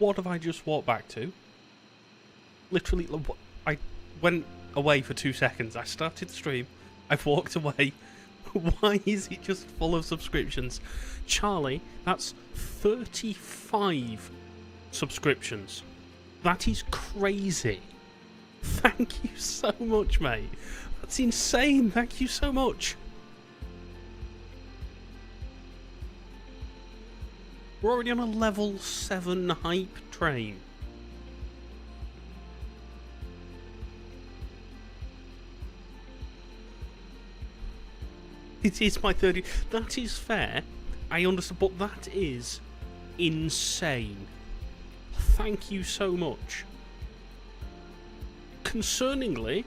What have I just walked back to? Literally, I went away for 2 seconds. I started the stream. I've walked away. Why is it just full of subscriptions? Charlie, that's 35 subscriptions. That is crazy. Thank you so much, mate. That's insane. Thank you so much. We're already on a level 7 hype train. It is my 30. That is fair. I understand, but that is insane. Thank you so much. Concerningly,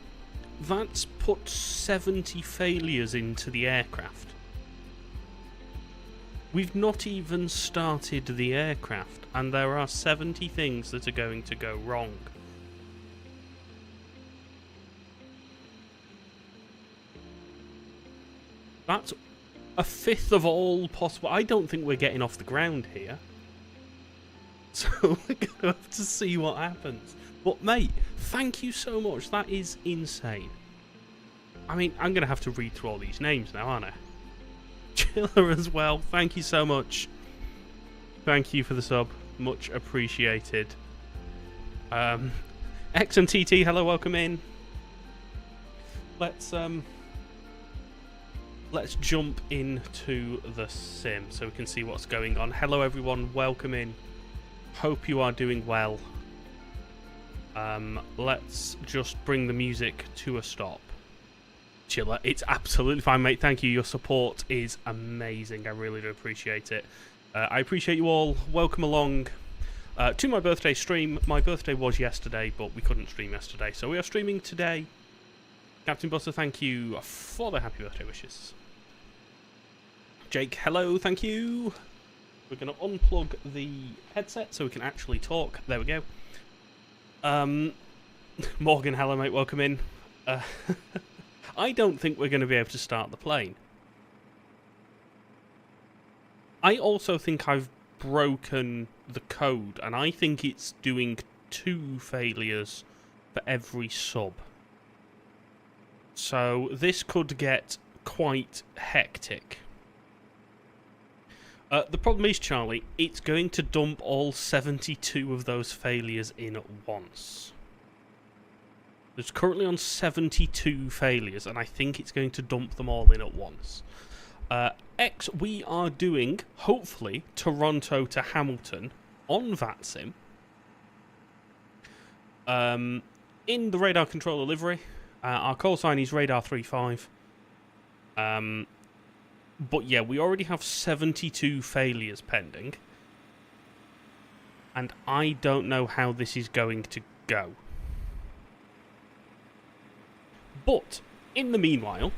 that's put 70 failures into the aircraft. We've not even started the aircraft, and there are 70 things that are going to go wrong. That's a fifth of all possible. I don't think we're getting off the ground here. So we're going to have to see what happens. But mate, thank you so much. That is insane. I mean, I'm going to have to read through all these names now, aren't I? Chiller as well. Thank you so much. Thank you for the sub. Much appreciated. X and TT, hello, welcome in. Let's jump into the sim so we can see what's going on. Hello everyone, welcome in. Hope you are doing well. Let's just bring the music to a stop. Chiller, it's absolutely fine, mate. Thank you. Your support is amazing. I really do appreciate it. I appreciate you all. Welcome along to my birthday stream. My birthday was yesterday, but we couldn't stream yesterday, so we are streaming today. Captain Buster, thank you for the happy birthday wishes. Jake, hello, thank you. We're going to unplug the headset so we can actually talk. There we go. Morgan, hello, mate. Welcome in. I don't think we're going to be able to start the plane. I also think I've broken the code, and I think it's doing 2 failures for every sub. So this could get quite hectic. The problem is, Charlie, it's going to dump all 72 of those failures in at once. It's currently on 72 failures, and I think it's going to dump them all in at once. X, we are doing, hopefully, Toronto to Hamilton on VATSIM. In the radar controller livery. Our call sign is Radar 35. But yeah, we already have 72 failures pending. And I don't know how this is going to go. But, in the meanwhile,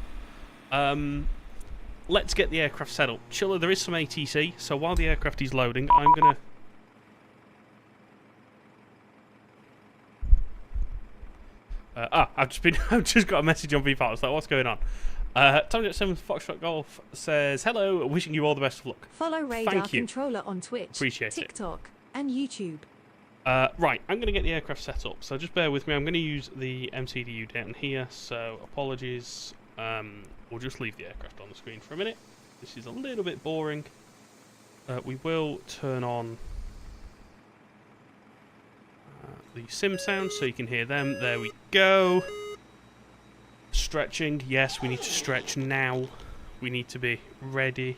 let's get the aircraft set up. Chiller, there is some ATC, so while the aircraft is loading, I'm going to... I've just got a message on VPAR. I was like, what's going on? Tom7 Foxtrot Golf says, hello, wishing you all the best of luck. Follow Radar Controller on Twitch, Appreciate TikTok, and YouTube. Right, I'm going to get the aircraft set up, so just bear with me. I'm going to use the MCDU down here, so apologies. We'll just leave the aircraft on the screen for a minute. This is a little bit boring. We will turn on the sim sound so you can hear them. There we go. Stretching. Yes, we need to stretch now. We need to be ready.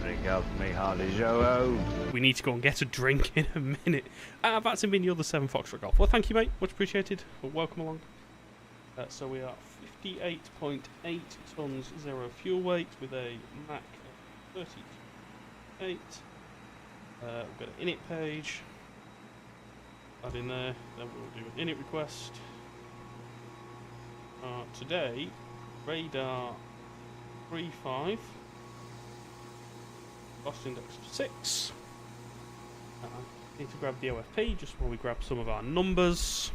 Drink up me Harley Joe. We need to go and get a drink in a minute. That's been the other 7 Foxtrot Golf. Well, thank you, mate. Much appreciated. Well, welcome along. So we are 58.8 tons, 0 fuel weight with a Mach 38. We've got an init page. Add in there. Then we'll do an init request. Today, radar 35. Cost index of 6. Need to grab the OFP just while we grab some of our numbers.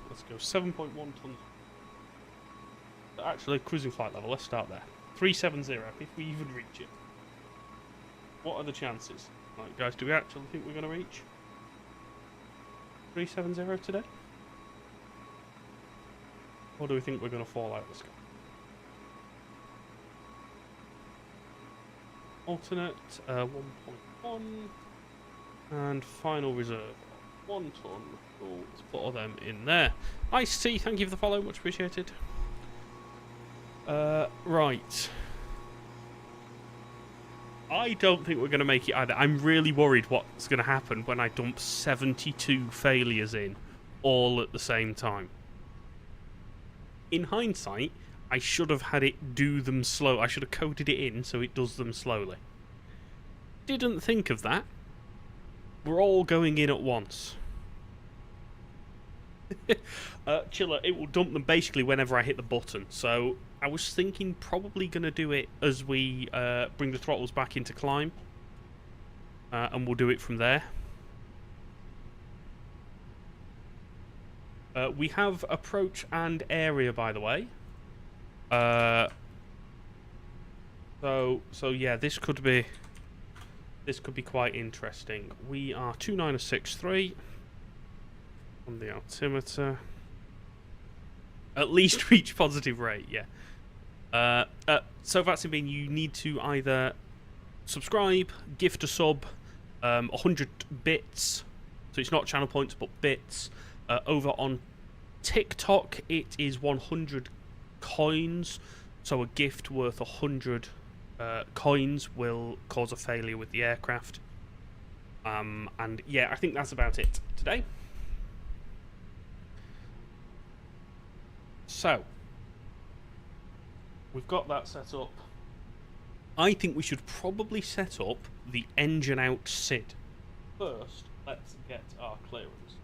Let's go 7.1 tons. Actually, cruising flight level, let's start there. 370, if we even reach it. What are the chances? Right, guys, do we actually think we're going to reach 370 today? Or do we think we're going to fall out of the sky? Alternate, 1.1. And final reserve, 1 ton. Cool, let's put all them in there. Ice Tea, thank you for the follow, much appreciated. Right. I don't think we're going to make it either. I'm really worried what's going to happen when I dump 72 failures in all at the same time. In hindsight, I should have had it do them slow. I should have coded it in so it does them slowly. Didn't think of that. We're all going in at once. Chiller, it will dump them basically whenever I hit the button. So I was thinking probably going to do it as we bring the throttles back into climb. And we'll do it from there. We have approach and area, by the way. So yeah, this could be quite interesting. We are 2963 on the altimeter. At least reach positive rate, yeah. So VATSIM being, you need to either subscribe, gift a sub, 100 bits. So it's not channel points, but bits. Over on TikTok, it is 100 coins. So a gift worth 100 coins will cause a failure with the aircraft. And yeah, I think that's about it today. So, we've got that set up. I think we should probably set up the engine out SID. First, let's get our clearance.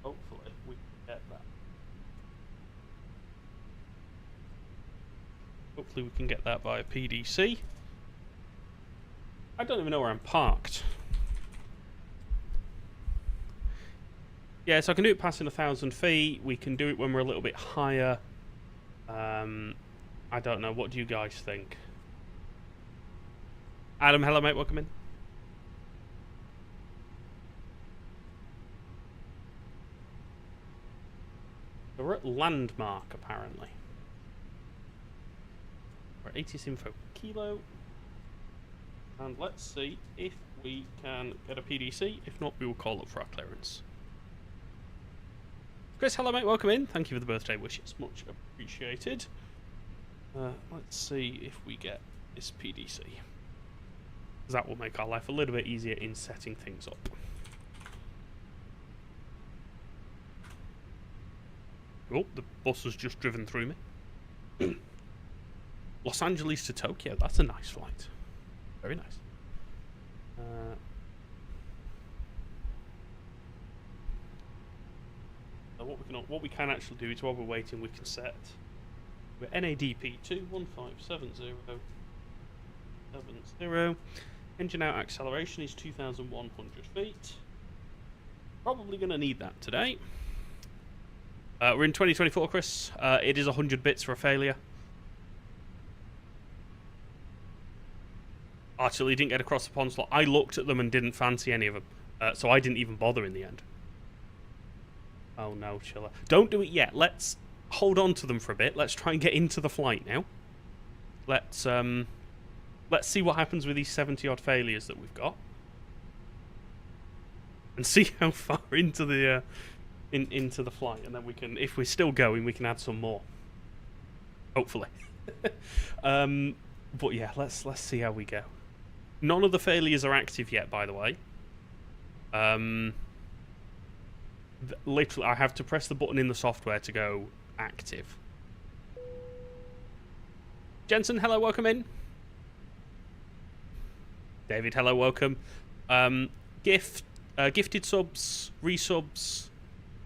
Hopefully, we can get that. Hopefully we can get that via PDC. I don't even know where I'm parked. Yeah, so I can do it passing 1,000 feet. We can do it when we're a little bit higher. I don't know. What do you guys think? Adam, hello mate, welcome in. We're at Landmark, apparently. We're at ATS Info Kilo. And let's see if we can get a PDC. If not, we will call up for our clearance. Chris, hello mate, welcome in. Thank you for the birthday wishes, much appreciated. Let's see if we get this PDC. That will make our life a little bit easier in setting things up. Oh, the bus has just driven through me. Los Angeles to Tokyo, that's a nice flight. Very nice. So what we can actually do is while we're waiting, we can set. We're NADP 21570. Engine out acceleration is 2,100 feet. Probably going to need that today. We're in 2024, Chris. It is 100 bits for a failure. Actually, didn't get across the pond slot. I looked at them and didn't fancy any of them. So I didn't even bother in the end. Oh no, Chiller. Don't do it yet. Let's hold on to them for a bit. Let's try and get into the flight now. Let's see what happens with these 70-odd failures that we've got. And see how far into the into the flight, and then we can, if we're still going, we can add some more. Hopefully. But yeah, let's see how we go. None of the failures are active yet, by the way. Literally, I have to press the button in the software to go active. Jensen, hello, welcome in. David, hello, welcome. Gifted subs, resubs,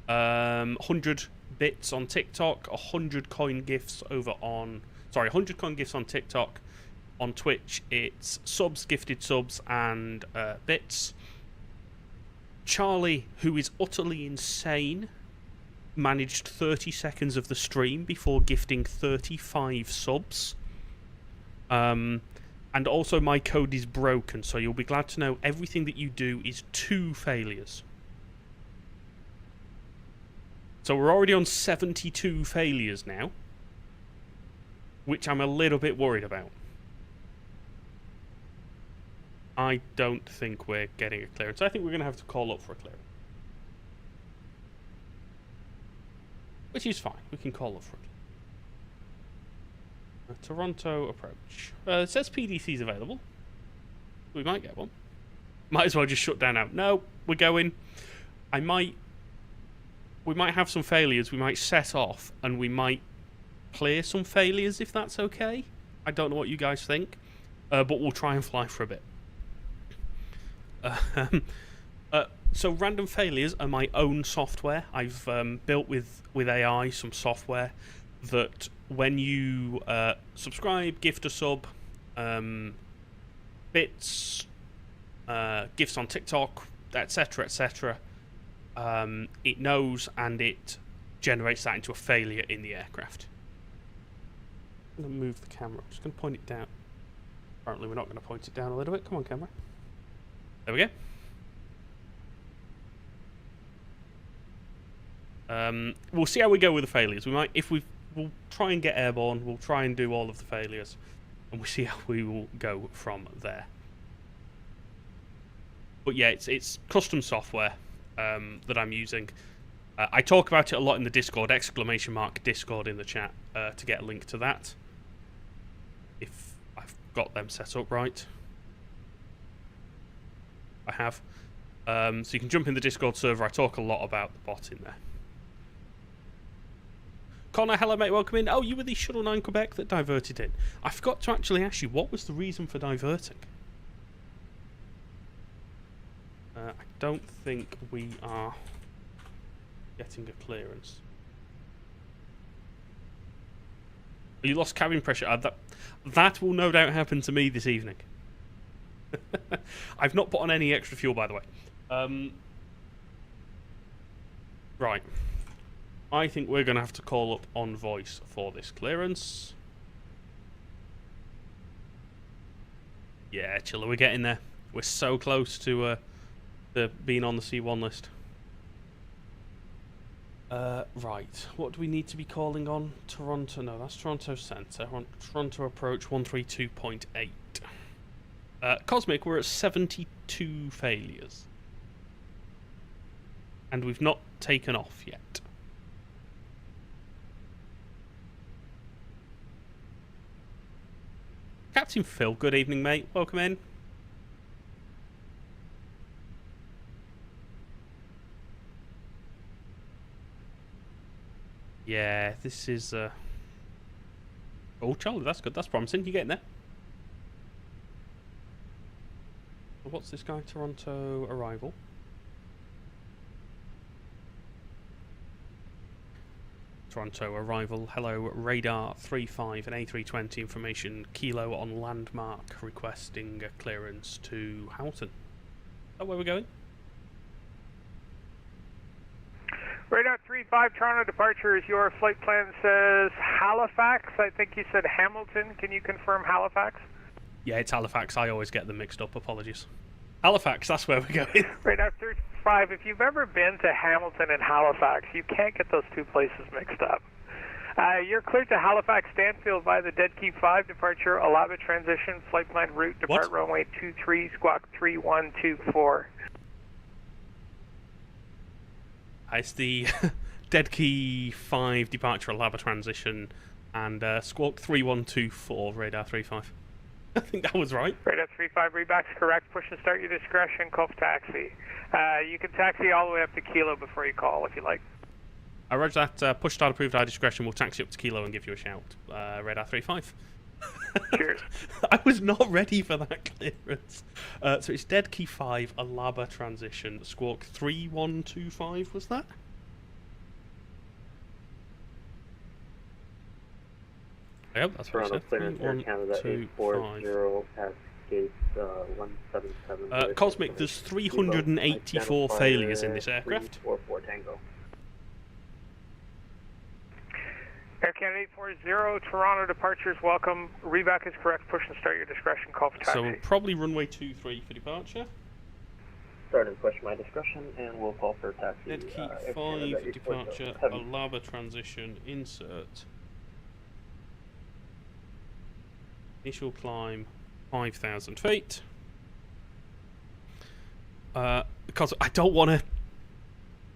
100 bits on TikTok, 100 coin gifts over on... Sorry, 100 coin gifts on TikTok. On Twitch, it's subs, gifted subs, and bits. Charlie, who is utterly insane, managed 30 seconds of the stream before gifting 35 subs. And also my code is broken, so you'll be glad to know everything that you do is 2 failures. So we're already on 72 failures now, which I'm a little bit worried about. I don't think we're getting a clearance. I think we're going to have to call up for a clearance. Which is fine. We can call up for it. Toronto approach. It says PDC's available. We might get one. Might as well just shut down now. No, we're going. We might have some failures. We might set off and we might clear some failures if that's okay. I don't know what you guys think. But we'll try and fly for a bit. So random failures are my own software. I've built with AI some software that when you subscribe, gift a sub, bits, gifts on TikTok, etc., etc., it knows and it generates that into a failure in the aircraft. I'm going to move the camera. I'm just going to point it down. Apparently we're not going to point it down a little bit. Come on, camera. There we go. We'll see how we go with the failures. We'll try and get airborne. We'll try and do all of the failures, and we'll see how we will go from there. But yeah, it's custom software that I'm using. I talk about it a lot in the Discord. ! Discord in the chat to get a link to that. If I've got them set up right, I have. So you can jump in the Discord server. I talk a lot about the bot in there. Connor, hello mate, welcome in. Oh, you were the Shuttle 9 Quebec that diverted in. I forgot to actually ask you, what was the reason for diverting? I don't think we are getting a clearance. You lost cabin pressure. That will no doubt happen to me this evening. I've not put on any extra fuel, by the way. Right. I think we're going to have to call up on voice for this clearance. Yeah, Chiller, we're getting there. We're so close to being on the C1 list. Right. What do we need to be calling on? Toronto. No, that's Toronto Centre. Toronto approach 132.8. Cosmic, we're at 72 failures. And we've not taken off yet. Captain Phil, good evening, mate. Welcome in. Yeah, this is... Oh, Charlie, that's good. That's promising. You're getting there. What's this guy? Toronto arrival. Toronto arrival. Hello, radar 35 and A320 information. Kilo on landmark, requesting a clearance to Houghton. Is that where we're going? Radar 35, Toronto departure is your flight plan says Halifax. I think you said Hamilton. Can you confirm Halifax? Yeah, it's Halifax. I always get them mixed up. Apologies. Halifax, that's where we're going. Radar 35, if you've ever been to Hamilton and Halifax, you can't get those two places mixed up. You're cleared to Halifax Stanfield via the Dead Key 5 departure, Alaba transition, flight plan route, depart runway 23, squawk 3124. It's the Dead Key 5 departure, Alaba transition, and squawk 3124, radar 35. I think that was right. Radar 35, readback's correct. Push and start your discretion, call for taxi. You can taxi all the way up to Kilo before you call if you like. I roger that. Push start approved, our discretion. We'll taxi up to Kilo and give you a shout. Radar 35. Cheers. I was not ready for that clearance. So it's Dead Key 5, Alaba transition, squawk 3125, was that? Yep, that's what I said. Canada 840 past gate 177. Cosmic, there's 384 failures in this aircraft. 344 Tango. Air Canada 840, Toronto departures welcome. Reback is correct. Push and start your discretion. Call for taxi. So we'll probably runway 23 for departure. Start and push my discretion, and we'll call for taxi. Dead key 5 departure. Alaba transition. Insert. Initial climb 5,000 feet. Because I don't want to.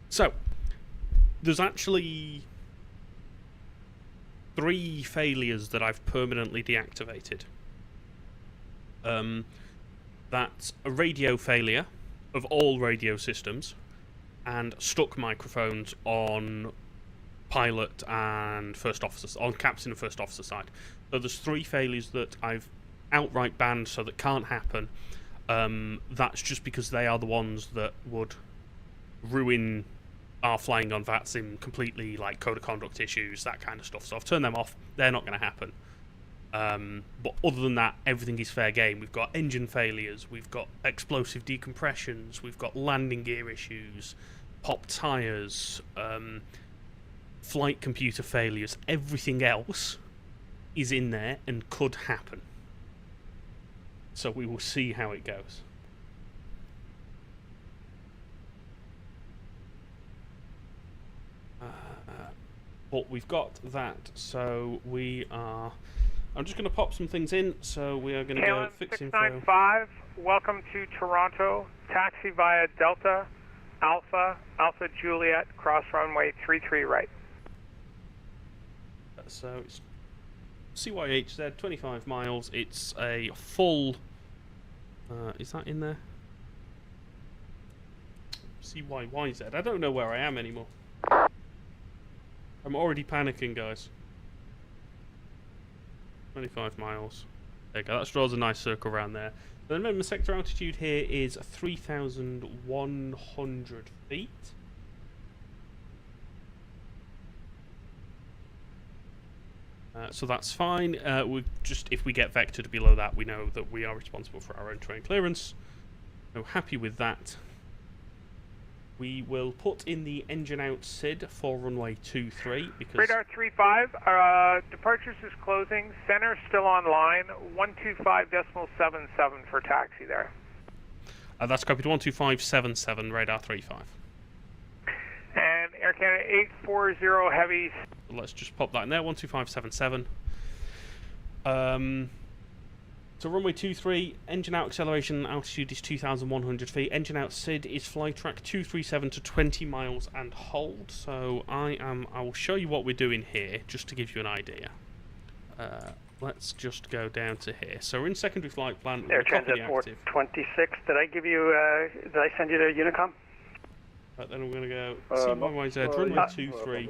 So there's actually 3 failures that I've permanently deactivated. That's a radio failure of all radio systems and stuck microphones on pilot and first officer, on captain and first officer side. So there's 3 failures that I've outright banned, so that can't happen. That's just because they are the ones that would ruin our flying on VATSIM completely, like code of conduct issues, that kind of stuff. So I've turned them off. They're not going to happen. But other than that, everything is fair game. We've got engine failures, we've got explosive decompressions, we've got landing gear issues, popped tyres, flight computer failures. Everything else is in there and could happen. So we will see how it goes. But we've got that, so we are... I'm just going to pop some things in, so we are going to go fix info. 695, welcome to Toronto. Taxi via Delta, Alpha Juliet, cross runway 33 right. So it's CYHZ, 25 miles. It's a full... is that in there? CYYZ. I don't know where I am anymore. I'm already panicking, guys. 25 miles. There you go. That draws a nice circle around there. Then remember, sector altitude here is 3,100 feet. So that's fine. We just, if we get vectored below that, we know that we are responsible for our own terrain clearance. So happy with that. We will put in the engine out SID for runway 23 because... Radar 35, departures is closing. Center still online. 125.77 for taxi there. That's copied 12577, radar 35. And Air Canada 840 heavy. Let's just pop that in there, 12577. So runway 23, engine out acceleration altitude is 2,100 feet. Engine out SID is flight track 237 to 20 miles and hold. So I will show you what we're doing here, just to give you an idea. Let's just go down to here. So we're in secondary flight plan. Air Transit 426. Did I give you? Did I send you to Unicom? Then we're going to go CYYZ, runway 23.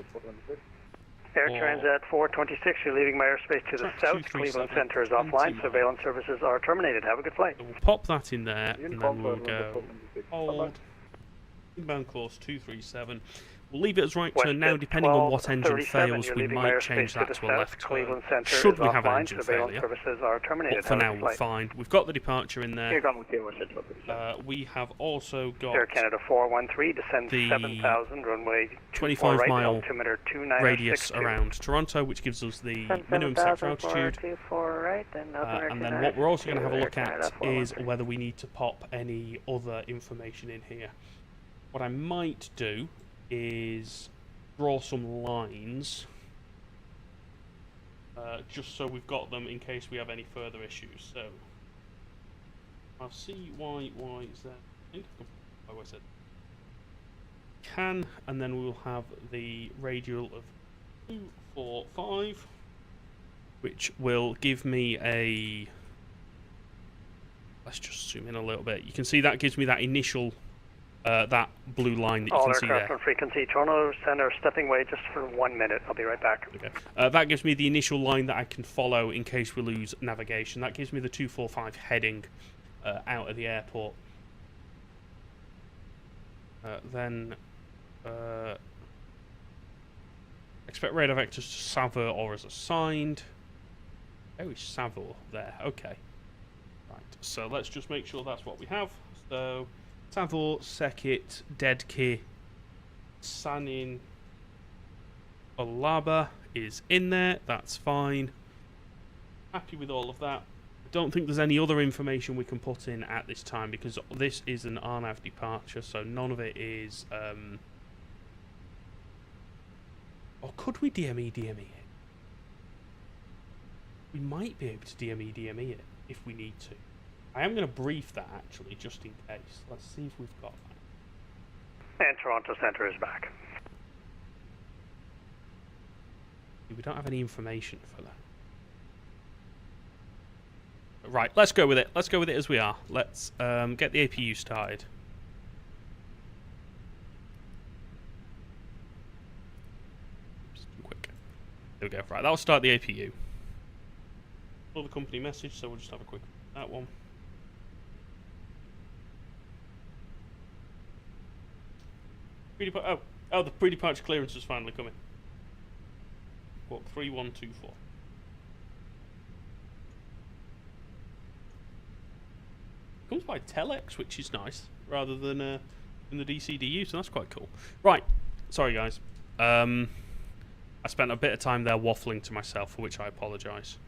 Air Transat 426, you're leaving my airspace to the south. Cleveland Center is offline. Surveillance services are terminated. Have a good flight. So we'll pop that in there, and then we'll go hold. Inbound course 237. We'll leave it as right turn now, depending on what engine fails, we might change that to a left turn. Should we have an engine failure? But for now, we're fine. We've got the departure in there. We have also got Air Canada 413, descend 7,000, runway 25 right, mile altimeter radius around Toronto, which gives us the minimum sector altitude. And then what we're also going to have a look at is whether we need to pop any other information in here. What I might do is draw some lines just so we've got them in case we have any further issues. So I'll see why is that. I said can, and then we'll have the radial of 245, which will give me a. Let's just zoom in a little bit. You can see that gives me that initial. That blue line that you can see there. All aircraft on frequency. Toronto Center stepping away just for 1 minute. I'll be right back. Okay. That gives me the initial line that I can follow in case we lose navigation. That gives me the 245 heading out of the airport. Then expect radar vectors to Savor or as assigned. Oh, it's Savor there. Okay. Right. So let's just make sure that's what we have. So. Savor, Sekit, Deadki, Sanin, Alaba is in there. That's fine. Happy with all of that. I don't think there's any other information we can put in at this time because this is an RNAV departure, so none of it is... Or could we DME it? We might be able to DME it if we need to. I am going to brief that actually, just in case. Let's see if we've got that. And Toronto Centre is back. We don't have any information for that. Right, let's go with it. Let's go with it as we are. Let's get the APU started. Oops, too quick. There we go. Right, that'll start the APU. Pull the company message, so we'll just have a quick that one. Oh, the pre-departure clearance is finally coming. What, 3124. Comes by telex, which is nice, rather than in the DCDU, so that's quite cool. Right, sorry guys. I spent a bit of time there waffling to myself, for which I apologise.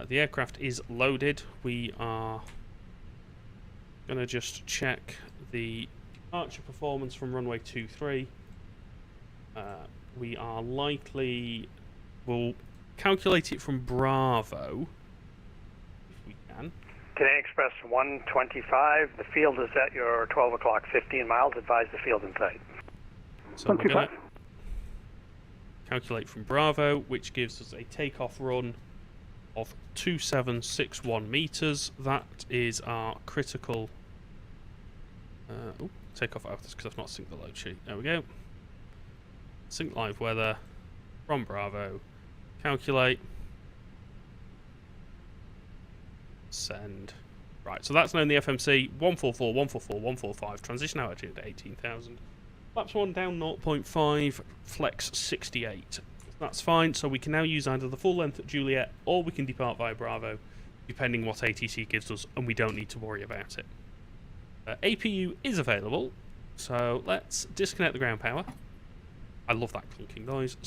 The aircraft is loaded. We are going to just check the departure performance from runway 23. We are likely... We'll calculate it from Bravo, if we can. Canadian Express 125, the field is at your 12 o'clock, 15 miles. Advise the field in sight. So we're going to calculate from Bravo, which gives us a takeoff run of 2761 meters. That is our critical... takeoff out because I've not synced the load sheet. There we go. Sync live weather from Bravo. Calculate. Send. Right, so that's now in the FMC. 144, 144, 145. Transition altitude at 18,000. Flaps 1 down 0.5. Flex 68. That's fine. So we can now use either the full length at Juliet or we can depart via Bravo, depending what ATC gives us, and we don't need to worry about it. APU is available, so let's disconnect the ground power. I love that clunking noise.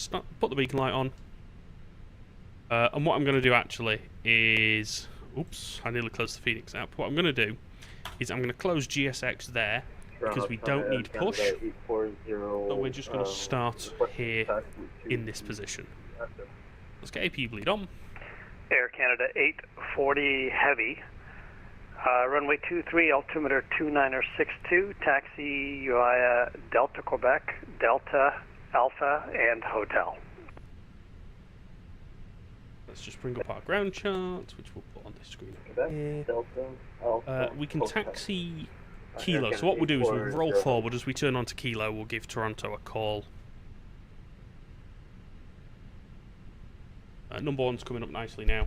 Put the beacon light on. And what I'm going to do actually is... Oops, I nearly closed the Phoenix app. What I'm going to do is I'm going to close GSX there because we don't need push. So we're just going to start here in this position. Let's get APU bleed on. Air Canada 840 Heavy. Runway 23, altimeter 2962, taxi via Delta Quebec, Delta, Alpha, and Hotel. Let's just bring up our ground chart, which we'll put on this screen here. Delta, Alpha, We can taxi Kilo, so what we'll do is we'll roll forward. As we turn onto Kilo, we'll give Toronto a call. Number 1's coming up nicely now.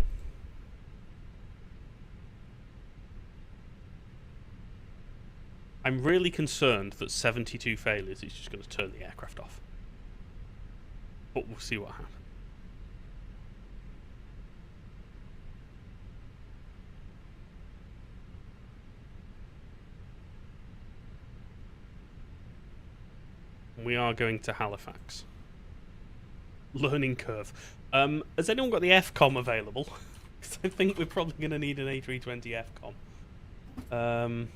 I'm really concerned that 72 failures is just going to turn the aircraft off. But we'll see what happens. We are going to Halifax. Learning curve. Has anyone got the FCOM available? Because I think we're probably going to need an A320 FCOM.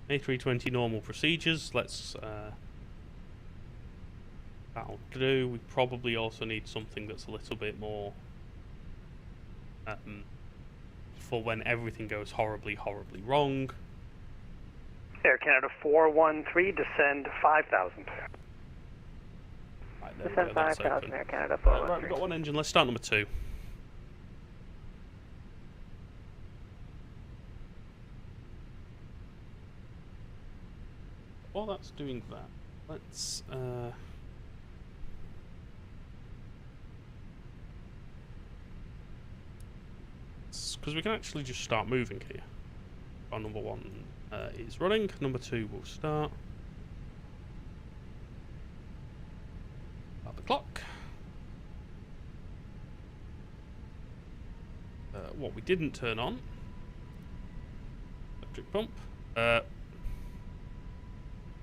A320 normal procedures. Let's... that'll do. We probably also need something that's a little bit more... for when everything goes horribly, horribly wrong. Air Canada 413, descend 5,000. Right, Descend 5,000, Air Canada right, 413. we've got one engine. Let's start number 2. While that's doing that, let's... because we can actually just start moving here. Our number 1 is running. Number 2 will start. Start the clock. What we didn't turn on. Electric pump.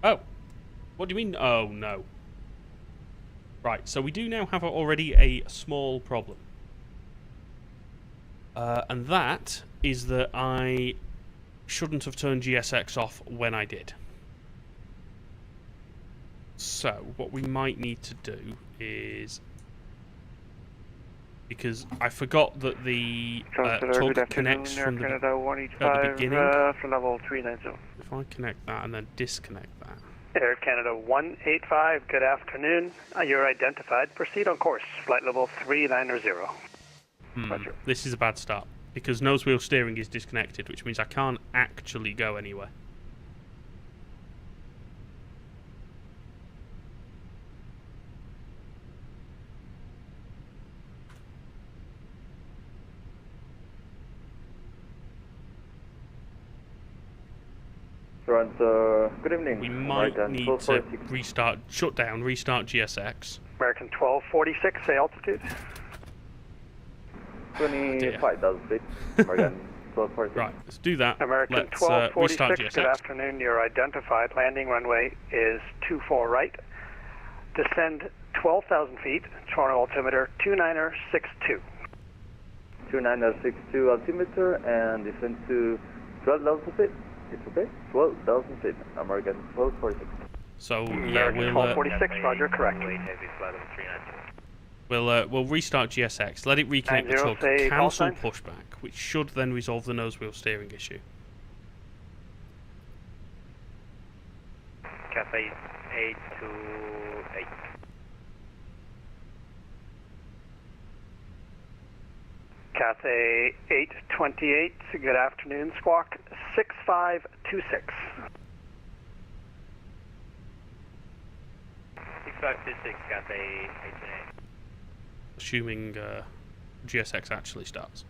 Oh. What do you mean? Oh, no. Right, so we do now have already a small problem. And that is that I shouldn't have turned GSX off when I did. So, what we might need to do is... Because I forgot that the tug connects from the beginning. For level 390. If I connect that and then disconnect that. Air Canada 185, good afternoon. You're identified. Proceed on course. Flight level 390. Roger. This is a bad start. Because nose wheel steering is disconnected, which means I can't actually go anywhere. Good evening. We might need to shut down, restart GSX. American 1246, say altitude. 25,000 feet. American 1246. Right, let's do that. American Let's 1246, restart good GSX. afternoon. You're identified. Landing runway is 24 right. Descend 12,000 feet. Toronto altimeter 2962. 2962 altimeter and descend to 12,000 feet. It's okay. 12,000 feet. American 1246. So yeah, American 1246, Roger, correct. We'll restart GSX. Let it reconnect the 90, tug. say call Cancel sign. pushback, which should then resolve the nose wheel steering issue. Cafe 828. Cathay 828, good afternoon. Squawk 6526. 6526, Cathay 828. Assuming GSX actually starts.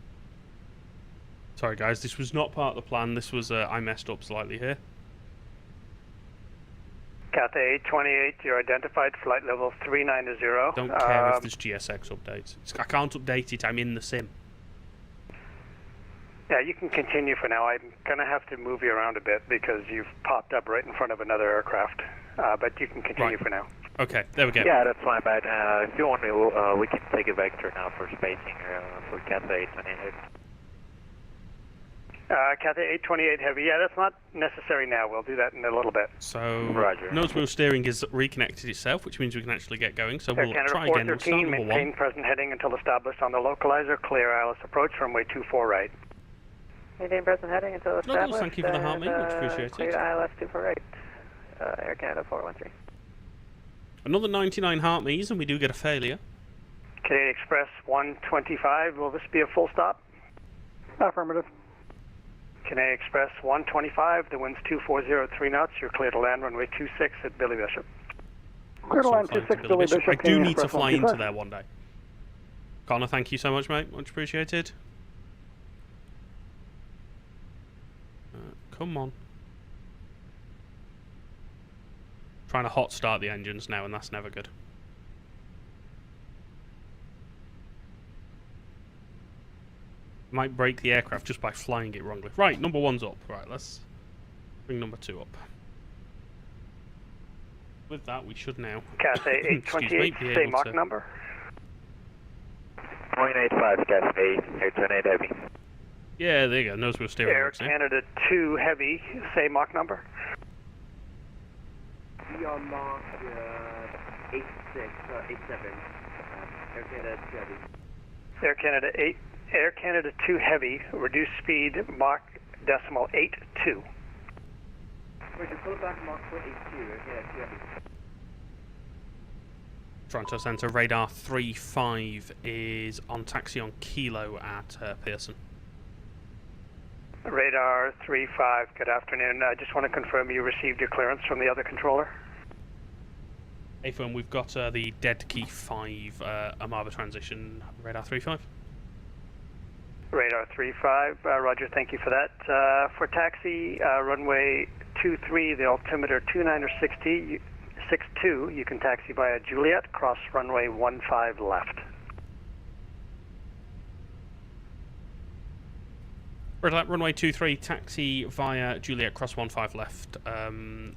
Sorry guys, this was not part of the plan. This was, I messed up slightly here. Cathay 828, you're identified. Flight level 390. Don't care if there's GSX updates. I can't update it, I'm in the sim. Yeah, you can continue for now. I'm going to have to move you around a bit because you've popped up right in front of another aircraft. But you can continue for now. Okay, there we go. Yeah, that's fine, but if you want me, we can take a vector now for spacing for Cathay 828. Cathay 828 heavy. Yeah, that's not necessary now. We'll do that in a little bit. So, Roger. nose wheel steering is reconnected itself, which means we can actually get going. So Air we'll Canada try again. We'll 413, start number maintain one. present heading until established on the localizer. Clear ILS approach, runway 24 right. Maintain present heading until established. Thank you for the heart, mate. Much appreciated. Clear ILS 24 right. Air Canada 413. Another 99 heart me's, and we do get a failure. Canadian Express 125, will this be a full stop? Affirmative. Canadian Express 125, the wind's 2403 knots. You're clear to land runway 26 at Billy Bishop. Clear to land 26 Billy Bishop. I do need to fly into there one day. Connor, thank you so much, mate. Much appreciated. Come on. Trying to hot start the engines now, and that's never good. Might break the aircraft just by flying it wrongly. Right, number one's up. Right, let's bring number two up. With that, we should now... Cathay 828, say Mach number. 0.85, Cathay 828 heavy. Yeah, there you go. Nose wheel steering. Air Canada 2 heavy, say Mach number. We are Mach 87. Air Canada 2 heavy. Air Canada 8. Air Canada 2 heavy, reduced speed Mach decimal 82. Wait, you pull it back Mach 482. Air Canada 2 heavy. Toronto Centre, radar 35 is on taxi on Kilo at Pearson. Radar 35, good afternoon. I just want to confirm you received your clearance from the other controller. Hey, phone, we've got the dead key 5 Amava transition, radar 35. Radar 35, Roger, thank you for that. For taxi, runway 23, the altimeter 2962, you can taxi via Juliet, cross runway 15 left. Red Alert, runway 23, taxi via Juliet, cross 15 left,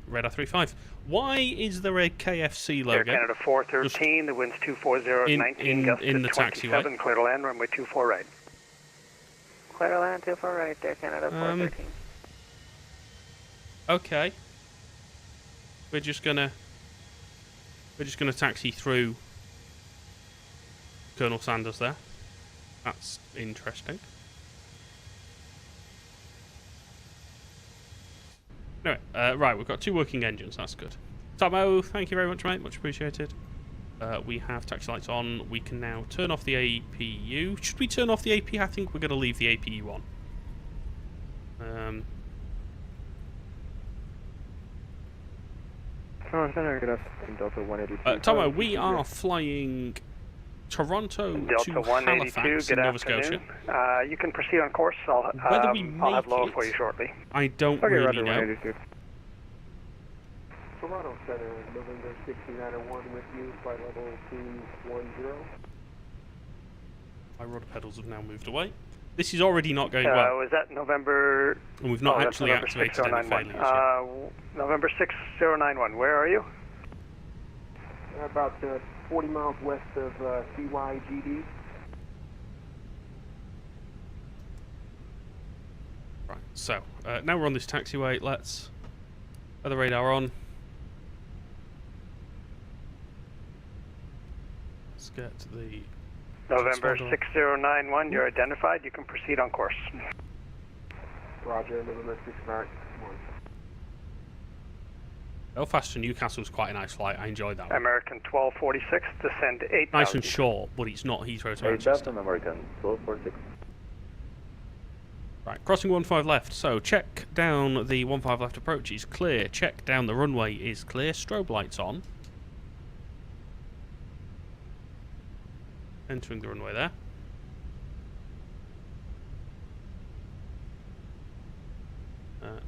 radar 35. Why is there a KFC logo? Air Canada 413, the wind's 240, 19, gust in to the 27, taxiway? clear to land, runway 24 right. Clear to land 24 right, Air Canada 413. Okay. We're just gonna taxi through Colonel Sanders there. That's interesting. Anyway, right, we've got 2 working engines. That's good. Tomo, thank you very much, mate. Much appreciated. We have taxi lights on. We can now turn off the APU. Should we turn off the APU? I think we're going to leave the APU on. Tomo, we are flying Toronto Delta to 182, Halifax good in Nova Scotia. afternoon. You can proceed on course. I'll have lower for you shortly. I don't really know. Toronto Center, November 6901 with you, flight level 210. My rudder pedals have now moved away. This is already not going well. Was that November? And we've not actually November activated any 6091. failures yet. November 6091, where are you? About 40 miles west of CYGD. Right, so now we're on this taxiway. Let's put the radar on. Let's get to the November 6091, you're identified. You can proceed on course. Roger, November 6991. Belfast to Newcastle was quite a nice flight. I enjoyed that one. American 1246, descend 8,000. Nice and short, but it's not Heathrow to 8,000 Manchester. American 1246. Right, crossing 15 left. So check down the 15 left approach is clear. Check down the runway is clear. Strobe lights on. Entering the runway there.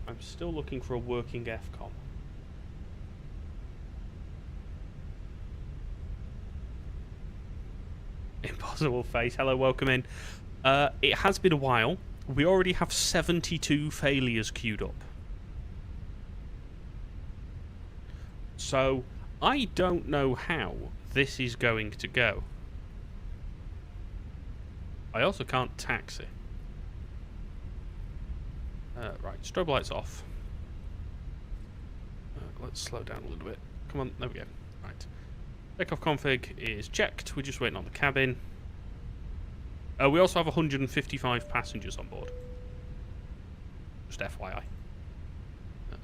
I'm still looking for a working FCOM. Impossible face. Hello, welcome in. It has been a while. We already have 72 failures queued up. So, I don't know how this is going to go. I also can't taxi. Right, strobe lights off. Let's slow down a little bit. Come on, there we go. Right. Takeoff config is checked. We're just waiting on the cabin. We also have 155 passengers on board. Just FYI.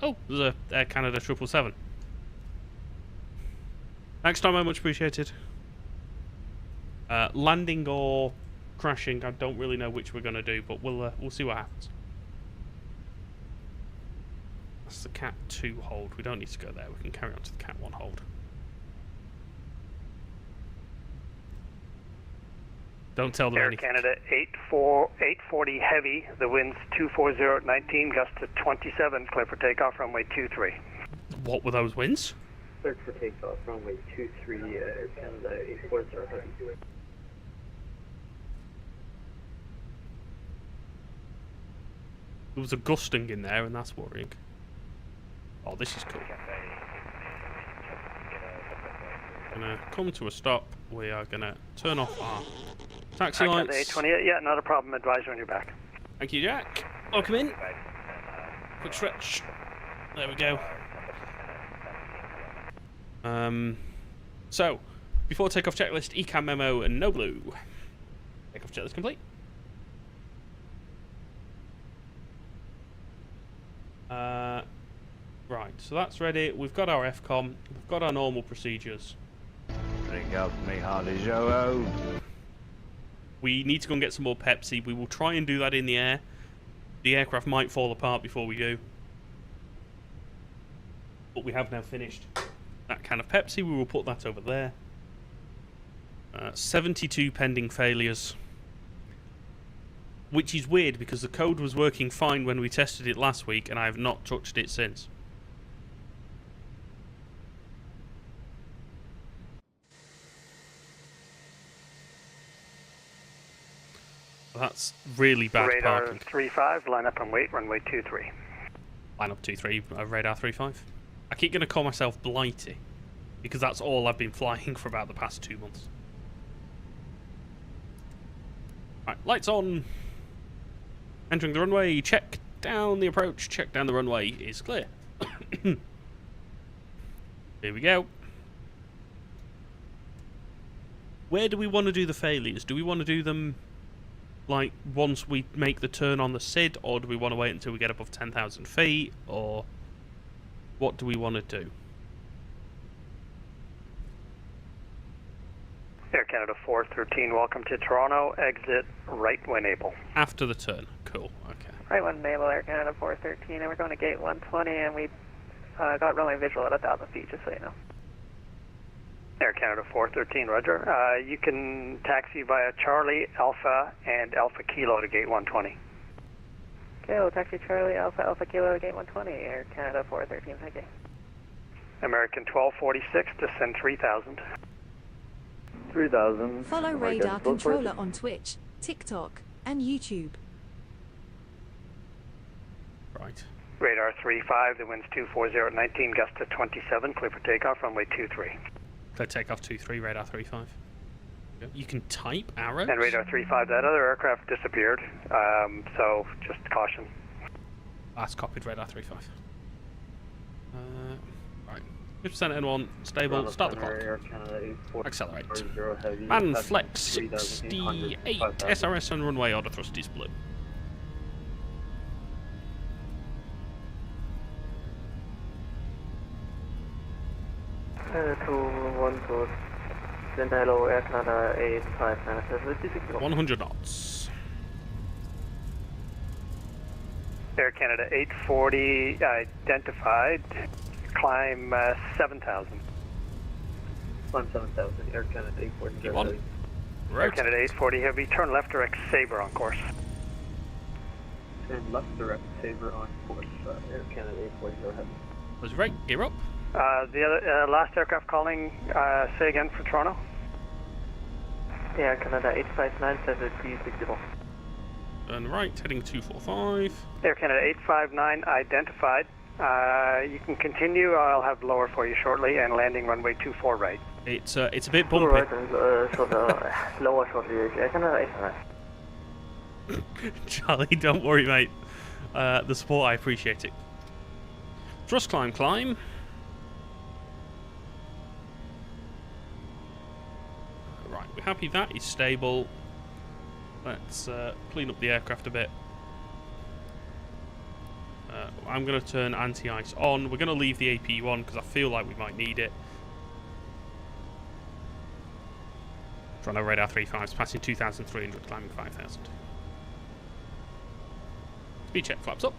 Oh, there's a Air Canada 777. Thanks, Tom. Much appreciated. Landing or crashing, I don't really know which we're going to do, but we'll see what happens. That's the Cat 2 hold. We don't need to go there. We can carry on to the Cat 1 hold. Don't tell them Air anything. Canada 840 heavy. The wind's 240 at 19, gust to 27. Clear for takeoff, runway 23. What were those winds? Cleared for takeoff, runway 23, Air Canada 840 heavy. There was a gusting in there, and that's worrying. Oh, this is cool. Gonna come to a stop. We are gonna turn off our taxi lights. 828, yeah, not a problem. Advise when you're back. Thank you, Jack. Welcome in. Quick stretch. There we go. So, before takeoff checklist, ECAM memo and no blue. Takeoff checklist complete. Right, so that's ready. We've got our FCOM. We've got our normal procedures. Bring up me Harley Joe. We need to go and get some more Pepsi. We will try and do that in the air. The aircraft might fall apart before we do. But we have now finished that can of Pepsi. We will put that over there. 72 pending failures. Which is weird because the code was working fine when we tested it last week and I have not touched it since. That's really bad Radar parking. 35, line up and wait, runway 23. Line up 23, radar 35. I keep going to call myself Blighty, because that's all I've been flying for about the past 2 months. Right, lights on. Entering the runway, check down the approach, check down the runway is clear. Here we go. Where do we want to do the failures? Do we want to do them like once we make the turn on the SID, or do we want to wait until we get above 10,000 feet, or what do we want to do? Air Canada 413, welcome to Toronto. Exit right when able. After the turn. Cool. Okay. Right when Naval Air Canada 413, and we're going to gate 120, and we got runway visual at 1,000 feet, just so you know. Air Canada 413, roger. You can taxi via Charlie, Alpha, and Alpha Kilo to gate 120. Okay, we'll taxi Charlie, Alpha, Alpha Kilo to gate 120, Air Canada 413, thank you. American 1246, descend 3000. 3000. Follow American Radar 1246. Controller on Twitch, TikTok, and YouTube. Right. Radar 35, the wind's 240 at 19, gust to 27, clear for takeoff, runway 23. Clear takeoff 23, radar 35. You can type arrows? And Radar 35, that other aircraft disappeared, so just caution. That's copied, radar 35. Right. 50% N1, stable, start the clock. Accelerate. Man flex 68, SRS and runway order thrust is blue. Hello, Air Canada 8596. 100 knots. Air Canada 840, identified, climb 7000. Climb 7000, Air Canada 840. Keep on. Air Canada 840 heavy, turn left direct Sabre on course. Turn left direct Sabre on course, Air Canada 840 heavy. Was right, gear up. The other last aircraft calling, say again for Toronto. Air Canada 859 says it's 360. Turn right, heading 245. Air Canada 859 identified. You can continue. I'll have lower for you shortly, and landing runway 24 right. It's a bit bumpy. Right, so the lower shortly is Air Canada 859. Charlie, don't worry, mate. The support, I appreciate it. Thrust climb, climb. Right, we're happy that is stable. Let's clean up the aircraft a bit. I'm going to turn anti-ice on. We're going to leave the AP on because I feel like we might need it. Toronto radar 35 passing 2,300, climbing 5,000. Speed check, flaps up.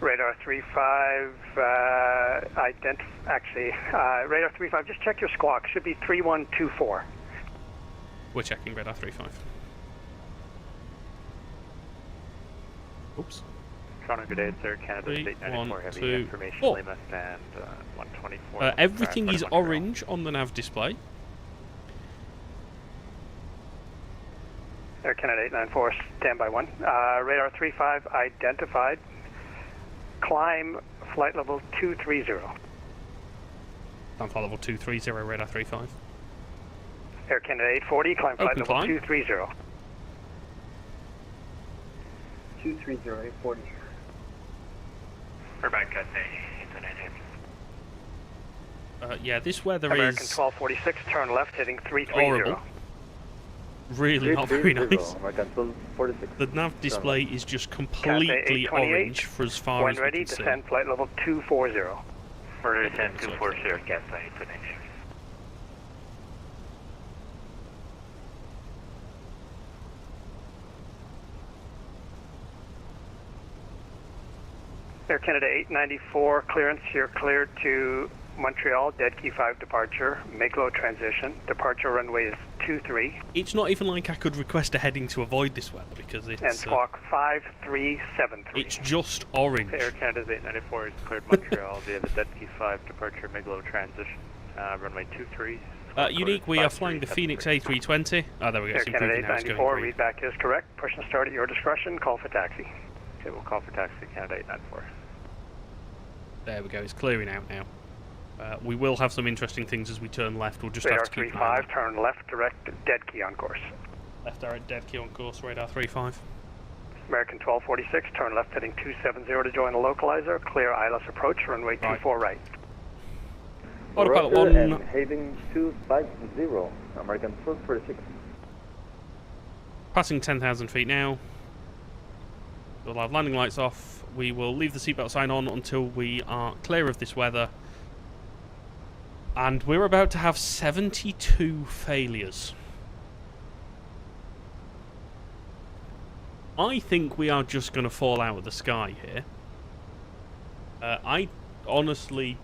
Radar 35, Radar 35, just check your squawk. Should be 3124. We're checking radar 35. Oops. Toronto, good day, it's Air Canada 894 heavy, 2, information 4. Lima stand 124. Everything is orange on the nav display. Air Canada 894, standby 1. Radar 35 identified. Climb flight level 230. Climb flight level 230, radar 35. Air Canada 840, climb flight level 230. 230, 840. Irvine, cut Yeah, this weather American is 1246, turn left, heading 330. horrible. Really not very nice. American 1246. The nav display is just completely orange for as far when as ready, we can see. descend flight level 240. Order descend 240, gas line connection. Air Canada 894, clearance, you're cleared to Montreal, dead key 5 departure, Miglo transition, departure runway is 23. It's not even like I could request a heading to avoid this weather because it's and squawk 5373. it's just orange. Air Canada's 894 is cleared Montreal via the dead key 5 departure Miglo transition, runway 23, Unique, we are flying the Phoenix A320. Oh, there we go. Air It's Canada improving now. It's going 894, green. read back is correct. Push and start at your discretion. Call for taxi. Okay, we'll call for taxi, Canada 894. There we go. It's clearing out now. We will have some interesting things as we turn left. We'll just Radar have to keep an eye on 35, turn left, direct, dead key on course. that. Left direct, dead key on course. Radar 35. American 1246, turn left heading 270 to join the localizer. Clear ILS approach, runway 24 right. Autopilot Roger, 1. and heading 250, American 1246. Passing 10,000 feet now. We'll have landing lights off. We will leave the seatbelt sign on until we are clear of this weather. And we're about to have 72 failures. I think we are just going to fall out of the sky here. I honestly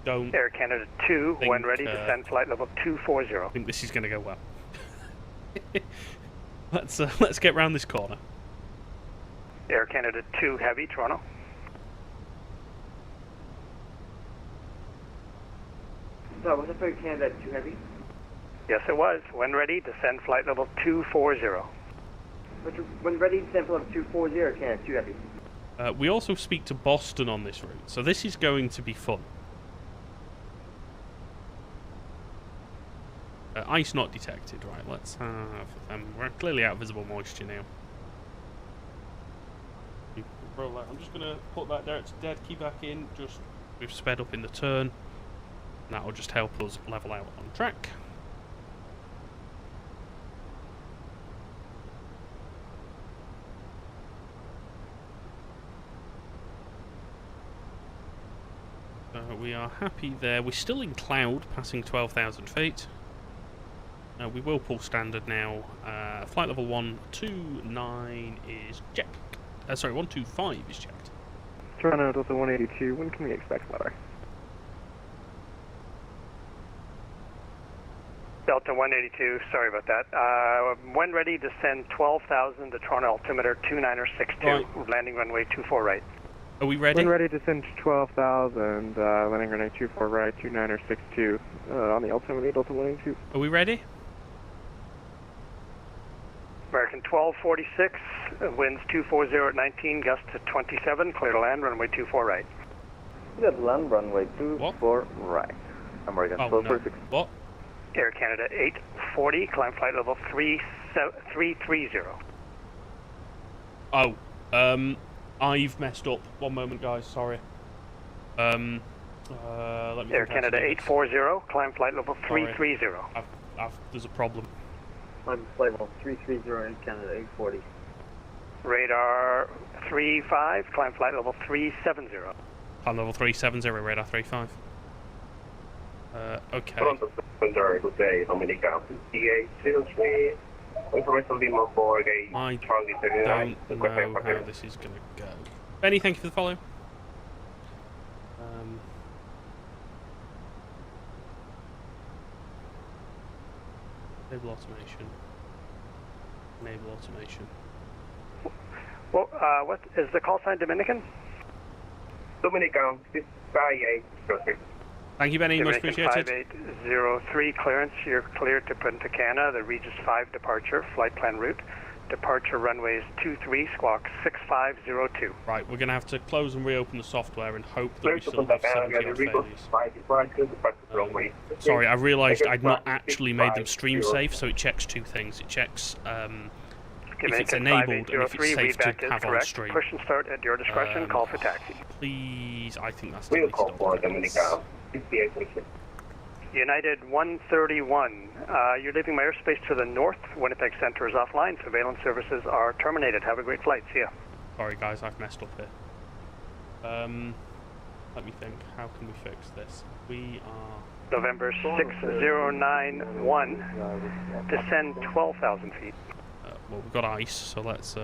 don't Air Canada 2, think, when ready, descend flight level 240. think this is going to go well. Let's get round this corner. Air Canada 2 Heavy, Toronto. So, was it for Canada 2 Heavy? Yes, it was. When ready, descend flight level 240. When ready, descend for 240, Canada 2 Heavy. We also speak to Boston on this route, so this is going to be fun. Ice not detected, right, let's have we're clearly out of visible moisture now. Roll that. I'm just going to put that direct dead key back in, we've sped up in the turn, and that will just help us level out on track. We are happy there. We're still in cloud, passing 12,000 feet. We will pull standard now. Flight level 129 is checked. Sorry, 125 is checked. Toronto, Delta 182, when can we expect weather? Delta 182, sorry about that. When ready, descend 12,000 to Toronto altimeter 2962, Right. landing runway 24 right. Are we ready? When ready, descend 12,000, landing runway 24 right, 2962, on the altimeter, Delta 182. Are we ready? American 1246, winds 240 at 19, gusts at 27, clear to land, runway 24 right. We got land runway 24 right. American Oh, no. 1246. What? Air Canada 840, climb flight level 330. Oh, I've messed up. One moment, guys, sorry. Let me Air think how to Canada do this. 840, climb flight level 330. There's a problem. I'm flight level 330 in Canada 840. Radar 35, climb flight level 370. Climb level 370, radar 35. Okay. Good day, Dominica. CA03. Information beam on board. I don't know how this is going to go. Benny, thank you for the follow. Enable automation. Enable automation. Well, what is the call sign Dominican? Dominican 5803. Thank you, Benny. Much Dominican appreciated. 5803 clearance. You're cleared to Punta Cana. The Regis 5 departure. Flight plan route. Departure runway is 23, squawk 6502. Right, we're going to have to close and reopen the software and hope that we still have 70 odd failures. Sorry, I realised I'd not actually made them stream safe, so it checks two things. It checks if it's enabled and if it's safe to have on stream. Push and start at your discretion. Call for taxi. Please, I think that's We'll deleted call for already. Dominican 5803. United 131. You're leaving my airspace to the north. Winnipeg Center is offline. Surveillance services are terminated. Have a great flight. See ya. Sorry, guys, I've messed up here. Let me think. How can we fix this? We are... November 6091. Descend 12,000 feet. Well, we've got ice, so let's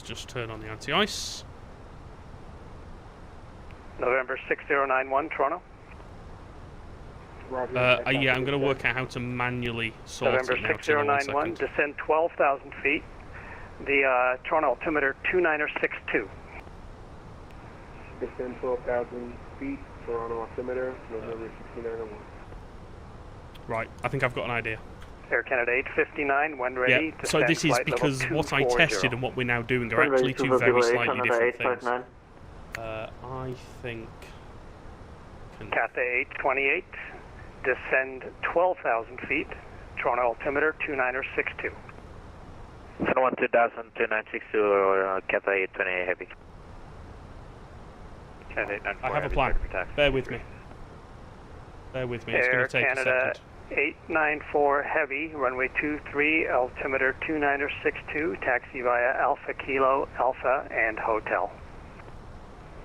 just turn on the anti-ice. November 6091, Toronto. Yeah, I'm going to work out how to manually sort November it now. Hang on 1 6091, second. descend 12,000 feet. The Toronto altimeter 2962. Descend 12,000 feet, Toronto altimeter, November 6901. Right, I think I've got an idea. Air Canada 859, when ready. Yeah, so this is because what I tested and what we're now doing are actually two very slightly different things. I think... Cathay 828, descend 12,000 feet, Toronto altimeter 2962. Sun 1 2000, 2962, or Cathay 828 heavy. I have a plan. Bear with me. Bear with me, it's going to take Canada a second. 894 heavy, runway 23, altimeter 2962, taxi via Alpha Kilo, Alpha, and Hotel.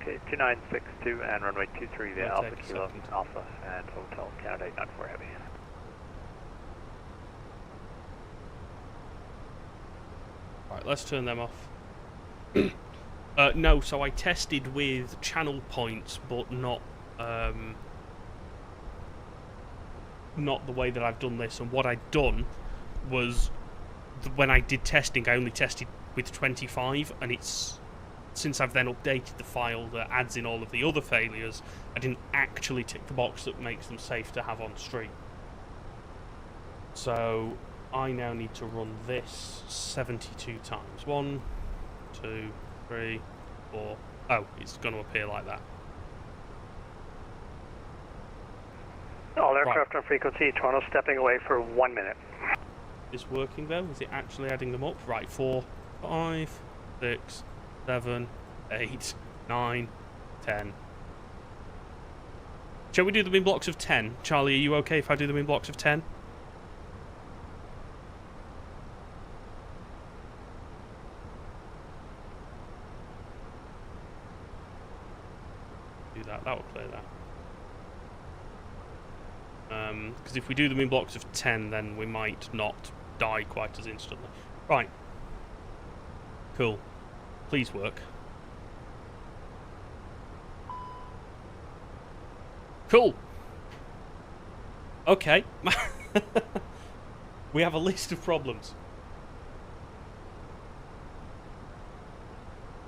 Okay, 2962 and runway 23 via Alpha Kilo, Alpha, and Hotel, Canada 894 heavy. Right, let's turn them off. No, so I tested with channel points, but not the way that I've done this. And what I'd done was, when I did testing, I only tested with 25, and it's since I've then updated the file that adds in all of the other failures, I didn't actually tick the box that makes them safe to have on stream. So I now need to run this 72 times. 1, 2, 3, 4. Oh, it's going to appear like that. All aircraft on frequency, Toronto stepping away for 1 minute. Is working though? Is it actually adding them up? Right, 4, 5, 6, 7, 8, 9, 10. Shall we do them in blocks of 10? Charlie, are you okay if I do them in blocks of 10? Do that, that will clear that. Because if we do them in blocks of 10, then we might not die quite as instantly. Right. Cool. Please work. Cool. Okay. We have a list of problems.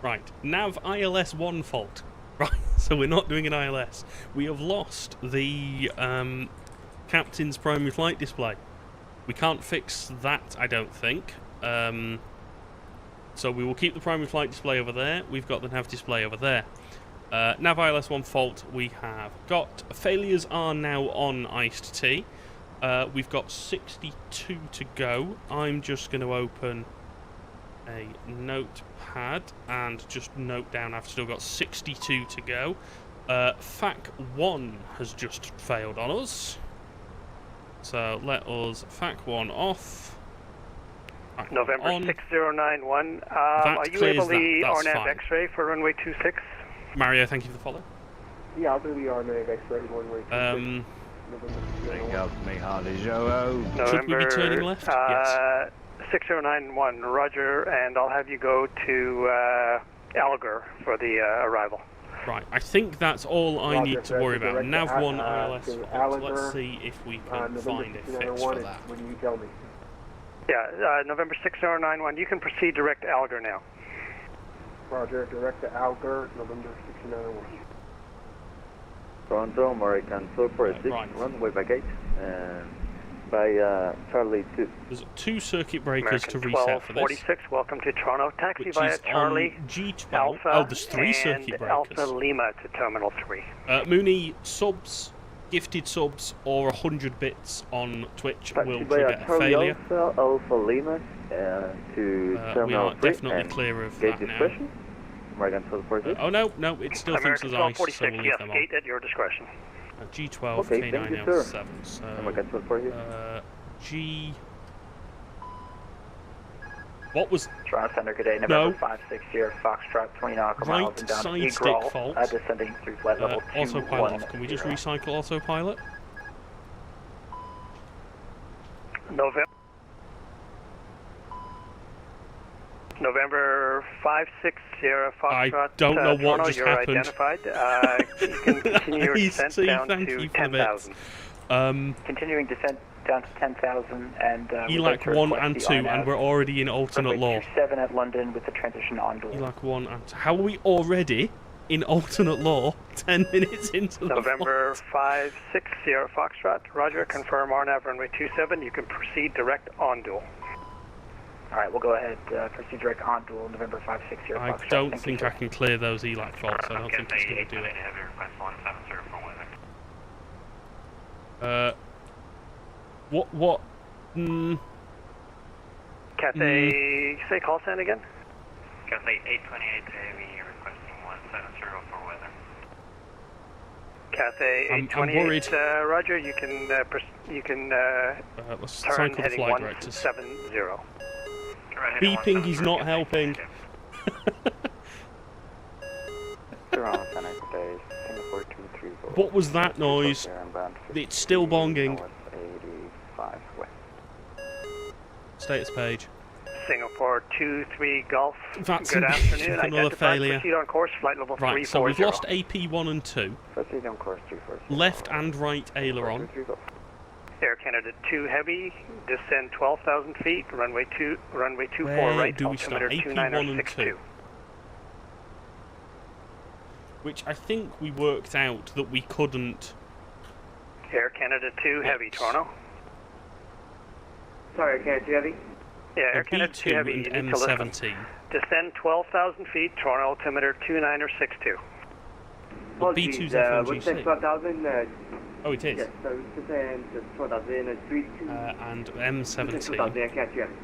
Right. Nav ILS 1 fault. Right. So we're not doing an ILS. We have lost the captain's primary flight display. We can't fix that, I don't think. So we will keep the primary flight display over there. We've got the nav display over there. Nav ILS 1 fault we have got. Failures are now on iced tea. We've got 62 to go. I'm just going to open a notepad and just note down I've still got 62 to go. FAC 1 has just failed on us. So let us FAC 1 off. Right, November on. 6091. Are you able to the RNAV X-ray for runway 26? Mario, thank you for the follow. Yeah, I'll do the RNAV X-ray runway 26. Think of me, Harley Joe. Should we be turning left? Yes. 6091, Roger, and I'll have you go to Alger for the arrival. Right, I think that's all I need to worry about. Nav 1 ILS fault. Let's see if we can find a fix for that. When you tell me. Yeah, November 6091, you can proceed direct to Alger now. Roger, direct to Alger, November 6091. Toronto, American 446, runway back 8, and by Charlie 2. There's 2 circuit breakers American to reset for this. 1246, welcome to Toronto. Taxi Which via is Charlie, on G12. Alpha, Oh, there's 3 circuit breakers. Alpha Lima to Terminal 3. Mooney, subs, gifted subs, or 100 bits on Twitch will trigger a Charlie failure. Alpha Lima to Terminal 3. We are definitely clear of that now. American 1246. Oh no, it still thinks American there's ice, so 1246, we'll leave yes, them gate at your discretion. on. G12, Okay, thank you, K9L7, so... American 1246. G... What was... Toronto Center, good day, November 560, Foxtrot, 20 nautical miles and down to Right side stick fault. descending through flight level 210. Autopilot off. Can we just recycle autopilot? November 560, Foxtrot, I don't know what Toronto, just you're happened. identified. You can continue your descent down to 10,000. Continuing descent down to 10,000 and ELAC 1 and 2, and we're already in alternate law. 7 at London with the transition on door. ELAC 1 and 2. How are we already? in alternate law 10 minutes into the November flight. 56 Sierra Foxtrot. Roger, confirm RNAV runway 27. You can proceed direct on dual. Alright, we'll go ahead, proceed direct on dual, November 56 Sierra I Foxtrot. don't Thank think you, I can clear those ELAC faults. I don't think it's going to do it. Heavy request 170 for weather. What? Cathay, say call sign again? Cathay 828 to heavy, requesting 170 for weather. Cathay I'm 828, worried. Roger, you can Let's turn cycle the heading flight directors. 170. Beeping is not helping. What was that noise? It's still bonging. Status page. Singapore 23 Golf. That's Good afternoon. another Identified, failure. proceed on course, flight level Right, so 340. we've lost AP1 and 2. Proceed on course 340. Left and right aileron. Air Canada 2 Heavy, descend 12,000 feet, runway 24 Where right, do we start? altimeter AP1 and 2. 2962. Which I think we worked out that we couldn't. Air Canada 2 Heavy, Toronto. Sorry, Canada 2 Heavy? Yeah, Air Canada 2 Heavy, B2 you and need to listen. M17. Descend 12,000 feet, Toronto, altimeter 2962. B2's FMGC. 12,000? Oh, it is. Yes, so descend 12,000, 32. And M17. 12,000, Air Canada 2 Heavy.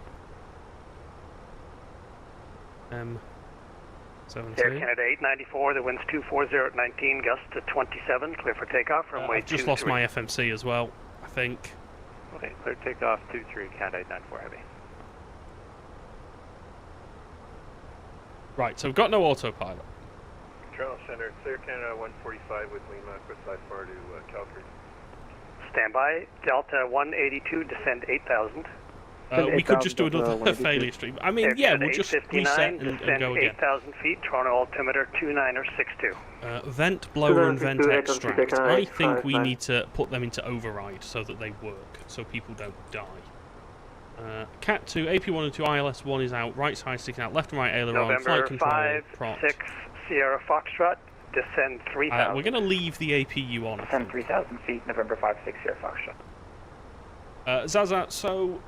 M17. Air Canada 894, the wind's 240 at 19, gust to 27, clear for takeoff, runway I've just 23. lost my FMC as well, I think. Okay, clear takeoff 23, Canada 894 heavy. Right, so we've got no autopilot. Toronto Center, Air Canada 145 with Lima, Crystal Far to Calgary. Standby, Delta 182, descend 8,000. We could just do another failure stream. I mean, Air yeah, Canada we'll just 859, reset and descend go again. 8,000 feet, Toronto altimeter 2962. Vent blower and vent extract. I think we need to put them into override so that they work, so people don't die. Cat 2, AP1 and 2, ILS 1 is out, right side sticking out, left and right aileron, November flight control, 5, prompt. 6, Sierra Foxtrot, descend 3,000. We're going to leave the APU on. Descend 3,000 feet, November 56 Sierra Foxtrot. Zaza, so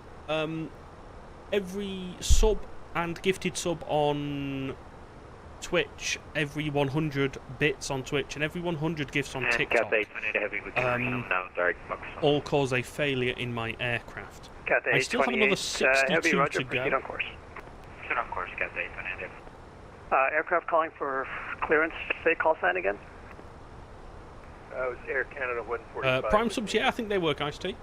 every sub and gifted sub on Twitch, every 100 bits on Twitch, and every 100 gifts on TikTok all cause a failure in my aircraft. I still have another 62 heavy, Roger, to go. proceed on course. Proceed on course, Cathay 828. Aircraft calling for clearance, say call sign again. It was Air Canada 145. Prime subs, yeah, I think they work, Ice-T.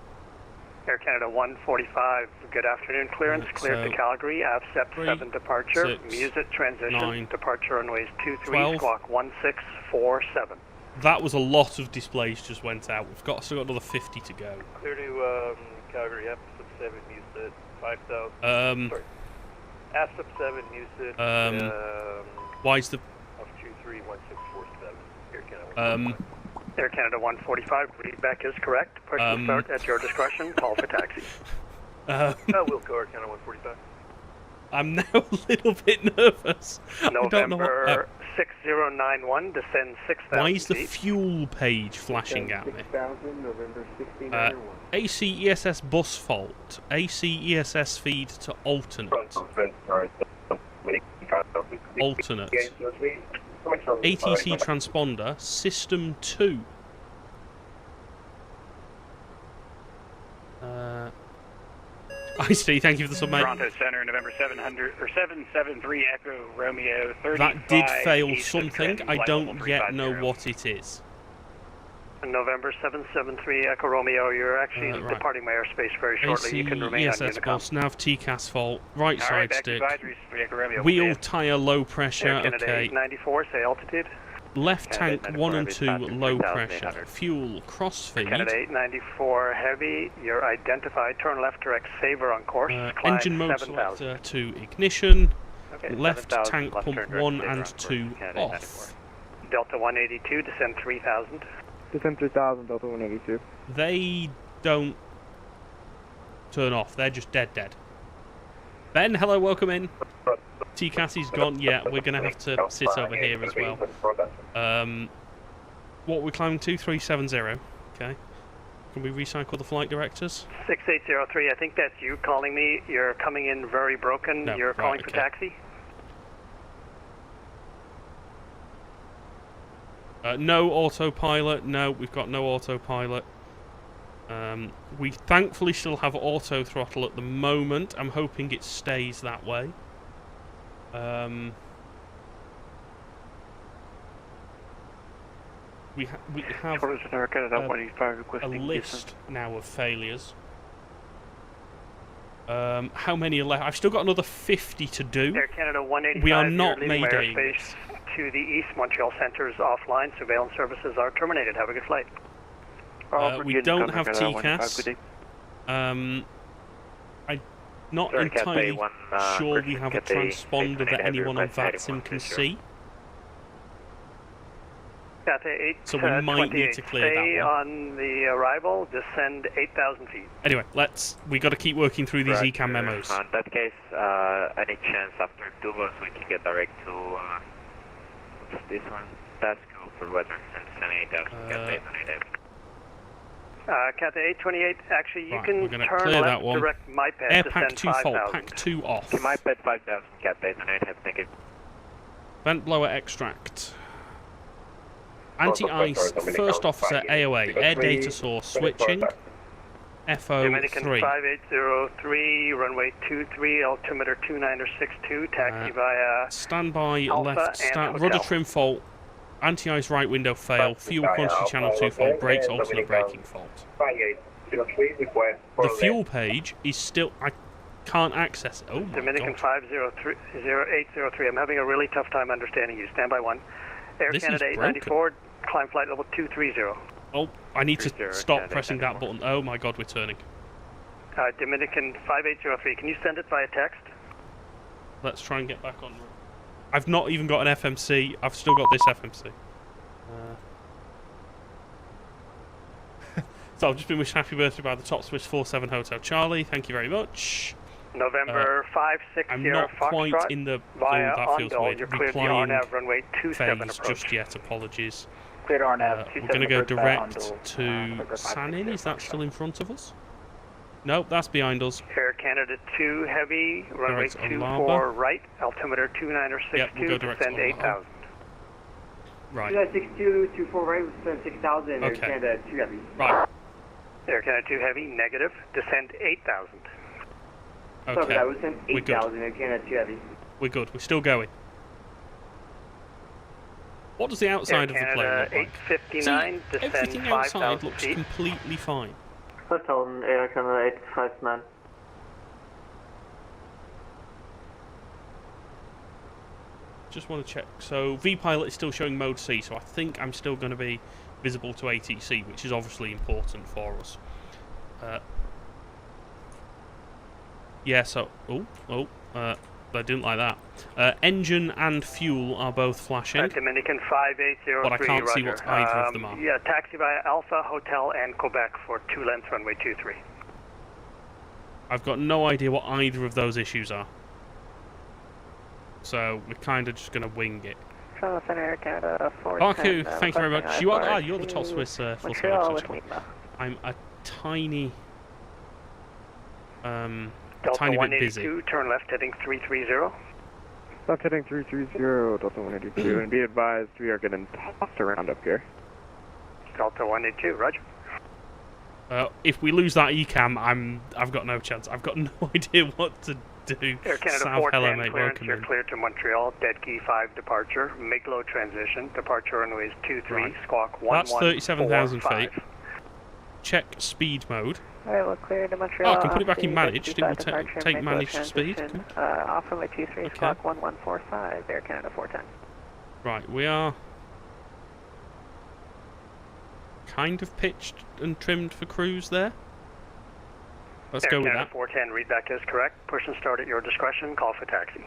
Air Canada 145, good afternoon, clearance, cleared to Calgary, AVSEP 7 departure, music transition, 9, departure runways 23, 12. squawk 1647. That was a lot of displays just went out. We've still got another 50 to go. Clear to Calgary, AVSEP 7, music 5,000. Sorry. AVSEP 7, music. Why is the... Of 231647, Air Canada 145. Air Canada 145, readback is correct. Person start at your discretion, call for taxi. We'll go Air Canada 145. I'm now a little bit nervous. November 6091, descend 6,000 Why is the feet. fuel page flashing at me? 6,000, November 1691. AC ESS bus fault. AC ESS feed to alternate. Alternate. ATC transponder, system 2. Ice-T, thank you for the sub, mate. Toronto Center, November 773 Echo Romeo 35. That did fail east something. of I flight don't level yet know 350. what it is. November 773 Echo Romeo, you're actually right. departing my airspace very shortly. AC You can remain on ESS Unicom. bus, nav TCAS fault, right All side right, back stick. to advisories for Echo Romeo. Wheel tyre low pressure, Air Canada okay. 894, say altitude. Left Canada tank 894 1 and 2 heavy, low 3,800. pressure. Fuel crossfeed. Canada 894 heavy, you're identified. Turn left direct saver on course. Climb Engine mode 7,000. selector to ignition. Okay, Left 7,000, tank left pump turn direct 1 saver and on course. 2 Canada off. 894. Delta 182, descend 3,000. Descend 3,000, Delta 182. They don't turn off. They're just dead. Ben, hello, welcome in. TCAS's gone. Yeah, we're going to have to sit over here as well. What we're climbing to? 370. Okay. Can we recycle the flight directors? 6803, I think that's you calling me. You're coming in very broken. No, You're calling for taxi? No autopilot. No, we've got no autopilot. We thankfully still have auto throttle at the moment. I'm hoping it stays that way. We have a list now of failures. How many are left? I've still got another 50 to do. Air Canada 185, we are not leaving Maydaying. airspace to the east. Montreal Centre is offline. Surveillance services are terminated. Have a good flight. We don't have TCAS. I'm not entirely sure we have a transponder that anyone on VATSIM can see. So we might need to clear that one. On the arrival, descend 8,000 feet. Anyway, we got to keep working through these ECAM memos. In that case, any chance after Dubos we can get direct to what's this one? That's cool for weather and descend 8,000. Cathay 828, actually you Right, can we're gonna turn clear left that one. direct MyPad, Air descend pack 2 fault, 5,000. pack 2 off. MyPad 5,000, Cathay 828, have thank you. Vent blower extract. Anti-ice, first officer, AOA, air data source, switching, Dominican FO3. 5803, runway 23, altimeter 2962, taxi via Standby, Alpha left, and rudder Hotel. trim fault, anti-ice right window fail, fuel quantity channel 2 fault, brakes alternate braking fault. The fuel page is still, I can't access it. Oh my Dominican god. 50803, I'm having a really tough time understanding you. Standby 1. Air This is Canada 894, climb flight level 230. Oh, I need to stop pressing that button. Oh my god, we're turning. Dominican 5803, can you send it via text? Let's try and get back on. I've not even got an FMC. I've still got this FMC. So I've just been wished happy birthday by the Top Swiss 47 Hotel Charlie. Thank you very much. November 560 I'm not Foxtrot, quite in the via that feels Ondol, weird. you're cleared the Replying RNAV runway 27 phase approach. just yet. Apologies. Cleared RNAV We're going to go direct to Sanin. Is that still in front of us? Nope, that's behind us. Air Canada 2 Heavy, runway Direct 24 right, altimeter 2962, Yep, we'll go direct descend to 8,000. Right. 62, 24 right, descend 6,000, Air Okay. Canada 2 Heavy. Right. Air Canada 2 Heavy, negative, descend 8,000. Okay. That was send We're good. 8,000, Air Canada 2 Heavy. We're good. We're still going. What does the outside of the plane Air look like? Canada 859, See, descend everything outside 5,000 looks feet. completely fine. Hotel Air Canada 85 man. Just want to check. So VPilot is still showing mode C, so I think I'm still going to be visible to ATC, which is obviously important for us. Yeah, so... I didn't like that. Engine and fuel are both flashing. Dominican 5803, But I can't see roger. what either of them are. Yeah, taxi via Alpha, Hotel, and Quebec for 2 length runway 23. I've got no idea what either of those issues are. So we're kind of just going to wing it. Charlotte Air Canada 410. Baku, thank you very much. You're the top Swiss Montreal with full Lima. I'm a tiny... Delta tiny bit busy. 182, turn left heading 330. Left heading 330, Delta 182, and be advised we are getting tossed around up here. Delta 182, roger. If we lose that ECAM, I've got no chance. I've got no idea what to do. Air Canada South, 410 hello, mate. clearance, Welcome you're in. cleared to Montreal. Dead key 5 departure. Make low transition. Departure runway is 23, Right. squawk That's 37,000 feet. 1145. Check speed mode. Alright, we'll clear to Montreal. Oh, I can put it back in The managed. It will departure, take make low managed speed. transition, off runway 23, squawk 1145, Air Canada 410. Right, we are kind of pitched and trimmed for cruise there. Let's Air go with Canada that. 410, readback is correct. Push and start at your discretion. Call for taxi.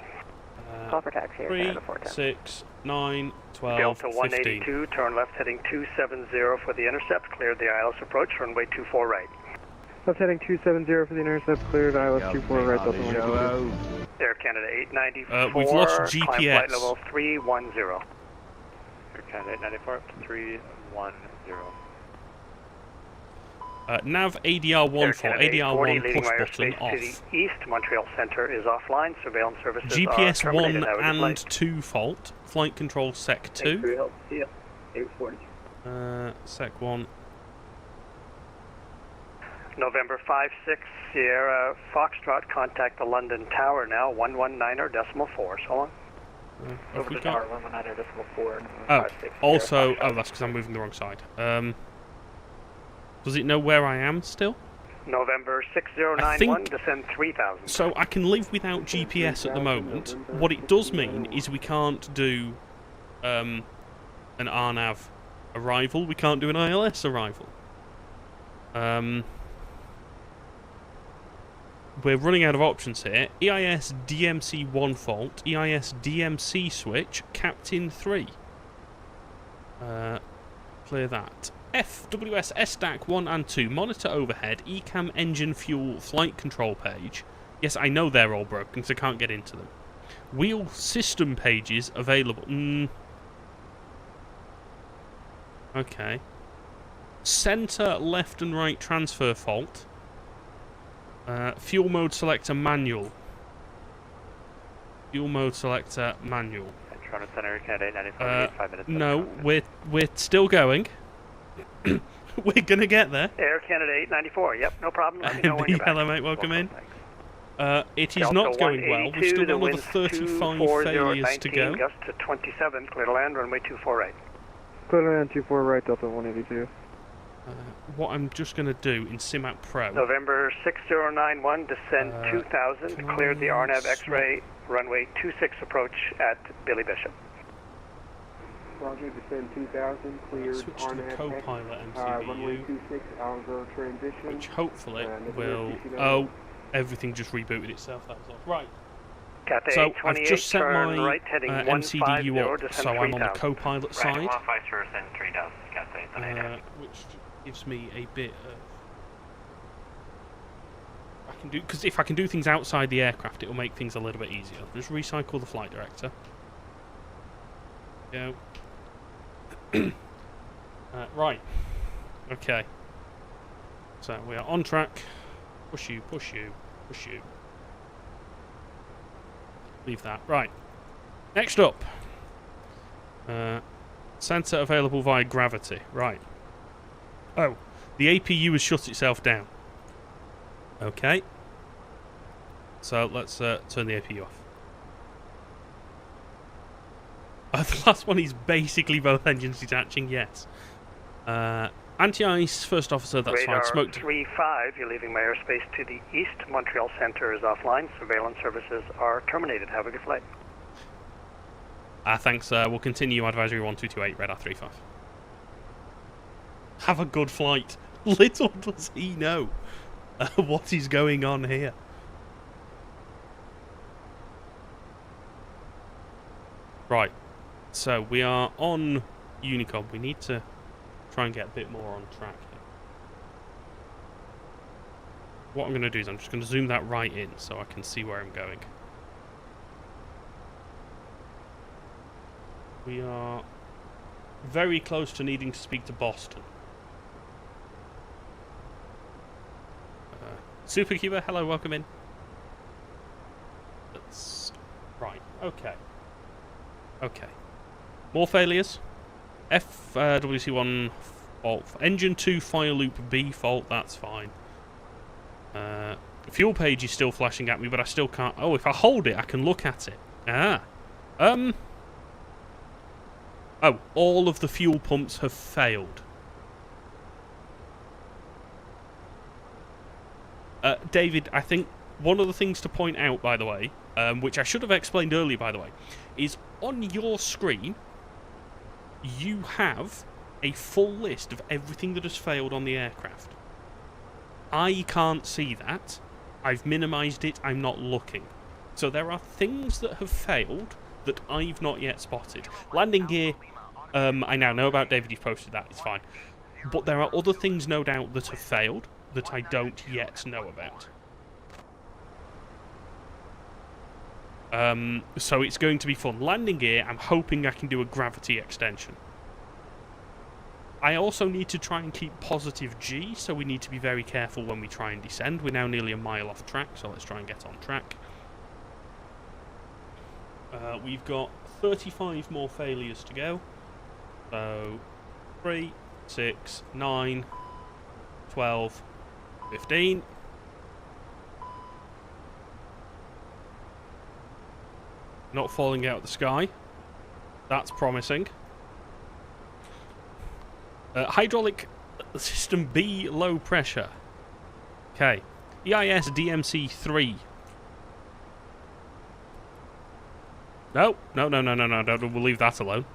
Call for taxi, Air 3, Canada 410. 6, 9, 12, Delta 15. 182, turn left heading 270 for the intercept. Cleared the ILS approach. Runway 24 right. Left heading 270 for the intercept, cleared ILS 24 right, Delta 182. Air Canada 894. We've lost Climb GPS. flight level 310. Air Canada 894 up to 310. Nav ADR1 for ADR1 leading push my button airspace off. to the east. Montreal Center is offline. Surveillance services GPS are terminated. 1 Have a good and flight. 2 fault. Flight control sec 2. Thanks for your help. See ya. 840. Sec 1. November 56 Sierra Foxtrot, contact the London Tower now, 119.4. So long. Have we Tower, got... 119.4. Oh, also... Oh, that's because I'm moving the wrong side. Does it know where I am still? November 6091, descend 3000. So I can live without GPS at the moment. What it does mean is we can't do an RNAV arrival. We can't do an ILS arrival. We're running out of options here. EIS DMC 1 fault, EIS DMC switch, Captain 3. Clear that. FWS SDAC 1 and 2, monitor overhead, ECAM engine fuel flight control page. Yes, I know they're all broken, so I can't get into them. Wheel system pages available. Okay. Center left and right transfer fault. Fuel mode selector manual. Fuel mode selector manual. Toronto Center, Canada 894, 5 minutes. No, we're still going. We're gonna get there. Air Canada 894, yep, no problem. Let me know when you're back. Hello, mate, welcome in. It is Delta not going well. We've still got another winds 35 failures to go. Gust to 27, clear to land, runway 24 right. Clear to land 24 right, Delta 182. What I'm just going to do in SimApp Pro... November 6091, descend 2000, cleared the RNAV X-ray, runway 26 approach at Billy Bishop. Roger, descend 2000, cleared Switch to the co-pilot runway MCVU, 26, Algo transition. which hopefully will... Oh, everything just rebooted itself, that was all. Right. So I've just set my right, MCDU up, so I'm on the co-pilot side, 150, descend 3000, Cathay, which gives me a bit of... I can do, because if I can do things outside the aircraft, it will make things a little bit easier. Just recycle the flight director. Go. Right. Okay. So we are on track. Push you, push you, push you. Leave that. Right. Next up. Sensor available via gravity. Right. Oh. The APU has shut itself down. Okay. So let's turn the APU off. The last one is basically both engines detaching, yes. Anti-ice, first officer, that's Radar fine. Smoke 35, you're leaving my airspace to the east. Montreal Center is offline. Surveillance services are terminated. Have a good flight. Thanks. We'll continue advisory 1228, radar 35. Have a good flight. Little does he know what is going on here. Right. So we are on Unicom. We need to try and get a bit more on track here. What I'm going to do is I'm just going to zoom that right in so I can see where I'm going. We are very close to needing to speak to Boston. Supercuba, hello, welcome in. That's right, okay. Okay. More failures. FWC1 fault. Engine 2 fire loop B fault, that's fine. Fuel page is still flashing at me, but I still can't... Oh, if I hold it, I can look at it. Ah. Oh, all of the fuel pumps have failed. David, I think one of the things to point out, by the way, which I should have explained earlier, by the way, is on your screen, you have a full list of everything that has failed on the aircraft. I can't see that. I've minimised it. I'm not looking. So there are things that have failed that I've not yet spotted. Landing gear, I now know about. David, you've posted that. It's fine. But there are other things, no doubt, that have failed that I don't yet know about. So it's going to be fun. Landing gear, I'm hoping I can do a gravity extension. I also need to try and keep positive G, so we need to be very careful when we try and descend. We're now nearly a mile off track, so let's try and get on track. We've got 35 more failures to go. So 3, 6, 9, 12, 15. Not falling out of the sky. That's promising. Hydraulic system B, low pressure. Okay. EIS DMC 3. No, we'll leave that alone.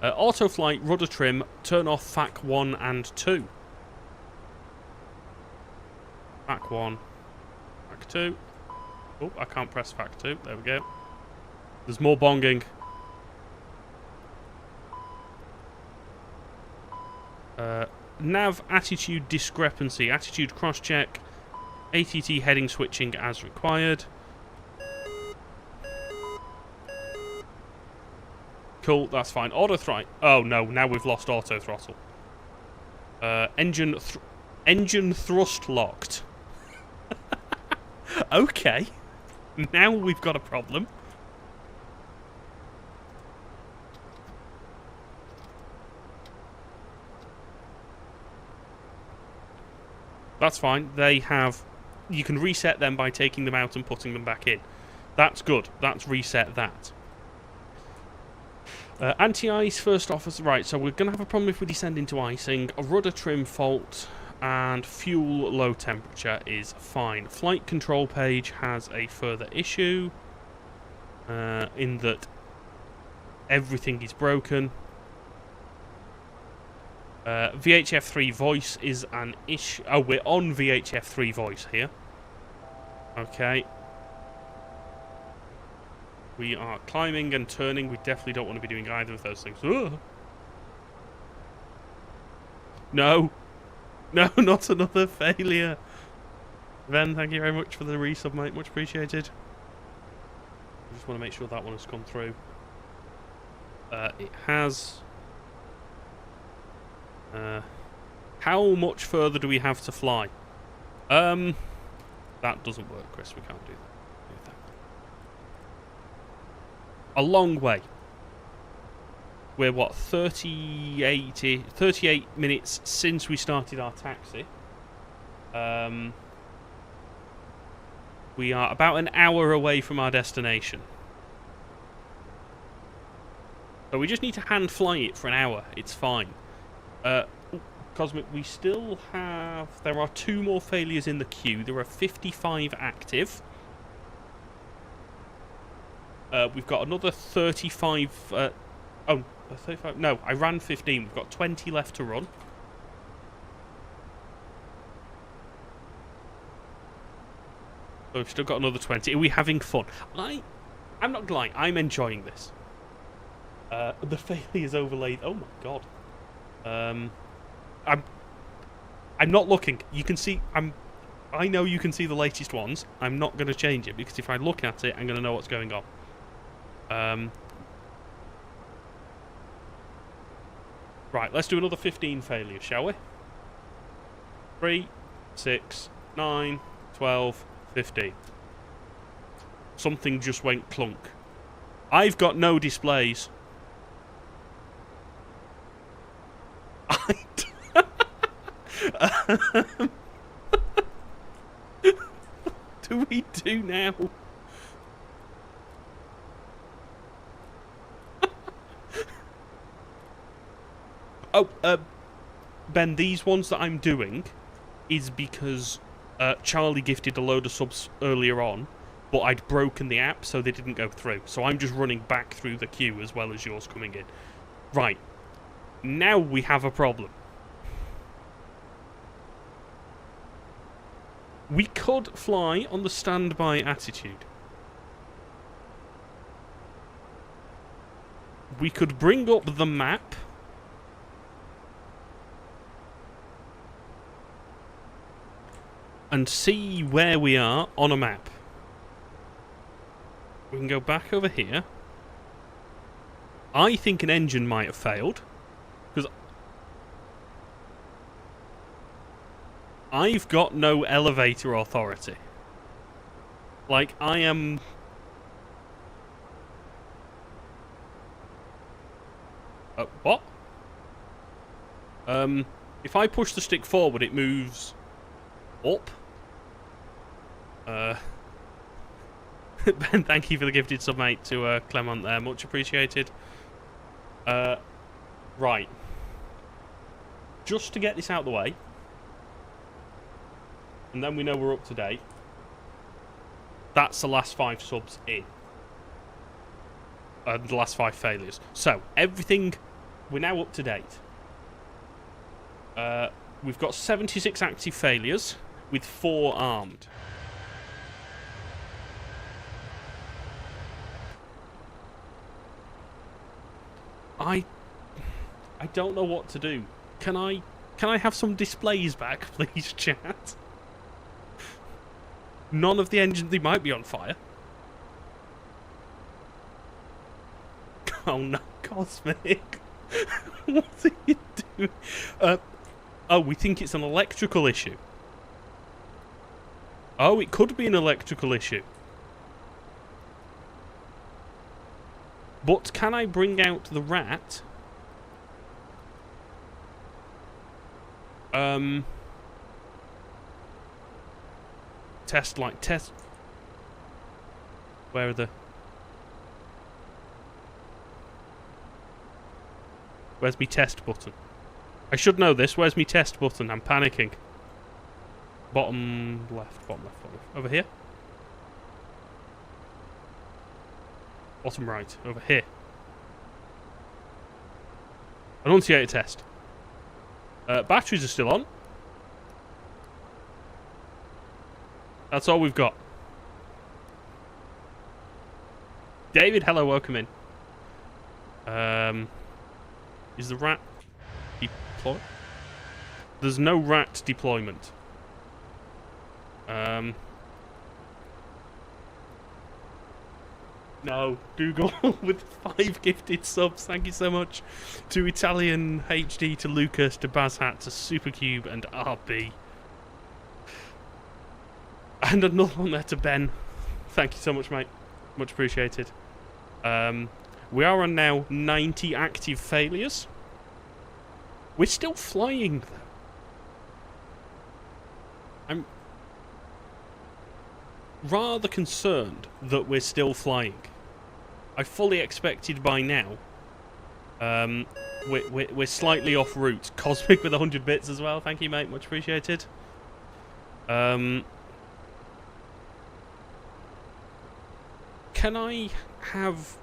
Auto flight, rudder trim, turn off FAC 1 and 2. FAC 1, FAC 2. Oh, I can't press FAC 2. There we go. There's more bonging. Nav attitude discrepancy. Attitude cross-check. ATT heading switching as required. Cool, that's fine. Auto throttle. Oh no, now we've lost auto throttle. Engine thrust locked. Okay. Now we've got a problem. That's fine. They have... You can reset them by taking them out and putting them back in. That's good. That's reset that. Anti-ice first officer... Right, so we're going to have a problem if we descend into icing. A rudder trim fault and fuel low temperature is fine. Flight control page has a further issue. In that everything is broken. VHF3 voice is an issue. Oh, we're on VHF3 voice here. Okay. We are climbing and turning. We definitely don't want to be doing either of those things. Ugh. No. No, not another failure. Ben, thank you very much for the resub, mate. Much appreciated. I just want to make sure that one has come through. It has... how much further do we have to fly? That doesn't work, Chris. We can't do that. A long way. We're, what, 38 minutes since we started our taxi. We are about an hour away from our destination. So we just need to hand fly it for an hour. It's fine. Cosmic, we still have... There are 2 more failures in the queue. There are 55 active. We've got another 35... 35... No, I ran 15. We've got 20 left to run. So we've still got another 20. Are we having fun? I'm not gonna lie. I'm enjoying this. The failures overlaid... Oh my god. I'm not looking. You can see... I know you can see the latest ones. I'm not going to change it, because if I look at it, I'm going to know what's going on. Right, let's do another 15 failures, shall we? 3, 6, 9, 12, 15. Something just went clunk. I've got no displays. What do we do now? Oh, Ben, these ones that I'm doing is because Charlie gifted a load of subs earlier on, but I'd broken the app, so they didn't go through. So I'm just running back through the queue as well as yours coming in. Right. Now we have a problem. We could fly on the standby attitude. We could bring up the map. And see where we are on a map. We can go back over here. I think an engine might have failed. Because I've got no elevator authority. Like, I am... what? If I push the stick forward, it moves up. Ben, thank you for the gifted sub, mate, to Clement there. Much appreciated. Right. Just to get this out of the way, and then we know we're up to date, that's the last 5 subs in. The last 5 failures. So, everything, we're now up to date. We've got 76 active failures, with 4 armed. I don't know what to do. Can I have some displays back, please, chat? None of the engines, they might be on fire. Oh no, Cosmic. What are you doing? Oh, we think it's an electrical issue. Oh, it could be an electrical issue. But can I bring out the rat? Test. Where are the... Where's me test button? I should know this. Where's me test button? I'm panicking. Bottom left, bottom left. Over here? Bottom right. Over here. Annunciator test. Batteries are still on. That's all we've got. David, hello, welcome in. Is the rat deployed? There's no rat deployment. No, Google with 5 gifted subs. Thank you so much to Italian HD, to Lucas, to Bazhat, to Supercube, and RB. And another one there to Ben. Thank you so much, mate. Much appreciated. We are on now 90 active failures. We're still flying, though. I'm rather concerned that we're still flying. I fully expected by now. We're slightly off route. Cosmic with 100 bits as well. Thank you, mate. Much appreciated. Can I have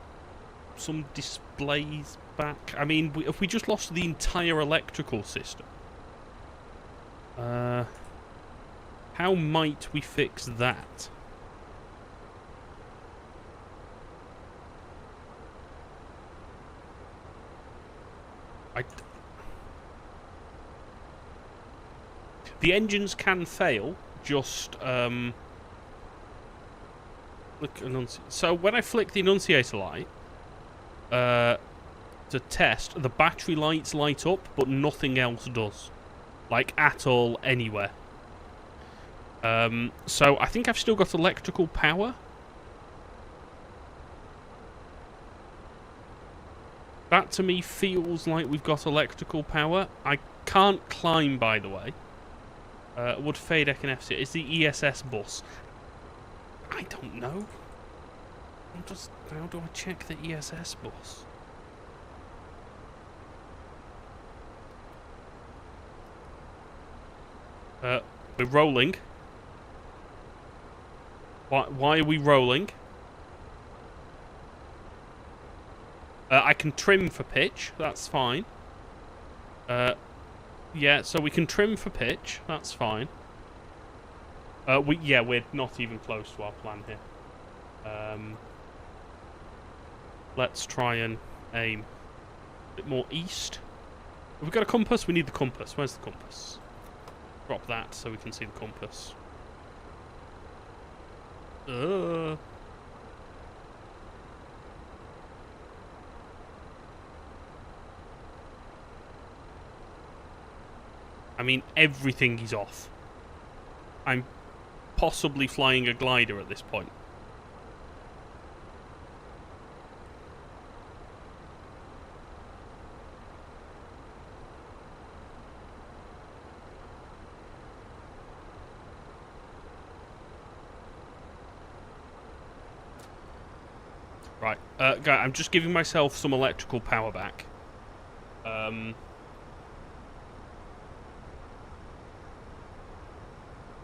some displays back? I mean, if we just lost the entire electrical system, how might we fix that? The engines can fail, just look, so when I flick the annunciator light to test, the battery lights light up, but nothing else does, like at all, anywhere. So I think I've still got electrical power. That to me feels like we've got electrical power. I can't climb, by the way. Would Fadek and FC... Is the ESS bus? I don't know. How do I check the ESS bus? We're rolling. Why are we rolling? I can trim for pitch. That's fine. Yeah, so we can trim for pitch. That's fine. We're not even close to our plan here. Let's try and aim a bit more east. Have we got a compass? We need the compass. Where's the compass? Drop that so we can see the compass. I mean, everything is off. I'm possibly flying a glider at this point. Right, guys, I'm just giving myself some electrical power back.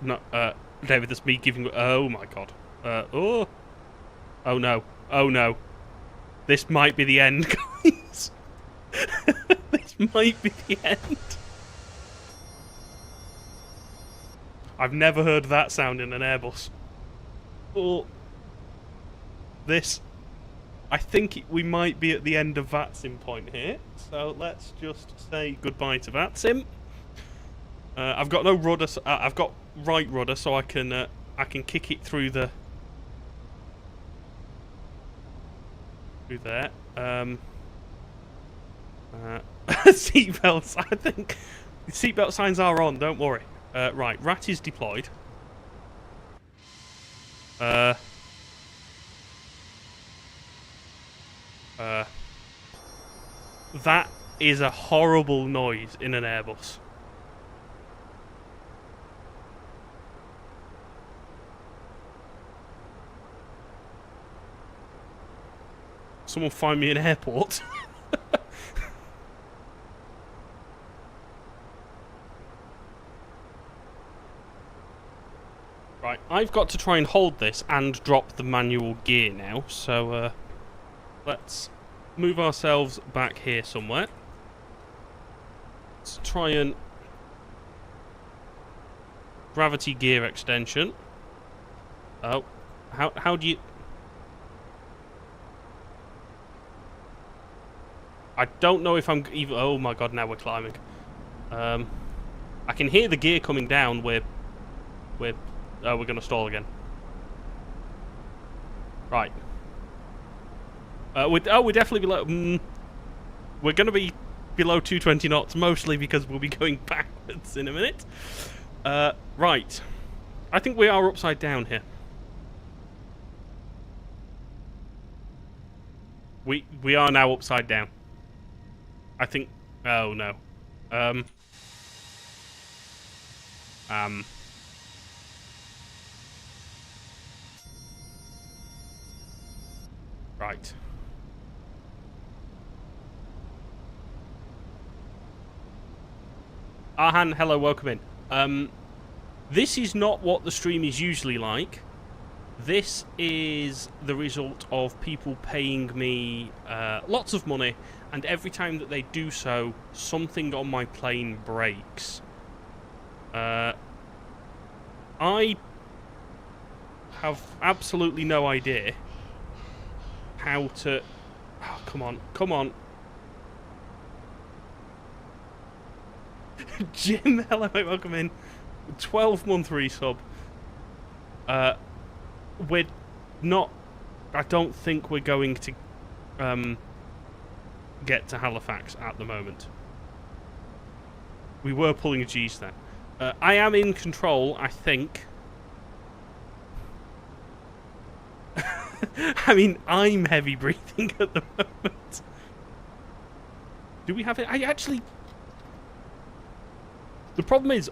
No, David, that's me giving... Oh, my God. Oh. Oh, no. Oh, no. This might be the end, guys. This might be the end. I've never heard that sound in an Airbus. Oh. This... I think we might be at the end of VATSIM point here, so let's just say goodbye to VATSIM. I've got no rudder. I've got right rudder, so I can kick it through the there. Seatbelts. I think the seatbelt signs are on. Don't worry. Right, RAT is deployed. That is a horrible noise in an Airbus. Someone find me an airport. Right, I've got to try and hold this and drop the manual gear now, so let's move ourselves back here somewhere. Let's try and gravity gear extension. Oh, how do you... I don't know if I'm even... Oh my God, now we're climbing. I can hear the gear coming down. We're going to stall again. Right. We're definitely below... we're going to be below 220 knots, mostly because we'll be going backwards in a minute. Right. I think we are upside down here. We are now upside down. I think... Oh, no. Right. Arhan, hello, welcome in. This is not what the stream is usually like. This is the result of people paying me lots of money, and every time that they do so, something on my plane breaks. I have absolutely no idea how to... Oh, come on, come on. Jim, hello mate, welcome in. 12-month resub. We're not... I don't think we're going to get to Halifax at the moment. We were pulling G's then. I am in control, I think. I mean, I'm heavy breathing at the moment. Do we have it? I actually... The problem is,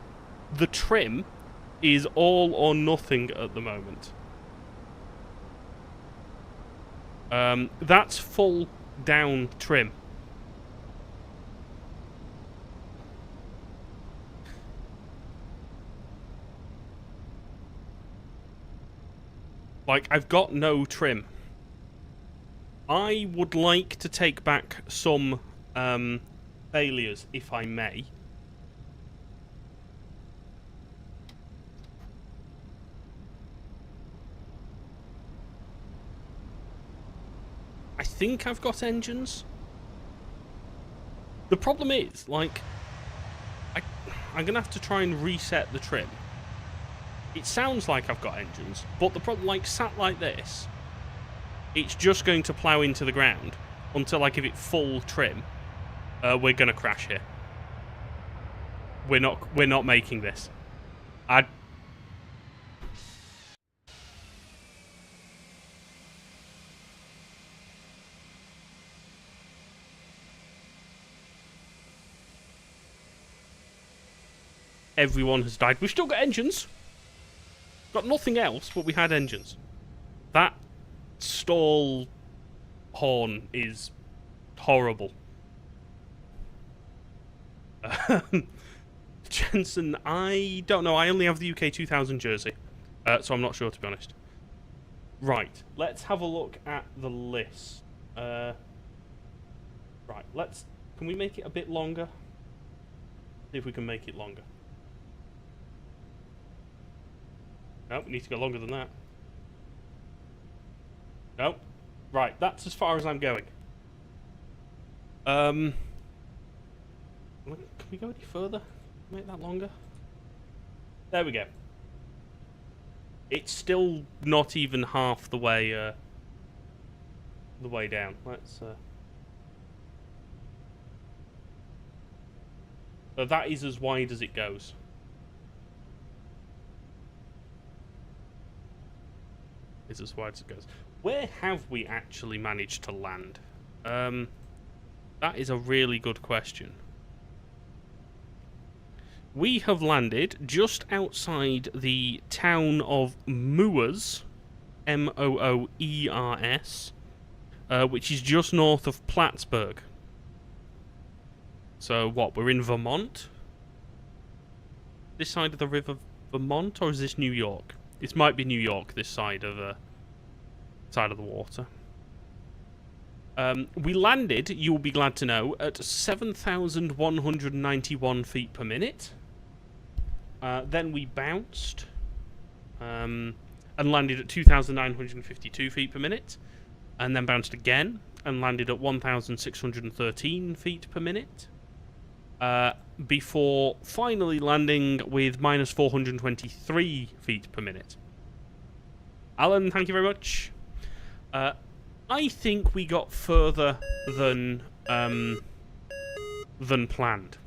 the trim is all or nothing at the moment. That's full down trim. Like, I've got no trim. I would like to take back some failures, if I may. I think I've got engines. The problem is, like, I'm going to have to try and reset the trim. It sounds like I've got engines, but the problem, like, sat like this, it's just going to plough into the ground until I give it full trim. We're going to crash here. We're not making this. Everyone has died. We've still got engines. Got nothing else, but we had engines. That stall horn is horrible. Jensen, I don't know. I only have the UK 2000 jersey, so I'm not sure, to be honest. Right, let's have a look at the list. Right, can we make it a bit longer? See if we can make it longer. No, we need to go longer than that. No. Right, that's as far as I'm going. Can we go any further? Make that longer? There we go. It's still not even half the way down. Let's so that is as wide as it goes. Is as wide as it goes. Where have we actually managed to land? That is a really good question. We have landed just outside the town of Moors, Mooers, which is just north of Plattsburgh. So what, we're in Vermont? This side of the river Vermont, or is this New York? This might be New York, this side of the water. We landed, you will be glad to know, at 7,191 feet per minute. Then we bounced and landed at 2,952 feet per minute. And then bounced again and landed at 1,613 feet per minute. Before finally landing with minus 423 feet per minute. Alan, thank you very much. I think we got further than planned.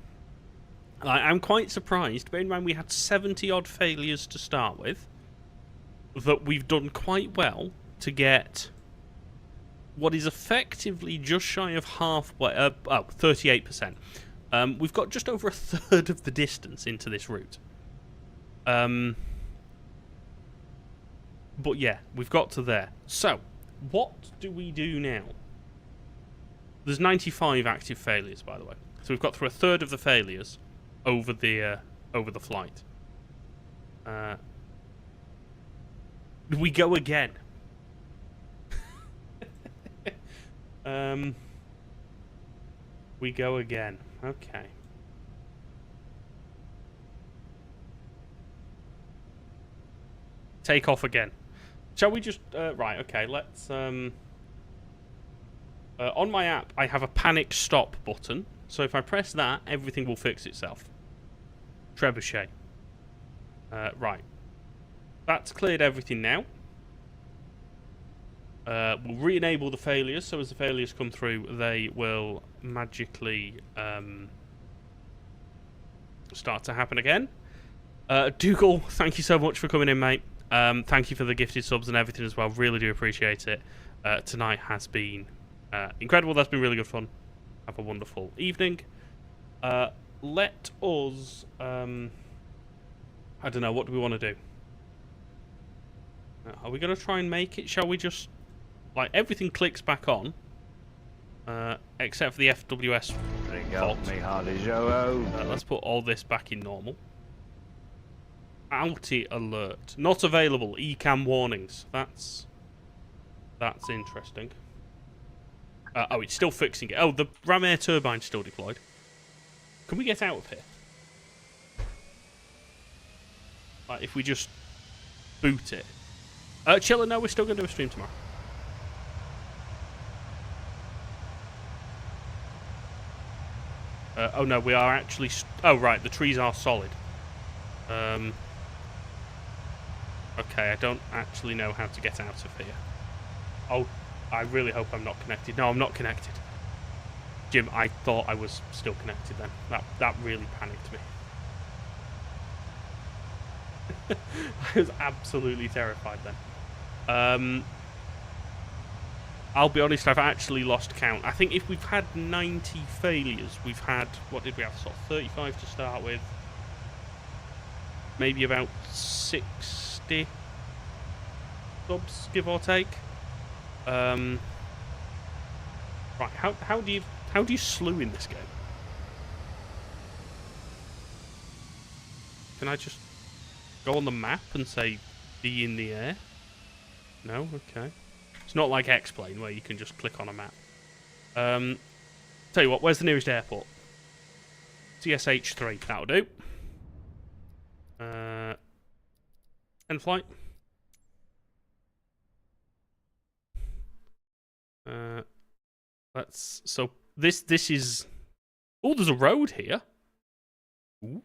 I'm quite surprised, bearing in mind we had 70-odd failures to start with, that we've done quite well to get what is effectively just shy of halfway, 38%. We've got just over a third of the distance into this route. But yeah, we've got to there. So, what do we do now? There's 95 active failures, by the way. So we've got through a third of the failures over the flight. We go again. We go again. Okay. Take off again. Shall we just... right, okay, let's... on my app, I have a panic stop button. So if I press that, everything will fix itself. Trebuchet. Right. That's cleared everything now. We'll re-enable the failures, so as the failures come through, they will magically start to happen again. Dougal, thank you so much for coming in, mate. Thank you for the gifted subs and everything as well. Really do appreciate it. Tonight has been incredible. That's been really good fun. Have a wonderful evening. Let us... I don't know, what do we want to do? Are we going to try and make it? Shall we just... Like, everything clicks back on. Except for the FWS fault. Let's put all this back in normal. Outie alert. Not available. ECAM warnings. That's interesting. Oh, it's still fixing it. Oh, the ram air turbine's still deployed. Can we get out of here? Like, if we just boot it. Chiller, no, we're still going to do a stream tomorrow. Oh no, we are actually... oh right, the trees are solid. Okay, I don't actually know how to get out of here. Oh, I really hope I'm not connected. No, I'm not connected. Jim, I thought I was still connected then. That really panicked me. I was absolutely terrified then. I'll be honest, I've actually lost count. I think if we've had 90 failures, we've had, what did we have, sort of 35 to start with. Maybe about 60 subs, give or take. Right, how do you slew in this game? Can I just go on the map and say be in the air? No? Okay. It's not like X-Plane where you can just click on a map. Tell you what, where's the nearest airport? CSH3, that'll do. End flight. So this is... Oh, there's a road here. Ooh.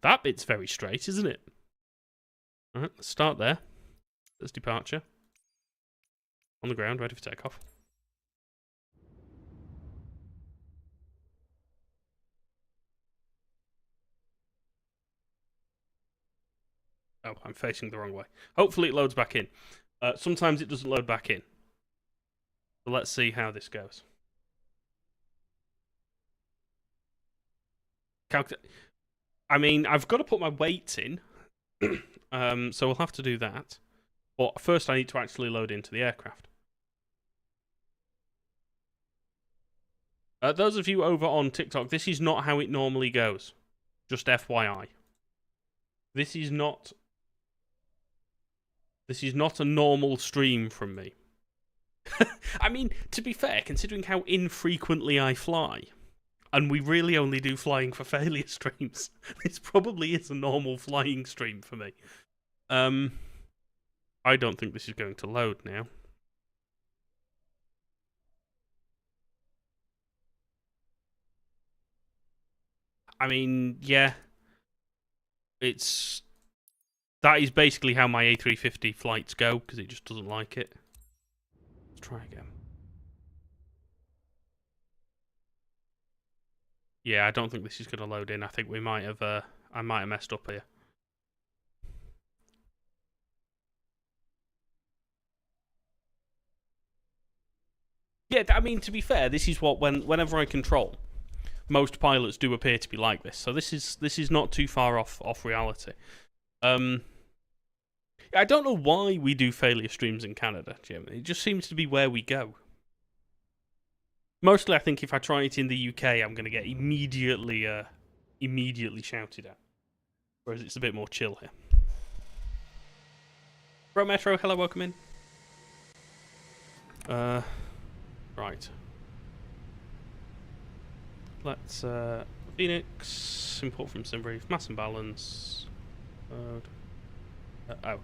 That bit's very straight, isn't it? Alright, let's start there. There's departure. On the ground, ready for takeoff. Oh, I'm facing the wrong way. Hopefully it loads back in. Sometimes it doesn't load back in. So let's see how this goes. I mean, I've got to put my weights in. So we'll have to do that. But first I need to actually load into the aircraft. Those of you over on TikTok, this is not how it normally goes. Just FYI. This is not a normal stream from me. I mean, to be fair, considering how infrequently I fly, and we really only do flying for failure streams, this probably is a normal flying stream for me. I don't think this is going to load now. I mean, yeah. That is basically how my A350 flights go, because it just doesn't like it. Let's try again. Yeah, I don't think this is going to load in. I think we might have, I might have messed up here. Yeah, I mean, to be fair, this is what, whenever I control, most pilots do appear to be like this. So this is not too far off reality. I don't know why we do failure streams in Canada, Jim. It just seems to be where we go. Mostly, I think if I try it in the UK, I'm going to get immediately shouted at. Whereas it's a bit more chill here. Bro Metro, hello, welcome in. Right. Let's, Phoenix, import from SimBrief, mass and balance. Load. Oh.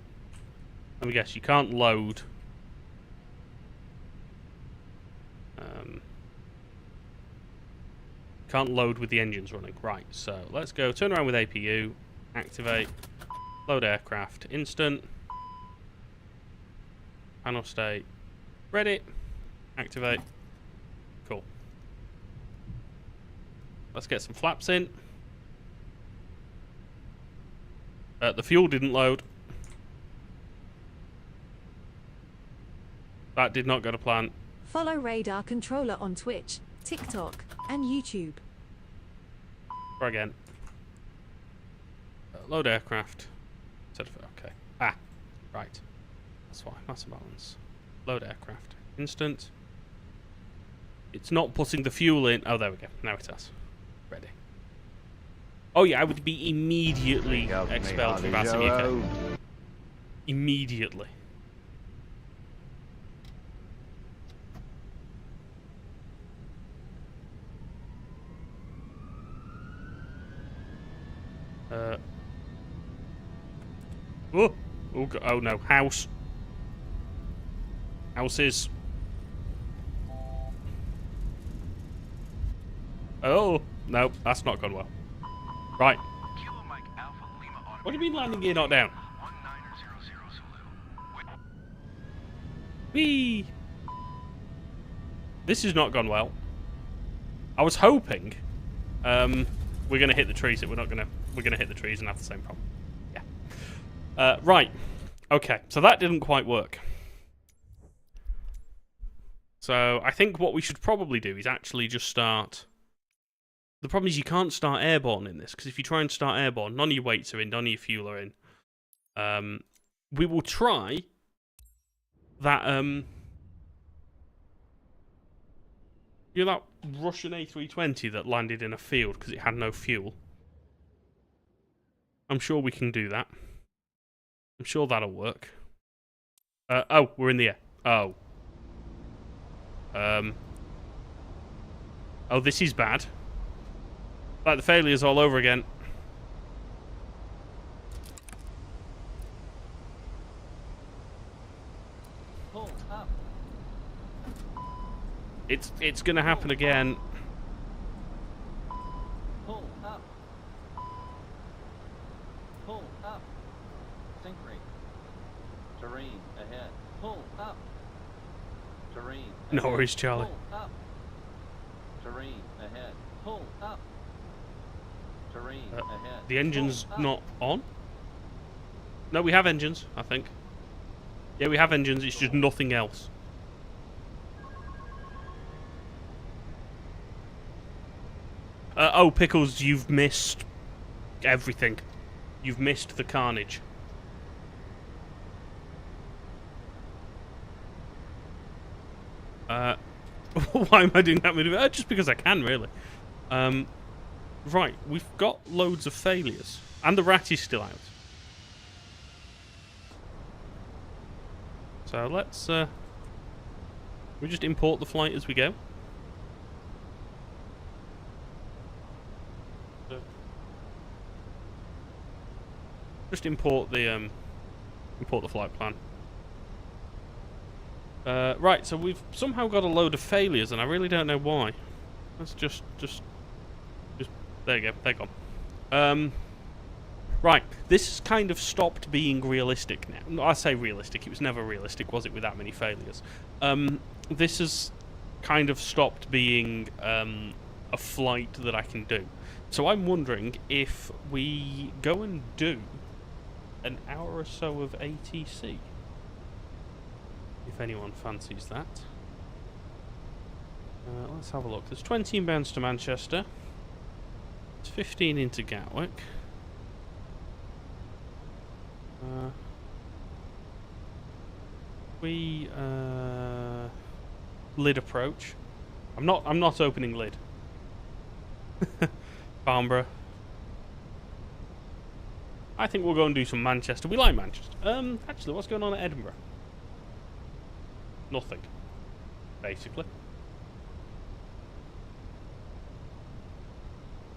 Let me guess, you can't load. Can't load with the engines running. Right, so let's go turn around with APU, activate, load aircraft, instant, panel state, ready, activate, cool. Let's get some flaps in. The fuel didn't load. That did not go to plan. Follow Radar Controller on Twitch, TikTok, and YouTube. Try again. Load aircraft. Okay. Ah, right. That's why. Mass balance. Load aircraft. Instant. It's not putting the fuel in. Oh, there we go. Now it has. Ready. Oh yeah, I would be immediately expelled from VATSIM UK. Immediately. Oh no, house. Houses. Oh, no, that's not gone well. Right. What do you mean landing gear not down? Whee! This has not gone well. I was hoping we're gonna hit the trees. We're gonna hit the trees and have the same problem. Yeah. Right. Okay. So that didn't quite work. So I think what we should probably do is actually just start. The problem is you can't start airborne in this, because if you try and start airborne, none of your weights are in, none of your fuel are in. We will try that, you know that Russian A320 that landed in a field because it had no fuel? I'm sure we can do that. I'm sure that'll work. Oh, we're in the air. Oh. Oh, this is bad. Like the failures all over again. Pull up. It's gonna happen again. Pull up. Pull up. Sink rate. Terrain ahead. Pull up. Terrain ahead. No worries, Charlie. Pull up. Terrain ahead. Pull up. Terrain ahead. The engine's not on? No, we have engines, I think. Yeah, we have engines, it's just nothing else. Oh, Pickles, you've missed everything. You've missed the carnage. Why am I doing that maneuver? Just because I can, really. Right, we've got loads of failures. And the rat is still out. So let's... we just import the flight as we go. Just import the flight plan. Right, so we've somehow got a load of failures, and I really don't know why. Let's just there you go, they're gone. Right, this has kind of stopped being realistic now. I say realistic, it was never realistic, was it, with that many failures? This has kind of stopped being a flight that I can do. So I'm wondering if we go and do an hour or so of ATC. If anyone fancies that. Let's have a look. There's 20 inbounds to Manchester. It's 15 into Gatwick. Lid approach. I'm not opening lid. Farnborough. I think we'll go and do some Manchester. We like Manchester. Actually, what's going on at Edinburgh? Nothing, basically.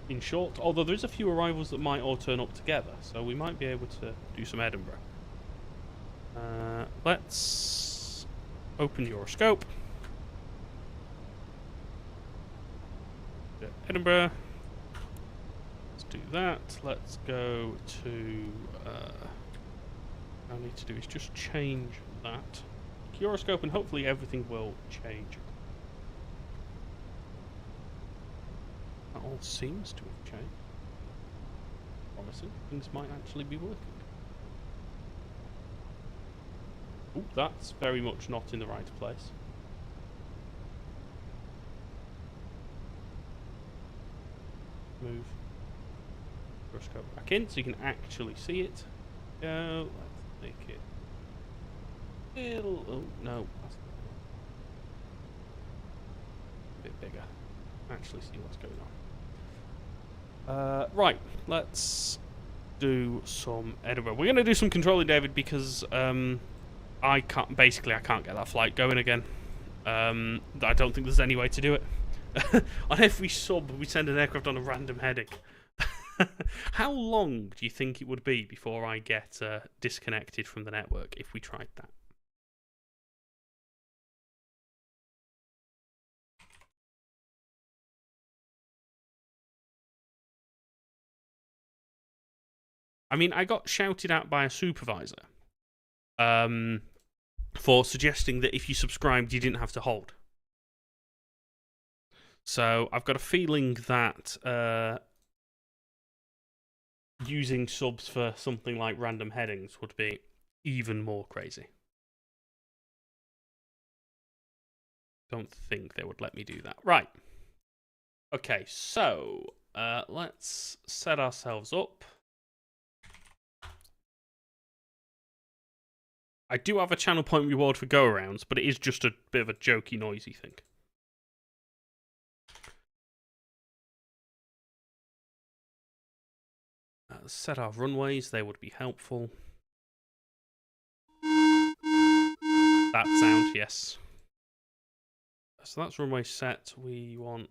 In short, although there is a few arrivals that might all turn up together, so we might be able to do some Edinburgh. Let's open Euroscope. Edinburgh. Let's do that. Let's go to... all I need to do is just change that. Euroscope, and hopefully everything will change. That all seems to have changed. Promising. Things might actually be working. Oh, that's very much not in the right place. Move Euroscope back in so you can actually see it. Go. Let's make it. Oh no, that's a bit bigger. Actually see what's going on. Right, let's do some Edinburgh. We're gonna do some controlling, David, because I can't get that flight going again. I don't think there's any way to do it. On every sub we send an aircraft on a random heading. How long do you think it would be before I get disconnected from the network if we tried that? I mean, I got shouted at by a supervisor for suggesting that if you subscribed, you didn't have to hold. So I've got a feeling that using subs for something like random headings would be even more crazy. Don't think they would let me do that. Right. Okay, so let's set ourselves up. I do have a channel point reward for go-arounds, but it is just a bit of a jokey, noisy thing. Set our runways, they would be helpful. That sound, yes. So that's runway set. We want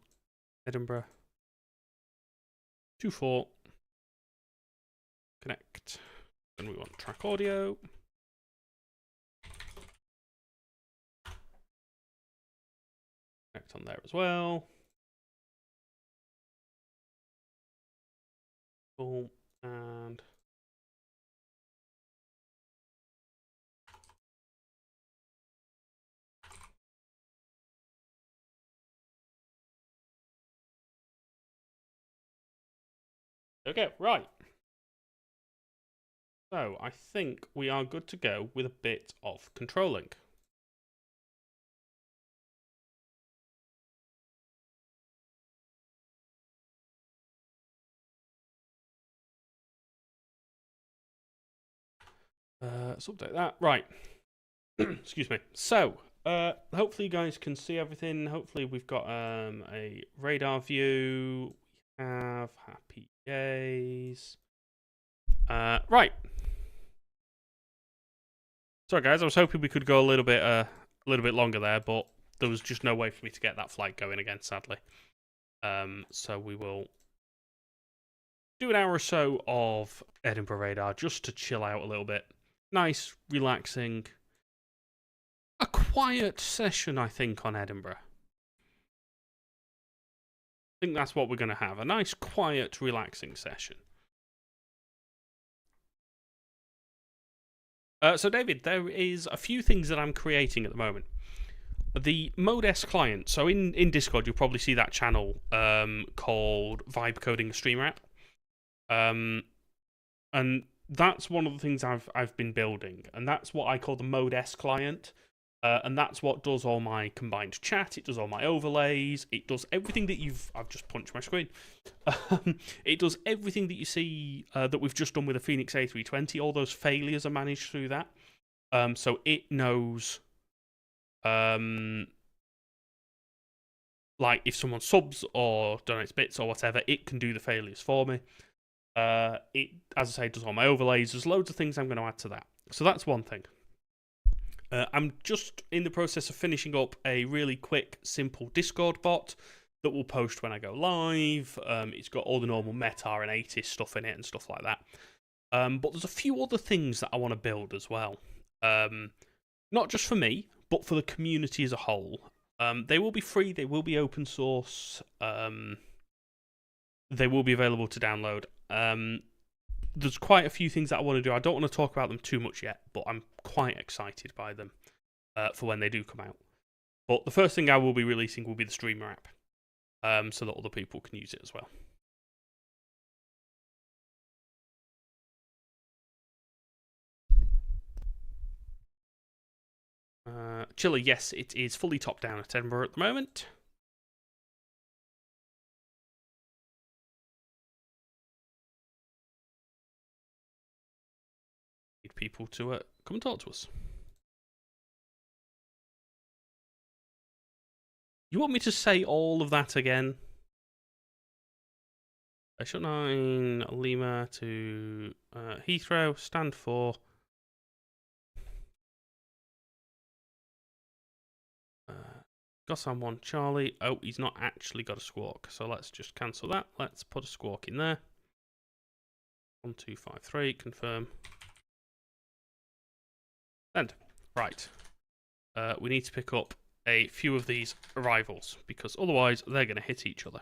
Edinburgh. 24. Connect. Then we want track audio. Connect on there as well. Cool. And okay, right. So I think we are good to go with a bit of controlling. Let's update that. Right. Excuse me. So, hopefully you guys can see everything. Hopefully we've got a radar view. We have happy days. Right. Sorry guys, I was hoping we could go a little bit longer there, but there was just no way for me to get that flight going again, sadly. So we will do an hour or so of Edinburgh radar just to chill out a little bit. Nice, relaxing, a quiet session, I think, on Edinburgh. I think that's what we're going to have. A nice, quiet, relaxing session. So, David, there is a few things that I'm creating at the moment. The Mode S client. So, in Discord, you'll probably see that channel called Vibe Coding Streamer App. And that's one of the things I've been building, and that's what I call the Mode S client. And that's what does all my combined chat. It does all my overlays. It does everything that I've just punched my screen. It does everything that you see that we've just done with the Phoenix A320. All those failures are managed through that. So it knows, like if someone subs or donates bits or whatever, it can do the failures for me. It, as I say, does all my overlays. There's loads of things I'm going to add to that. So that's one thing. I'm just in the process of finishing up a really quick, simple Discord bot that will post when I go live. It's got all the normal Meta and ATIS stuff in it and stuff like that. But there's a few other things that I want to build as well. Not just for me, but for the community as a whole. They will be free. They will be open source. They will be available to download. There's quite a few things that I want to do. I don't want to talk about them too much yet, but I'm quite excited by them for when they do come out. But the first thing I will be releasing will be the Streamer app, so that other people can use it as well. Chiller, yes, it is fully top down at Edinburgh at the moment. People to come and talk to us. You want me to say all of that again? Shot 9 Lima to Heathrow, stand for Gossam 1 Charlie. Oh, he's not actually got a squawk, so let's just cancel that. Let's put a squawk in there. 1253, confirm. Send. Right. We need to pick up a few of these arrivals, because otherwise they're going to hit each other.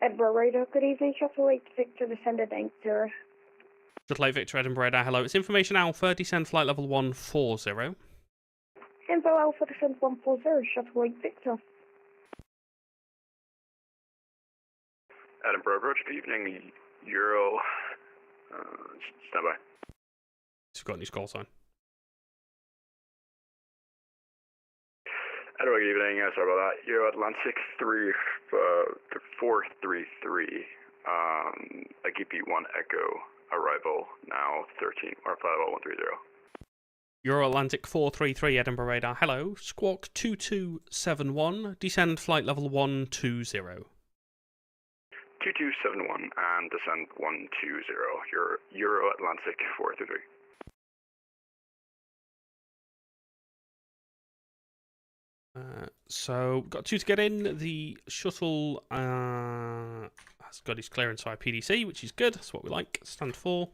Edinburgh Radar, good evening. Shuttle 8 Victor, descended 80. Shuttle 8 Victor, Edinburgh Radar, hello. It's Information Alpha, descend flight level 140. Info Alpha, descend 140, Shuttle 8 Victor. Edinburgh approach, good evening, Euro, stand by. He's got his call sign. Edinburgh, good evening, sorry about that. Euro Atlantic 433, AGP 1 Echo, arrival now 13, or flight level 130. Euro Atlantic 433 Edinburgh radar. Hello, squawk 2271, descend flight level 120. 2271 and descend 120, Euro Atlantic 433. So, got 2 to get in. The shuttle has got his clearance via PDC, which is good. That's what we like. Stand 4.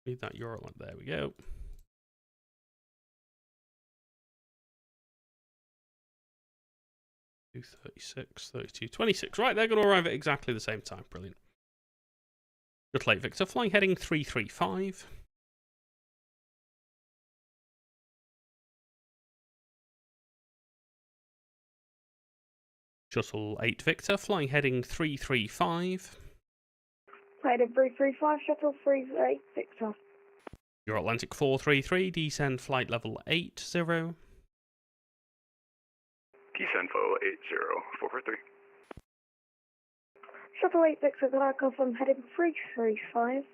Need that Euro. There we go. 236, 32, 26. Right, they're going to arrive at exactly the same time. Brilliant. Good late, Victor. Flying heading 335. Shuttle 8 Victor. Flying heading 335. Heading 335, shuttle 38 Victor. Your Atlantic 433. Descend flight level 80. Descend flow 80, 443. Shuttle 8 Victor, can I confirm heading 335?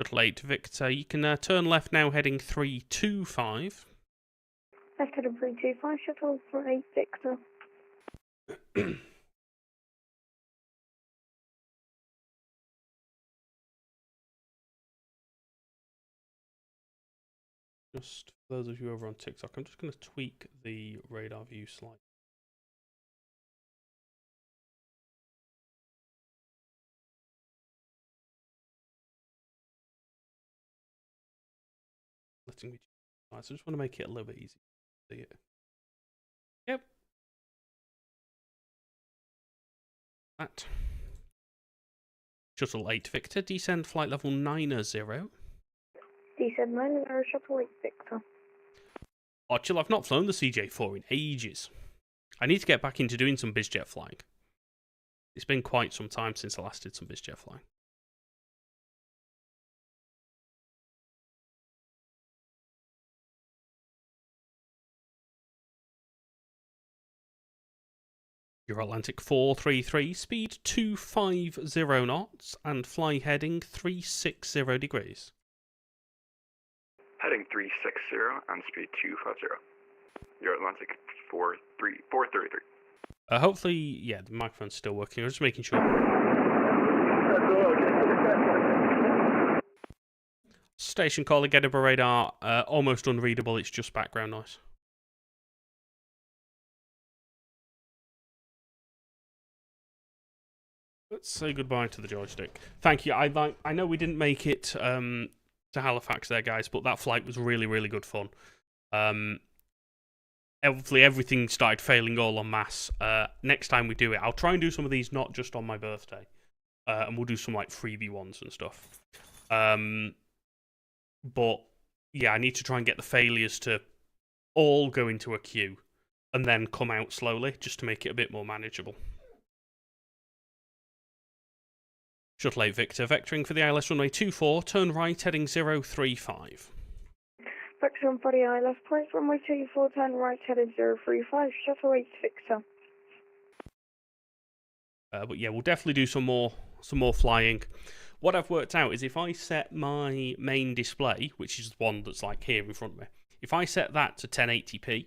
Shuttle 8 Victor, you can turn left now heading 325. Left heading 325, shuttle 8 Victor. Just for those of you over on TikTok, I'm just going to tweak the radar view slightly. Letting me. So I just want to make it a little bit easier to see it. Yep. That. Shuttle 8 Victor, descend flight level 90. Descend 90, shuttle 8 Victor. Oh, chill, I've not flown the CJ4 in ages. I need to get back into doing some bizjet flying. It's been quite some time since I last did some bizjet flying. Your Atlantic 433, speed 250 knots and fly heading 360 degrees. Heading 360 and speed 250. Your Atlantic 433. Hopefully, yeah, the microphone's still working. I'm just making sure. Station calling Edinburgh radar, almost unreadable. It's just background noise. Let's say goodbye to the joystick. Thank you. I know we didn't make it to Halifax there, guys, but that flight was really, really good fun. Hopefully everything started failing all en masse. Next time we do it, I'll try and do some of these not just on my birthday. And we'll do some like freebie ones and stuff. But yeah, I need to try and get the failures to all go into a queue and then come out slowly just to make it a bit more manageable. Shuttle 8 Victor, vectoring for the ILS runway 24, turn right heading 035. Vector for the ILS point, runway 24, turn right heading 035, shuttle 8 Victor. But yeah, we'll definitely do some more flying. What I've worked out is if I set my main display, which is the one that's like here in front of me, if I set that to 1080p,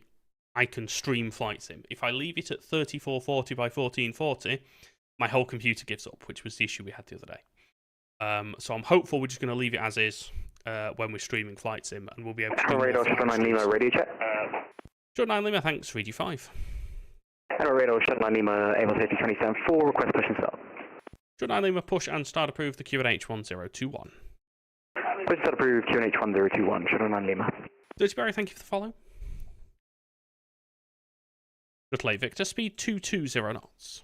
I can stream flight sim. If I leave it at 3440 by 1440, my whole computer gives up, which was the issue we had the other day. So I'm hopeful we're just going to leave it as is when we're streaming flight sim, and we'll be able to do radar, Shuttle 9 Lima, radio check. Shuttle 9 Lima, thanks, 3G5. Hello, radar, Shuttle 9 Lima, able safety 27-4, request push and start. Shuttle 9 Lima, push and start approved, the QNH 1021. Push and start approved, QNH 1021, Shuttle 9 Lima. Dirty Barry, thank you for the follow. Shuttle 8 Victor, speed 220 knots.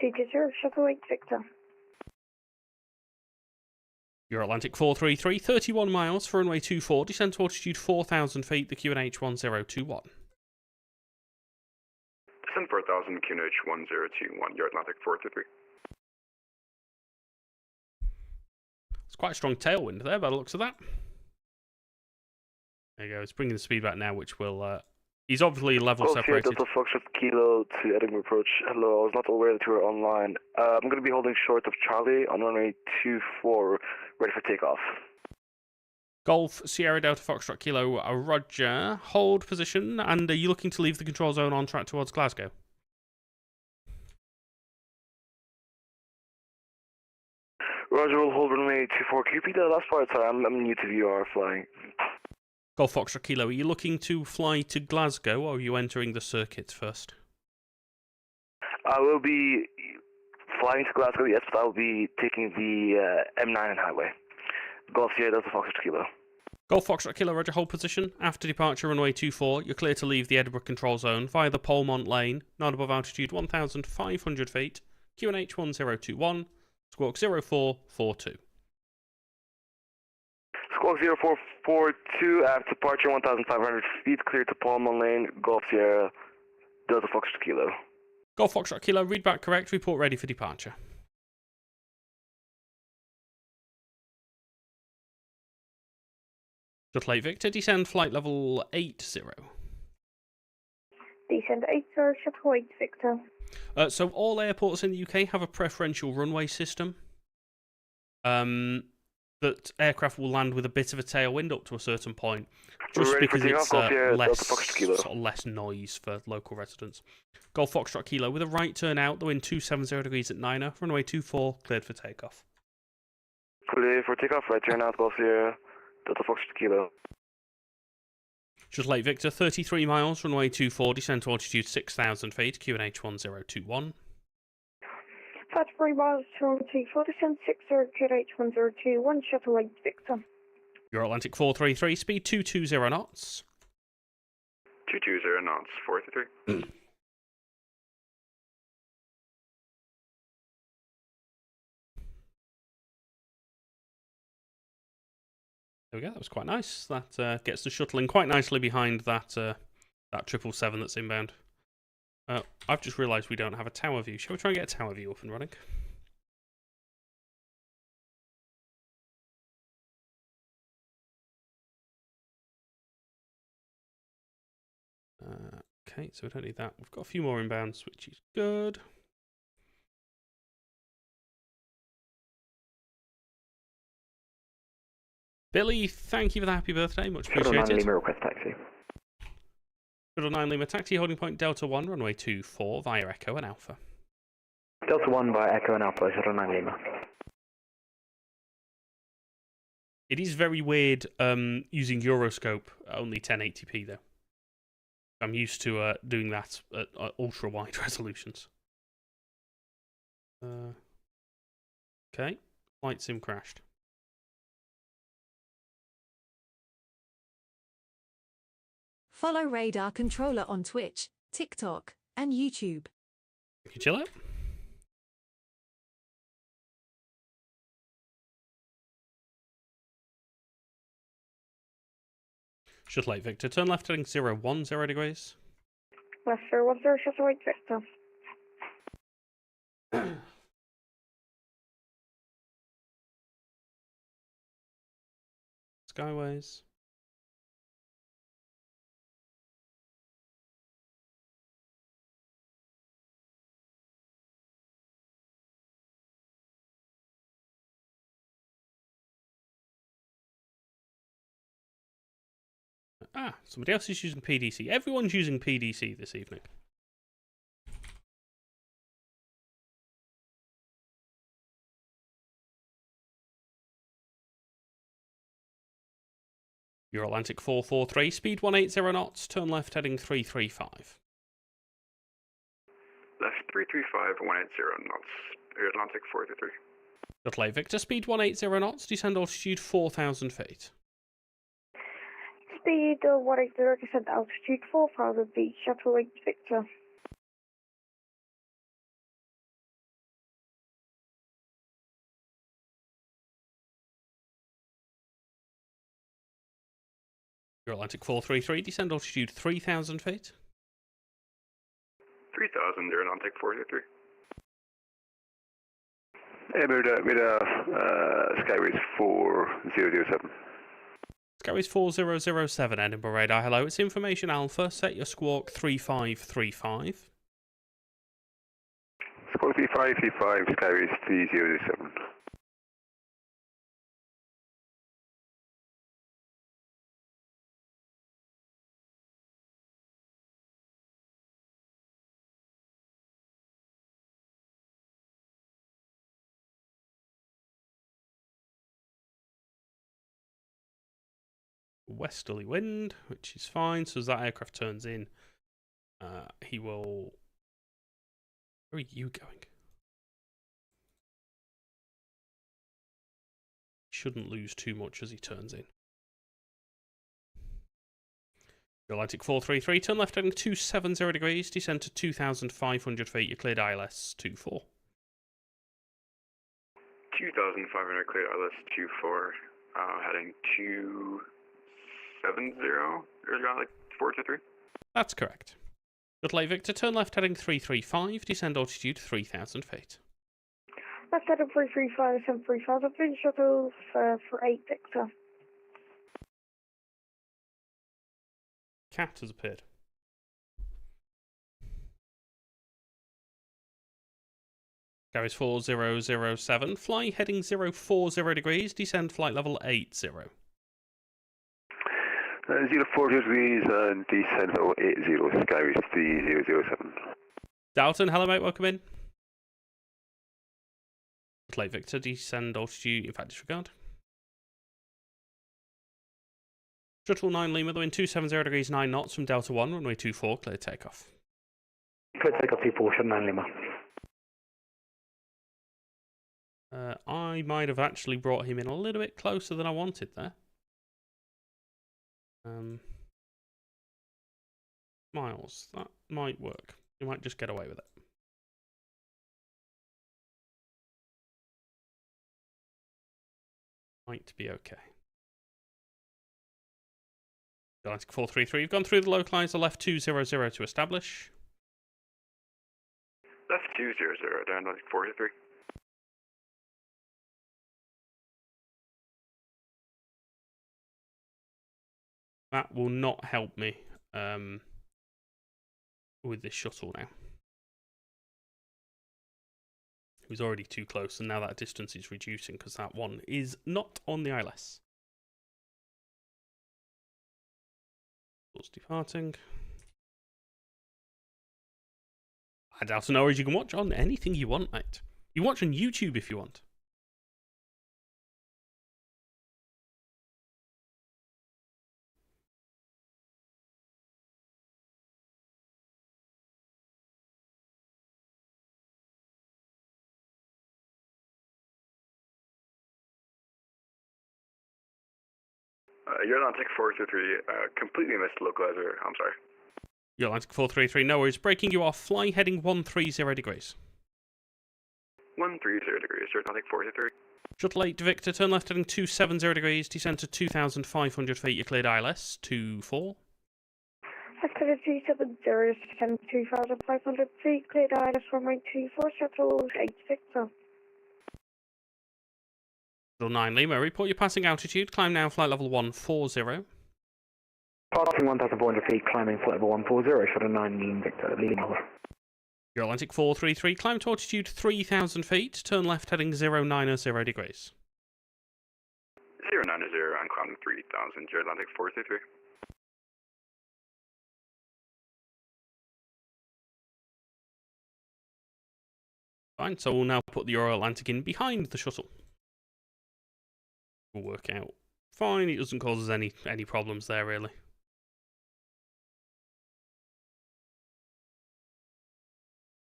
220, shuttle 8 Victor. You're Atlantic 433, 31 miles for runway 24, descend to altitude 4,000 feet, the QNH 1021. Descend 4,000, QNH 1021, you're Atlantic 433. It's quite a strong tailwind there by the looks of that. There you go, it's bringing the speed back now, which will... he's obviously level separated. Delta Foxtrot Kilo to Edinburgh approach. Hello, I was not aware that you were online. I'm going to be holding short of Charlie on runway 24, ready for takeoff. Golf Sierra Delta Foxtrot Kilo, Roger. Hold position, and are you looking to leave the control zone on track towards Glasgow? Roger, will hold runway 24. Can you repeat that last part? Sorry, I'm new to VR flying. Golf Foxtrot Kilo, are you looking to fly to Glasgow, or are you entering the circuit first? I will be flying to Glasgow, yes, but I will be taking the M9 and highway. Golf Sierra Delta Foxtrot Kilo. Golf Foxtrot Kilo, Roger, hold position. After departure, runway 24, you're clear to leave the Edinburgh control zone via the Polmont lane, not above altitude 1,500 feet, QNH 1021, squawk 0442. Squawk 0442, after departure 1,500 feet, clear to Palmer Lane, Golf Sierra, Delta Foxtrot Kilo. Golf Foxtrot Kilo, read back correct, report ready for departure. Shuttle 8 Victor, descend flight level 80. Descend 80, Shuttle 8 Victor. So all airports in the UK have a preferential runway system. That aircraft will land with a bit of a tailwind up to a certain point, just because it's less noise for local residents. Golf Foxtrot Kilo with a right turn out, the wind 270 degrees at 9er, runway 24, cleared for takeoff. Clear for takeoff, right turn out, Golf Sierra, Delta Foxtrot Kilo. Shuttle 8 Victor, 33 miles, runway 24, descend to altitude 6,000 feet, QNH 1021. 33 miles to runway 24, descend 60, QNH 1021, Shuttle 8 Victor. You're Atlantic 433, speed 220 knots. 220 knots, 433. There we go, that was quite nice. That gets the shuttle in quite nicely behind that 777 that's inbound. I've just realised we don't have a tower view. Shall we try and get a tower view up and running? Okay, so we don't need that. We've got a few more inbounds, which is good. Billy, thank you for the happy birthday. Much appreciated. Shuttle 9 Lima request taxi. Shuttle 9 Lima taxi, holding point Delta 1, runway 24 via Echo and Alpha. Delta 1 via Echo and Alpha, Shuttle 9 Lima. It is very weird using Euroscope at only 1080p though. I'm used to doing that at ultra wide resolutions. Okay, flight sim crashed. Follow Radar Controller on Twitch, TikTok, and YouTube. Thank you, chill out. Shuttle 8 Victor, turn left heading 010 degrees. Left 010, Shuttle 8 Victor. Skyways. Ah, somebody else is using PDC. Everyone's using PDC this evening. You're Atlantic 443, speed 180 knots, turn left heading 335. Left 335, 180 knots, you're Atlantic 433. Shuttle 8 Victor, speed 180 knots, descend altitude 4,000 feet. Speed 180, descend altitude 4,000 feet, Shuttle 8 Victor. Atlantic 433, descend altitude 3,000 feet. 3,000, Atlantic 433. Skyways 4007. Skyways 4007, Edinburgh radar. Hello, it's Information Alpha. Set your squawk 3535. Squawk 3535, Skyways 3007. Westerly wind, which is fine. So as that aircraft turns in, he will... Where are you going? Shouldn't lose too much as he turns in. Atlantic 433, turn left heading 270 degrees, descend to 2,500 feet. You cleared ILS 24. 2,500 cleared ILS 24, heading 270, Atlantic 423. That's correct. Shuttle Victor, turn left heading 335, descend altitude 3,000 feet. Left heading 335, 73000, please shuttle for 8 Victor. Cat has appeared. Carries 4007, fly heading 040 degrees, descend flight level 80. 040 degrees and descend level 80, Skyways 3007. Dalton, hello mate, welcome in. Play Victor, descend altitude, in fact disregard. Shuttle 9 Lima, the wind 270 degrees 9 knots from Delta 1, runway 24, clear takeoff. Clear takeoff 24, Shuttle 9 Lima. I might have actually brought him in a little bit closer than I wanted there. Miles, that might work. You might just get away with it. Might be okay. Atlantic 433, you've gone through the localizer, left 200 to establish. Left 200, down Atlantic 433. That will not help me with this shuttle now. It was already too close, and now that distance is reducing because that one is not on the ILS. Shuttle's departing. I doubt no worries, you can watch on anything you want, mate. You can watch on YouTube if you want. You're Atlantic 423, completely missed localizer, I'm sorry. You're Atlantic 433, no worries, breaking you off, fly heading 130 degrees. 130 degrees, you're Atlantic 423. Shuttle 8 Victor, turn left heading 270 degrees, descend to 2,500 feet, you cleared ILS 24. Left heading 270, descend 2,500 feet, cleared ILS runway 24, shuttle 8 Victor. Shuttle 9 Lima, report your passing altitude, climb now flight level 140. Passing 1,400 feet, climbing flight level 140, Shuttle 9 Victor, Lima. You're Atlantic 433, climb to altitude 3,000 feet, turn left heading 090 degrees. 090, I'm climbing 3,000, you're Atlantic 433. Fine, so we'll now put the Euro Atlantic in behind the shuttle. Will work out fine, it doesn't cause us any problems there really.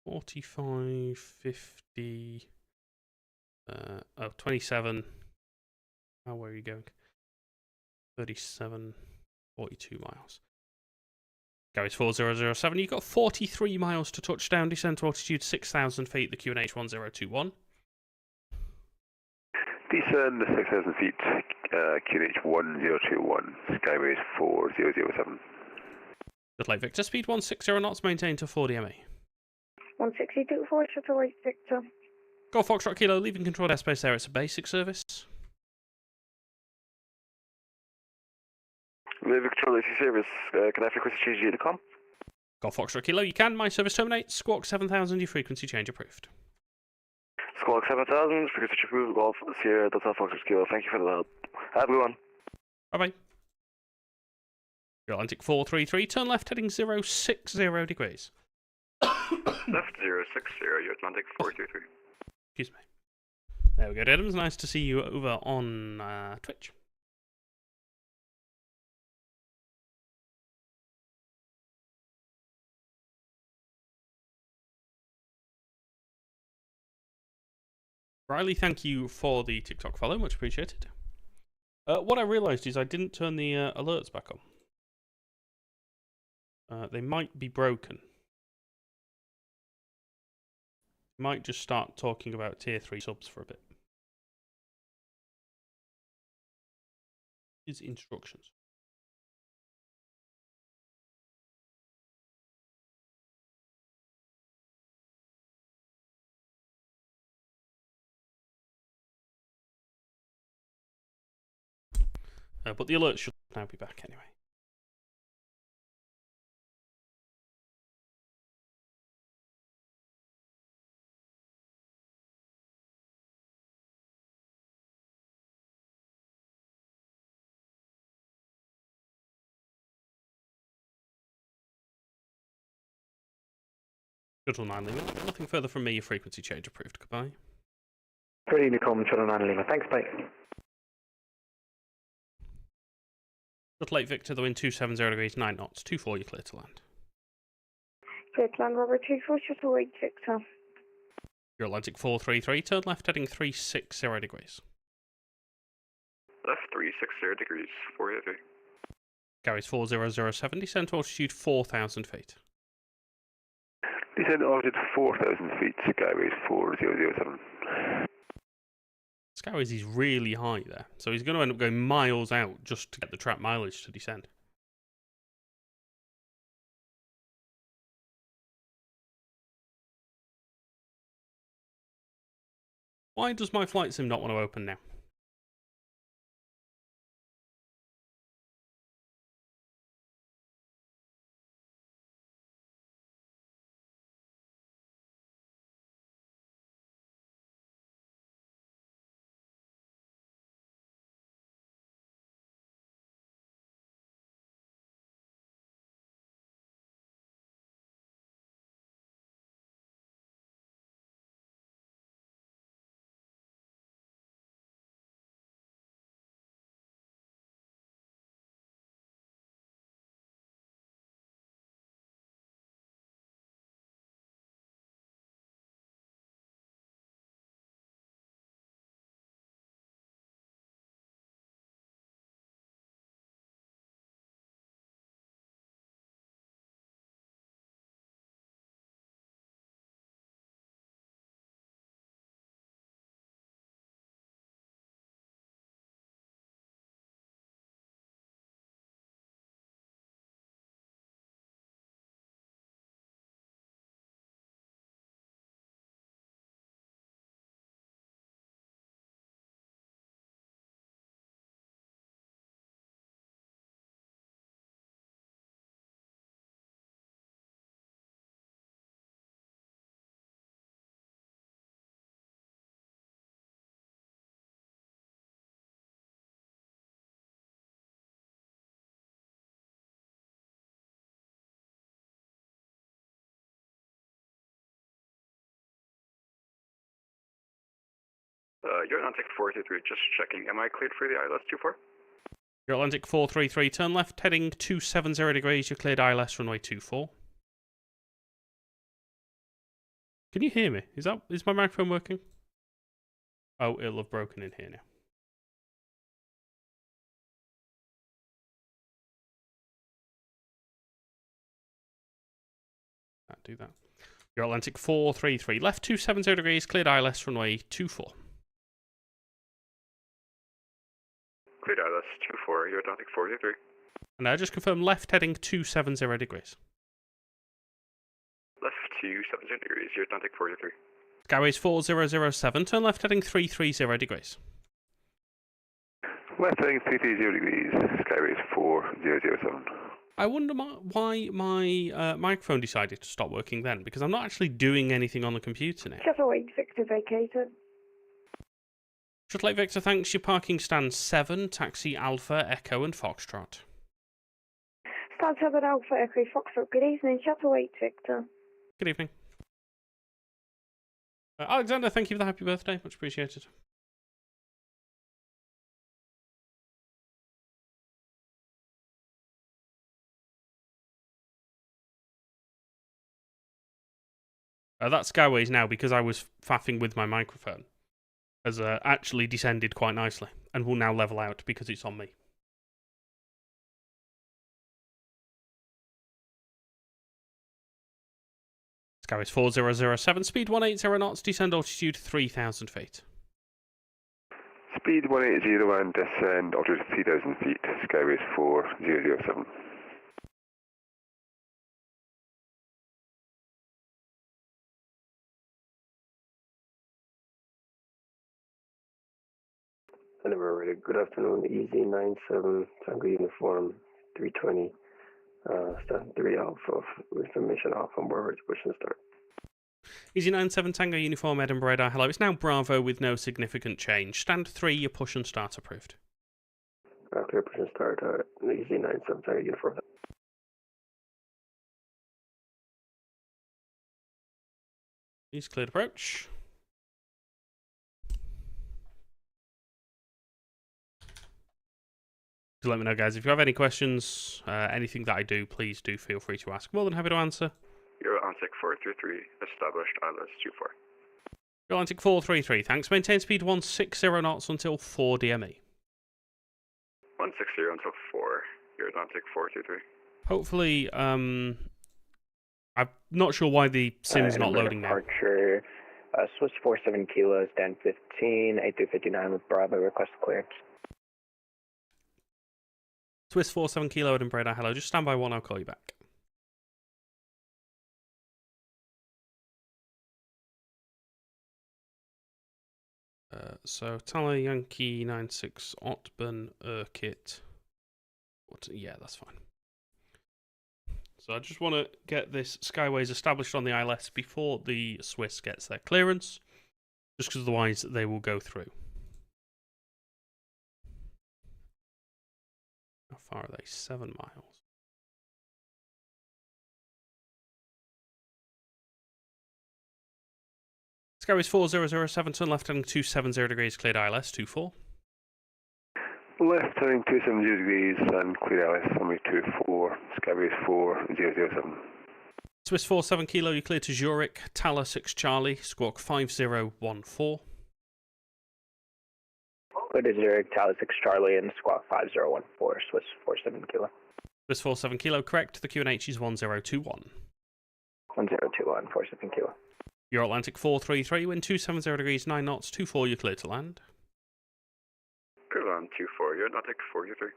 $45, $50, 27. Oh, where are you going? 37, 42 miles. Carries 4007. You've got 43 miles to touchdown. Descent to altitude 6,000 feet. The QNH 1021. Descend 6,000 feet. QH 1021, Skyways 4007. Good late Victor, speed 160 knots, maintained to 40 ME. 16024, shuttle right Victor. Golf Foxtrot Kilo, leaving controlled airspace there, it's a basic service. Leaving controlled AC service, can I frequency change to com? Golf Foxtrot Kilo, you can, my service terminates, Squawk 7000, your frequency change approved. Squawk 7000, frequency approved, Golf Sierra, Delta Foxtrot Kilo, thank you for the help. Have a good one. Bye bye. Your Atlantic 433, turn left heading 060 degrees. Left 060, your Atlantic 433. Excuse me. There we go, Adams. Nice to see you over on Twitch. Riley, thank you for the TikTok follow. Much appreciated. What I realised is I didn't turn the alerts back on. They might be broken. Might just start talking about tier 3 subs for a bit. Here's instructions. But the alerts should now be back anyway. Shuttle 9 Lima. Nothing further from me. Your frequency change approved. Goodbye. Pretty Unicom, Shuttle 9 Lima. Thanks, mate. Shuttle 8 Victor, the wind 270 degrees, 9 knots. 24, you're clear to land. Clear to land, Robert 24, shuttle right Victor. Your Atlantic 433, turn left heading 360 degrees. Left 360 degrees, 483. Carries 4007, descent altitude 4,000 feet. Descent altitude 4,000 feet, Skyways 4007. Skyways is really high there, so he's going to end up going miles out just to get the trap mileage to descend. Why does my flight sim not want to open now? Your Atlantic 433, just checking. Am I cleared for the ILS 24? Your Atlantic 433, turn left heading 270 degrees, you're cleared ILS runway 24. Can you hear me? Is my microphone working? Oh, it'll have broken in here now. Can't do that. Your Atlantic 433, left 270 degrees, cleared ILS runway 24. Cleared ILS 24, you're Atlantic 403. And I just confirm left heading 270 degrees. Left 270 degrees, you're Atlantic 403. Skyways 4007, turn left heading 330 degrees. Left heading 330 degrees, Skyways 4007. I wonder why my microphone decided to stop working then, because I'm not actually doing anything on the computer now. Shuttle 8 Victor vacated. Shuttle 8 Victor, thanks. Your parking stand 7, taxi Alpha, Echo and Foxtrot. Stand 7 Alpha Echo Foxtrot, good evening. Shuttle 8 Victor. Good evening. Alexander, thank you for the happy birthday. Much appreciated. That Skyways now, because I was faffing with my microphone, has actually descended quite nicely and will now level out because it's on me. Skyways 4007, speed 180 knots, descend altitude 3,000 feet. Speed 180 and descend altitude 3,000 feet, Skyways 4007. Edinburgh Radar, good afternoon. EZ97 Tango Uniform 320. Stand 3 Alpha, information Alpha, and we're ready to push and start. EZ97 Tango Uniform Edinburgh Radar, hello. It's now Bravo with no significant change. Stand 3, your push and start approved. Clear push and start. EZ97 Tango Uniform. Please cleared approach. Do let me know, guys. If you have any questions, anything that I do, please do feel free to ask. More than happy to answer. You're Atlantic 433, established ILS 24. You're Atlantic 433, thanks. Maintain speed 160 knots until 4 DME. 160 until 4, you're Atlantic 423. Hopefully, I'm not sure why the sim's not loading now. Departure, Swiss 47 kilos, stand 15, 8359 with Bravo, request clearance. Swiss 47 kilo Edinburgh Radar, hello. Just stand by 1, I'll call you back. So, Tally Yankee 96 Otburn Urquhart. Yeah, that's fine. So I just want to get this Skyways established on the ILS before the Swiss gets their clearance, just because otherwise they will go through. How far are they? 7 miles. Skyways 4007, turn left heading 270 degrees, cleared ILS 24. Left heading 270 degrees and clear ILS runway 24, Skyways 4007. Swiss 47 kilo, you clear to Zurich, Tala 6 Charlie, squawk 5014. Clear to Zurich, Tala 6 Charlie, and squawk 5014, Swiss 47 kilo. Swiss 47 kilo, correct. The QNH is 1021. 1021, 47 kilo. You're Atlantic 433, wind 270 degrees, 9 knots, 24, you're clear to land. Clear to land 24, you're Atlantic 423.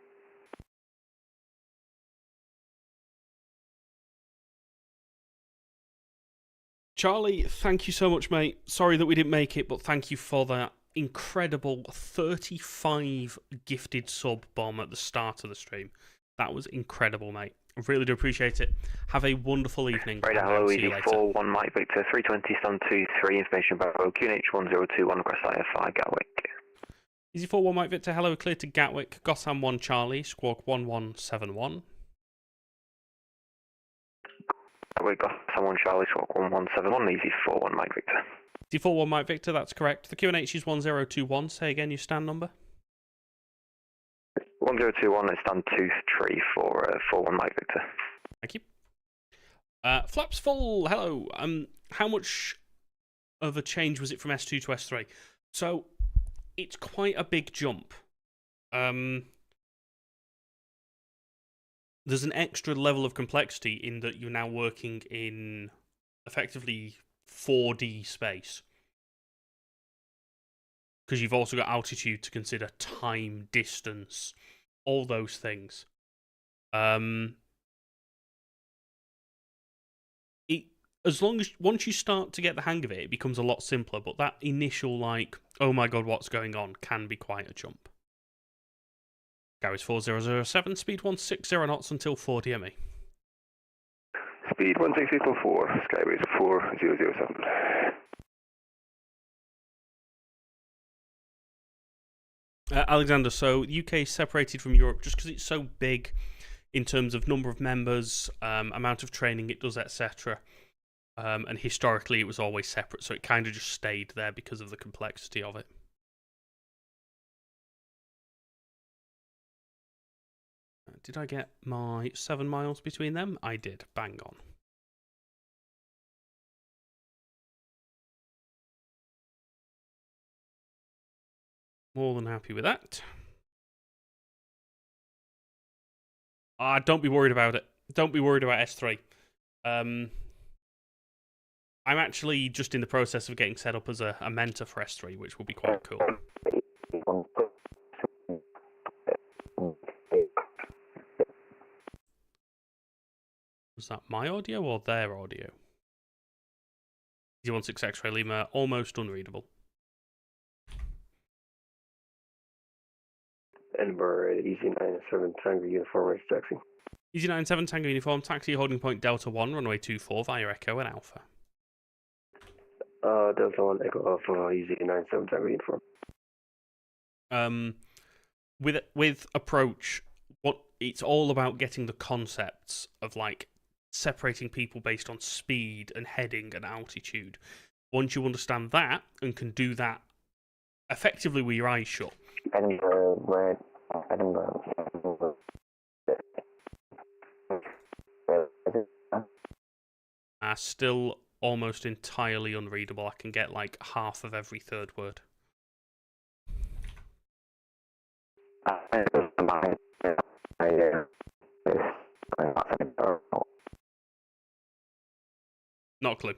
Charlie, thank you so much, mate. Sorry that we didn't make it, but thank you for that incredible 35 gifted sub bomb at the start of the stream. That was incredible, mate. I really do appreciate it. Have a wonderful evening. Right, hello, ED4, 1 Mike Victor, 320, Sun 23, information about QNH 1021 across IFI, Gatwick. Easy 4-1 Mike Victor, hello, clear to Gatwick, Gotham 1 Charlie, squawk 1171. Gatwick, Gotham 1 Charlie, squawk 1171, easy 4-1 Mike Victor. Easy 4-1 Mike Victor, that's correct. The QNH is 1021, say again your stand number. 1021, it's stand 23 for 4-1 Mike Victor. Thank you. Flaps full, hello. How much of a change was it from S2 to S3? So, it's quite a big jump. There's an extra level of complexity in that you're now working in effectively 4D space. because you've also got altitude to consider, time, distance, all those things. Once you start to get the hang of it, it becomes a lot simpler, but that initial, like, oh my god, what's going on, can be quite a jump. Gary's 4007, speed 160 knots until 40 ME. Speed 168.4, Skyways 4007. Alexander, so UK is separated from Europe just because it's so big in terms of number of members, amount of training it does, etc. And historically it was always separate, so it kind of just stayed there because of the complexity of it. Did I get my 7 miles between them? I did. Bang on. More than happy with that. Don't be worried about it. Don't be worried about S3. I'm actually just in the process of getting set up as a mentor for S3, which will be quite cool. Was that my audio or their audio? 016 X-Ray Lima, almost unreadable. Edinburgh, Easy 97 Tango Uniform Race Taxi. Easy 97 Tango Uniform, taxi holding point Delta 1, runway 24 via Echo and Alpha. Delta 1 Echo Alpha, Easy 97 Tango Uniform. With approach, it's all about getting the concepts of, like, separating people based on speed and heading and altitude. Once you understand that and can do that effectively with your eyes shut. Edinburgh. Still almost entirely unreadable. I can get like half of every third word. Not a clue.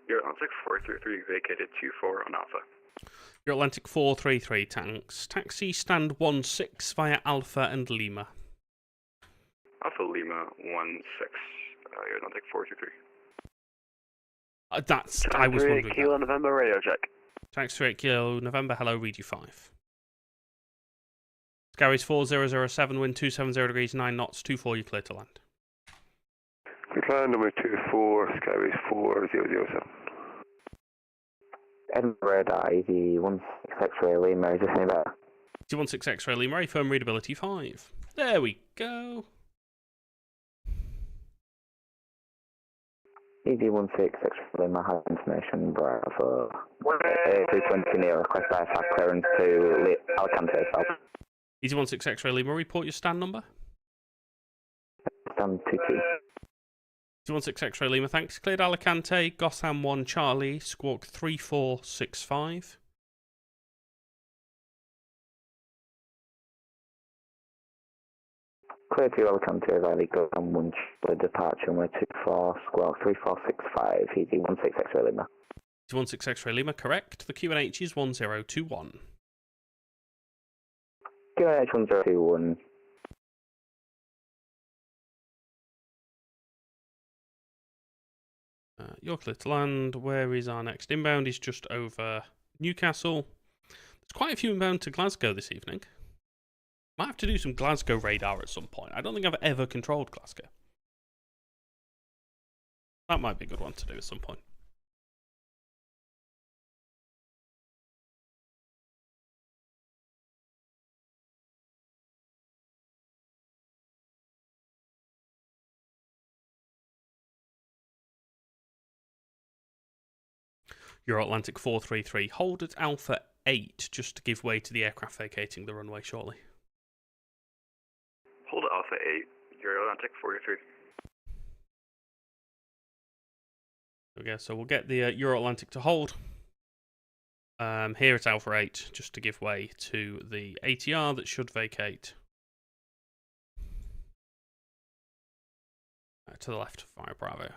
Your Atlantic 433 vacated 24 on Alpha. Your Atlantic 433 tanks. Taxi stand 16 via Alpha and Lima. Alpha Lima 16. Your Atlantic 433. I was wondering. Kilo November radio check. Taxi 38 Kilo November, hello, read you 5. Gary's 4007, wind 270 degrees, 9 knots, 24, you clear to land. Clear to land, number 24, Skyways 4007. Edinburgh, Easy 16 X-Ray Lima, is this any better? 16 X-Ray Lima, firm readability 5. There we go. Easy 16 X-Ray Lima has information, Bravo. 320 near, request IFR clearance to Alicante South. Easy 16 X-Ray Lima, report your stand number. Stand 22. 16 X-Ray Lima, thanks. Cleared Alicante, Gotham 1 Charlie, Squawk 3465. Clear to Alicante, Valley, Gotham 1 Charlie, departure, runway 24, Squawk 3465, Easy 16 X-Ray Lima. 16 X-Ray Lima, correct. The QNH is 1021. QNH 1021. You're clear to land. Where is our next inbound? Is just over Newcastle. There's quite a few inbound to Glasgow this evening. Might have to do some Glasgow radar at some point. I don't think I've ever controlled Glasgow. That might be a good one to do at some point. Euro Atlantic 433, hold at Alpha 8 just to give way to the aircraft vacating the runway shortly. Hold at Alpha 8, Euro Atlantic 433. Okay, so we'll get the Euro Atlantic to hold. Here at Alpha 8, just to give way to the ATR that should vacate. To the left via Bravo.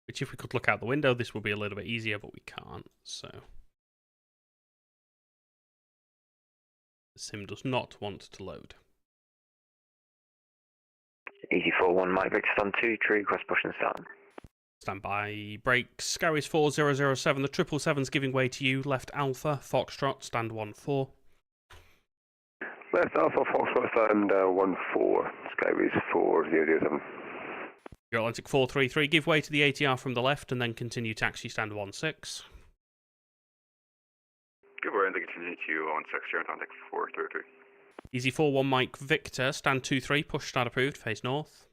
Which, if we could look out the window, this would be a little bit easier, but we can't, so. The sim does not want to load. Easy 4-1, Mike Victor on 2, tree request push and start. Stand by, brakes, Scarries 4007, the 777's giving way to you, left Alpha, Foxtrot, stand 1-4. Left Alpha, Foxtrot, stand 1-4, Skyways 4007. Euro Atlantic 433, give way to the ATR from the left and then continue taxi, stand 1-6. Give way and continue to 1-6, Euro Atlantic 433. Easy 4-1 Mike Victor, stand 2-3, push start approved, face north.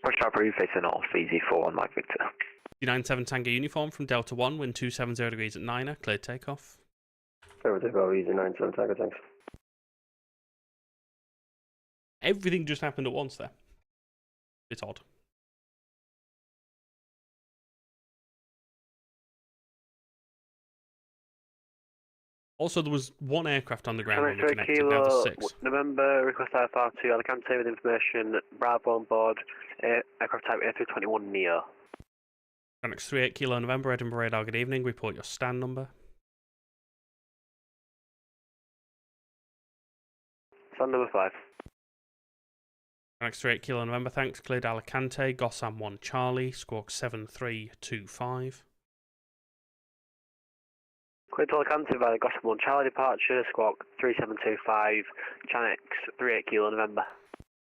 Push start approved, face north, easy 4-1 Mike Victor. 297 Tango uniform from Delta 1, wind 270 degrees at 9er, cleared takeoff. Clear takeoff, easy 97 Tango, thanks. Everything just happened at once there. It's odd. Also, there was one aircraft on the ground when we connected, now there's 6. November, request IFR2, Alicante with information, Bravo on board, aircraft type A321 Neo. Phoenix 38 Kilo November, Edinburgh radar, good evening, report your stand number. Stand number 5. Phoenix 38 Kilo November, thanks, cleared Alicante, Gossam 1 Charlie, squawk 7325. Cleared to Alicante via Gossam 1 Charlie departure, squawk 3725, Chanex 38 Kilo November.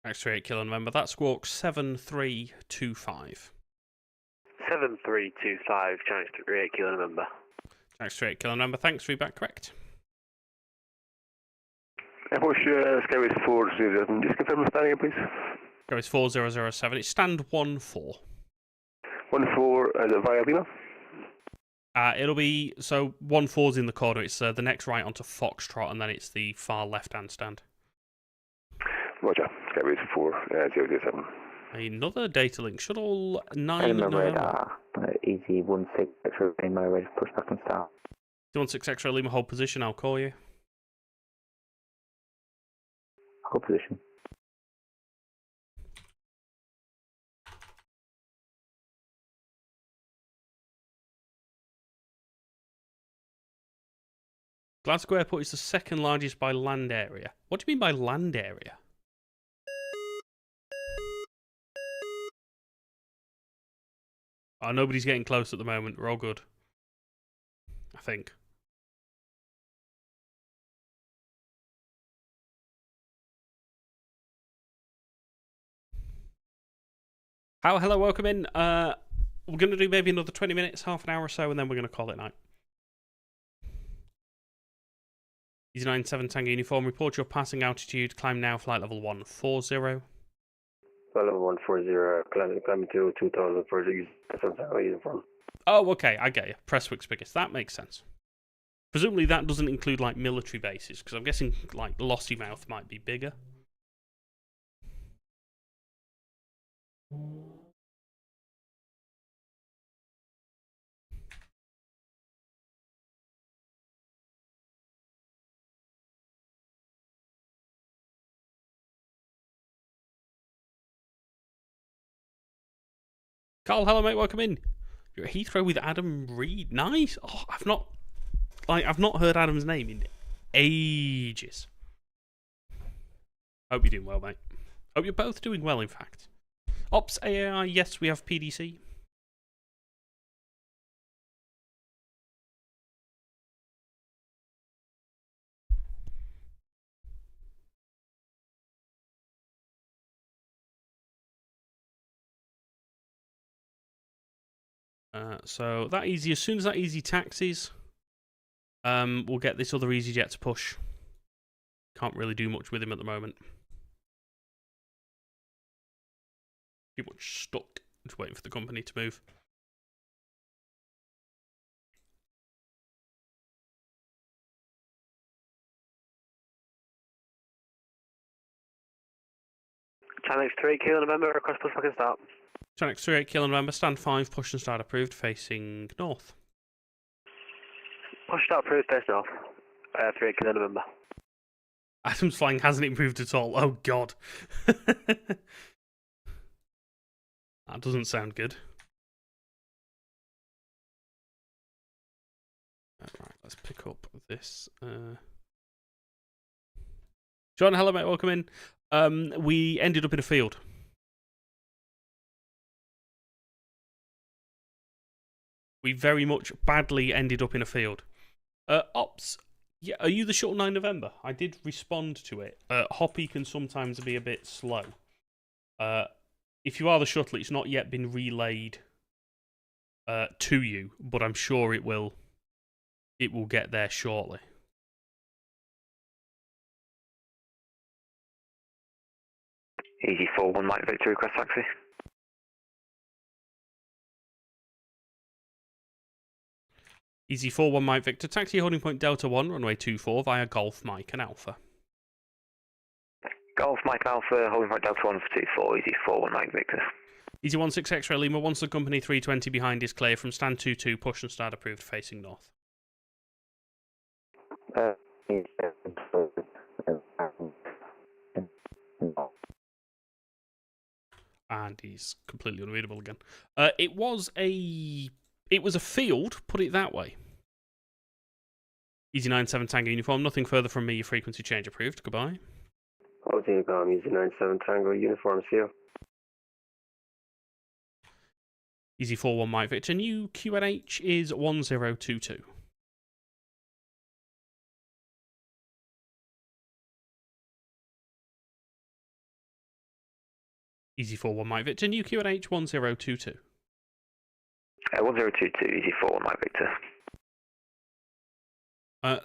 Phoenix 38 Kilo November, that squawk 7325. 7325, Chanex 38 Kilo November. Chanex 38 Kilo November, thanks, feedback correct. Push Skyways 407, just confirm the standing, please. Skyways 4007, it's stand 1-4. 1-4, is it via Lima? It'll be, so 1-4's in the corner, it's the next right onto Foxtrot, and then it's the far left-hand stand. Roger, Skyways 4007. Another data link, shuttle 9 Edinburgh November. radar, easy 16, X-ray, Edinburgh ready to push back and start. 16 X-ray Lima, hold position, I'll call you. Hold position. Glasgow Airport is the second largest by land area. What do you mean by land area? Oh, nobody's getting close at the moment. We're all good. I think. Hello, welcome in. We're going to do maybe another 20 minutes, half an hour or so, and then we're going to call it night. Easy 97 Tango uniform, report your passing altitude, climb now, flight level 140. Flight level 140, climbing to 2000 for the Tango uniform. Oh, okay, I get you. Prestwick's biggest. That makes sense. Presumably that doesn't include, like, military bases, because I'm guessing, like, Lossiemouth might be bigger. Carl, hello mate, welcome in. You're at Heathrow with Adam Reed. Nice. Oh, I've not heard Adam's name in ages. Hope you're doing well, mate. Hope you're both doing well, in fact. Ops AAI, yes, we have PDC. So that easy, as soon as that easy taxis, we'll get this other EasyJet to push. Can't really do much with him at the moment. Pretty much stuck, just waiting for the company to move. Channel 38 Kilo November, request push back and start. Channel 38 Kilo November, stand 5, push and start approved, facing north. Push start approved, face north. 38 Kilo November. Adam's flying hasn't improved at all. Oh, God. That doesn't sound good. Right, let's pick up this. John, hello, mate. Welcome in. We ended up in a field. We very much badly ended up in a field. Ops, yeah, are you the shuttle 9 November? I did respond to it. Hoppy can sometimes be a bit slow. If you are the shuttle, it's not yet been relayed to you, but I'm sure it will. It will get there shortly. Easy 4-1 Mike Victor, request taxi. Easy 4-1 Mike Victor, taxi holding point Delta 1, runway 24 via Golf Mike and Alpha. Golf Mike and Alpha, holding point Delta 1 for 24, easy 4-1 Mike Victor. Easy 16 X-ray Lima, once the company 320 behind is clear from stand 22, push and start approved, facing north. And he's completely unreadable again. It was a field, put it that way. Easy 97 Tango uniform, nothing further from me, your frequency change approved, goodbye. Holding Easy 97 Tango uniform, see you. Easy 4-1 Mike Victor, new QNH is 1022. Easy 4-1 Mike Victor, new QNH 1022. 1022, easy 4-1 Mike Victor.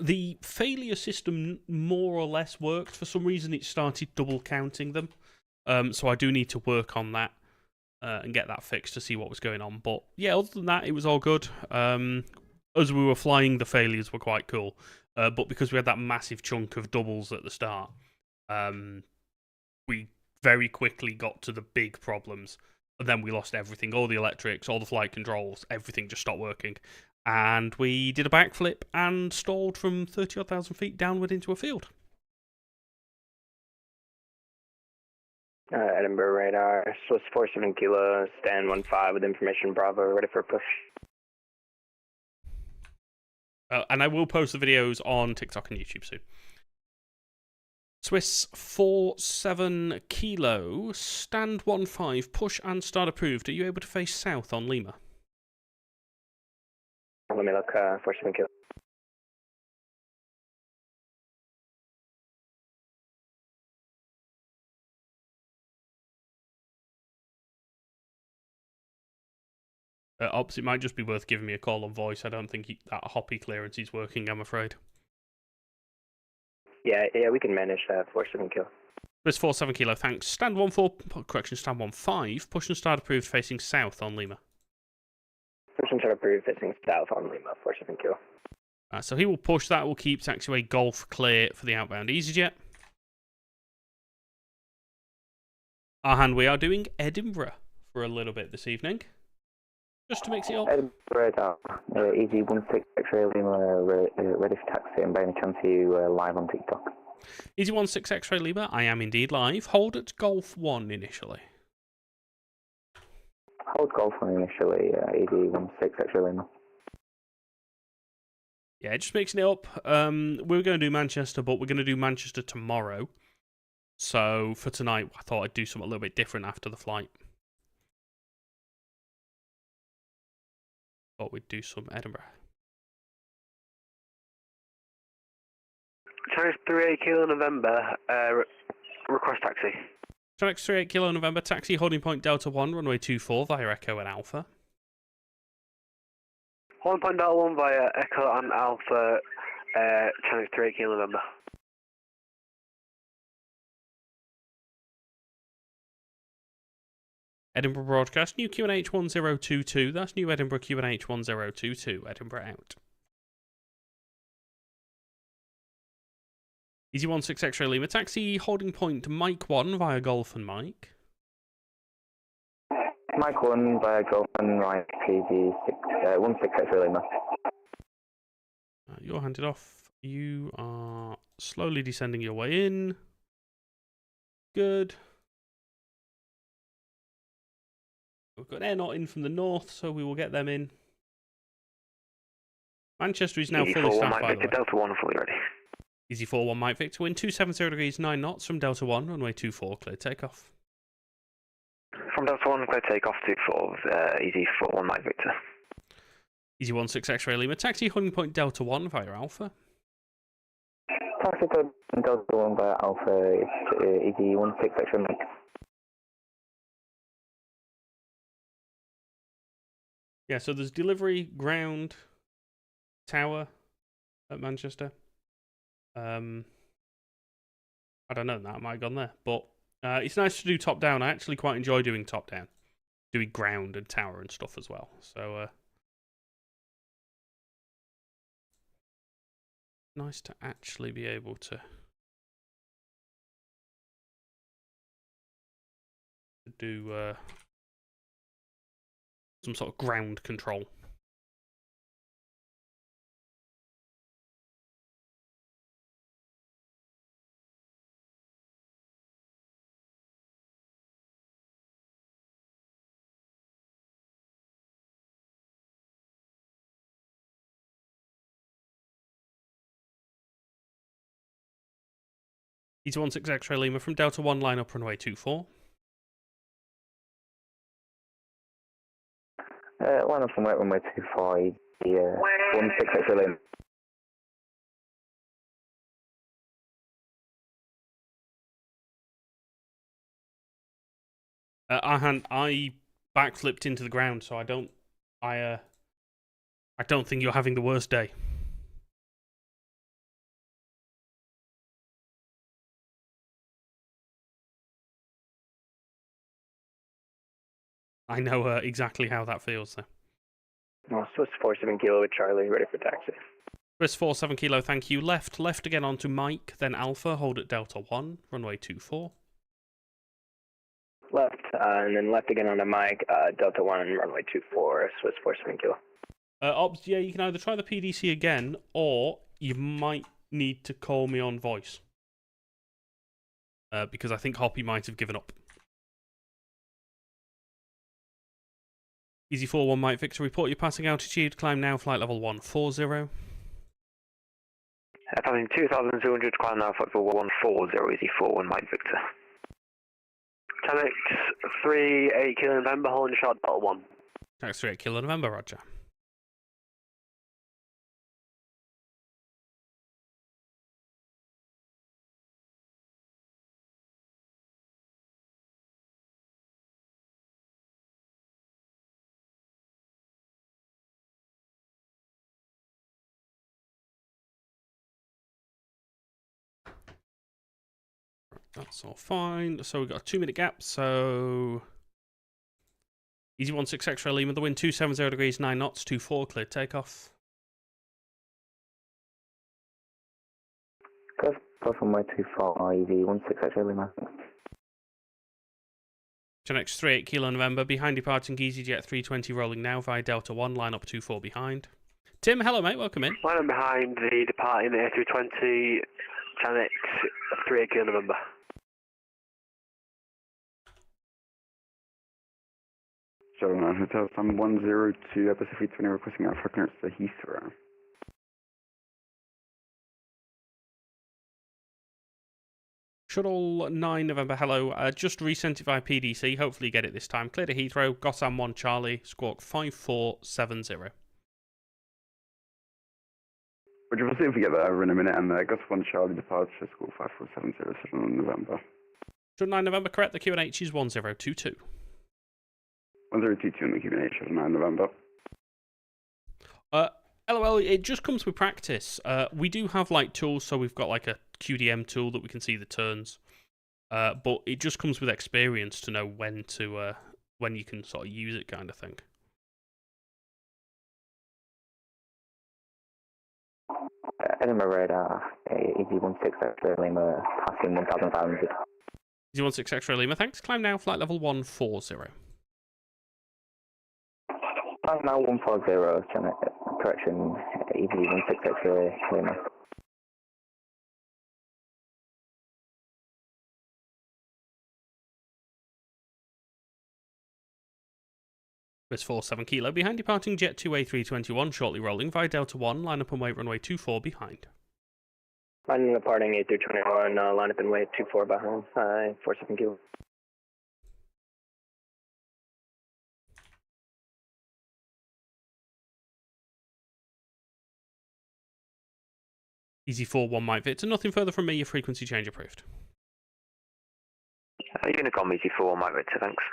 The failure system more or less worked. For some reason, it started double counting them. So I do need to work on that and get that fixed to see what was going on. But yeah, other than that, it was all good. As we were flying, the failures were quite cool. But because we had that massive chunk of doubles at the start, we very quickly got to the big problems. And then we lost everything, all the electrics, all the flight controls, everything just stopped working. And we did a backflip and stalled from 30-odd thousand feet downward into a field. Edinburgh radar, Swiss 47 Kilo, stand 15 with information Bravo, ready for a push. And I will post the videos on TikTok and YouTube soon. Swiss 47 Kilo, stand 15, push and start approved. Are you able to face south on Lima? Let me look, 47 Kilo. Ops, it might just be worth giving me a call on voice. I don't think that Hoppy clearance is working, I'm afraid. Yeah, we can manage that 47 Kilo. Swiss 47 Kilo, thanks. Stand 14, correction, stand 15, push and start approved facing south on Lima. Push and start approved facing south on Lima, 47 Kilo. So he will push that, will keep taxiway Golf clear for the outbound EasyJet. And we are doing Edinburgh for a little bit this evening. Just to mix it up. Edinburgh radar, easy 16 X-ray Lima, ready for taxi, and by any chance are you live on TikTok? Easy 16 X-ray Lima, I am indeed live. Hold at Golf 1 initially. Hold Golf 1 initially, easy 16 X-ray Lima. Yeah, just mixing it up. We were going to do Manchester, but we're going to do Manchester tomorrow. So for tonight, I thought I'd do something a little bit different after the flight. Thought we'd do some Edinburgh. Channel 38 Kilo November, request taxi. Channel 38 Kilo November, taxi holding point Delta 1, runway 24 via Echo and Alpha. Holding point Delta 1 via Echo and Alpha, Channel 38 Kilo November. Edinburgh broadcast, new QNH 1022. That's new Edinburgh QNH 1022. Edinburgh out. Easy 16 X-ray Lima taxi, holding point Mike 1 via Golf and Mike. Mike 1 via Golf and Mike, Easy 16 X-ray Lima. You're handed off. You are slowly descending your way in. Good. We've got air not in from the north, so we will get them in. Manchester is now fully staffed, by the way. Delta 1 fully ready. Easy 41 Mike Victor, wind 270 degrees 9 knots from Delta 1, runway 24, clear takeoff. From Delta 1, clear takeoff to 4, Easy 41 Mike Victor. Easy 16 X-ray Lima taxi, holding point Delta 1 via Alpha. Taxi to Delta 1 via Alpha, Easy 16 X-ray Mike. Yeah, so there's delivery, ground, tower at Manchester. I don't know, that might have gone there. But it's nice to do top-down. I actually quite enjoy doing top-down. Doing ground and tower and stuff as well. So, nice to actually be able to do some sort of ground control. Easy 16 X-ray Lima from Delta 1, line up runway 24. Line up from runway 24, Easy 16 X-ray Lima. I backflipped into the ground, so I don't think you're having the worst day. I know exactly how that feels, though. No, Swiss 47 Kilo with Charlie, ready for taxi. Swiss 47 Kilo, thank you. Left again onto Mike, then Alpha, hold at Delta 1, runway 24. Left, and then left again onto Mike, Delta 1, runway 24, Swiss 47 Kilo. Ops, yeah, you can either try the PDC again, or you might need to call me on voice. Because I think Hoppy might have given up. Easy 41 Mike Victor, report your passing altitude, climb now, flight level 140. Passing 2,200, climb now, flight level 140, Easy 41 Mike Victor. Tamex 38 Kilo November, holding shot, Delta 1. Tax 38 Kilo November, roger. That's all fine. So we've got a 2-minute gap, so... Easy 16 X-ray Lima, the wind 270 degrees 9 knots, 24, clear takeoff. Go from my 24, Easy 16 X-ray Lima. Next 38 Kilo November, behind departing EasyJet 320 rolling now via Delta 1, line up 24 behind. Tim, hello mate, welcome in. Line up behind the departing A320, Tamex 38 Kilo November. Shuttle 9 Hotel, I'm 102 Pacific 20 requesting Alpha clearance to Heathrow. Shuttle 9 November, hello. Just resent it via PDC, hopefully you get it this time. Clear to Heathrow, Gotham 1 Charlie, squawk 5470. Would you see if we get that over in a minute, and Gotham 1 Charlie departure, squawk 5470, Shuttle 9 November. Shuttle 9 November, correct, the QNH is 1022. 1022 in the QNH, Shuttle 9 November. LOL, it just comes with practice. We do have like tools, so we've got like a QDM tool that we can see the turns. But it just comes with experience to know when you can sort of use it, kind of thing. Edinburgh radar, Easy 16 X-ray Lima, passing 1,500. Easy 16 X-ray Lima, thanks. Climb now, flight level 140. Climb now 140, correction, Easy 16 X-ray Lima. Swiss 47 Kilo, behind departing jet 2A321, shortly rolling via Delta 1, line up and wait runway 24 behind. Line departing A321, line up and wait 24 behind, 47 Kilo. Easy 41 Mike Victor, nothing further from me, your frequency change approved. You're going to call me Easy 41 Mike Victor, thanks.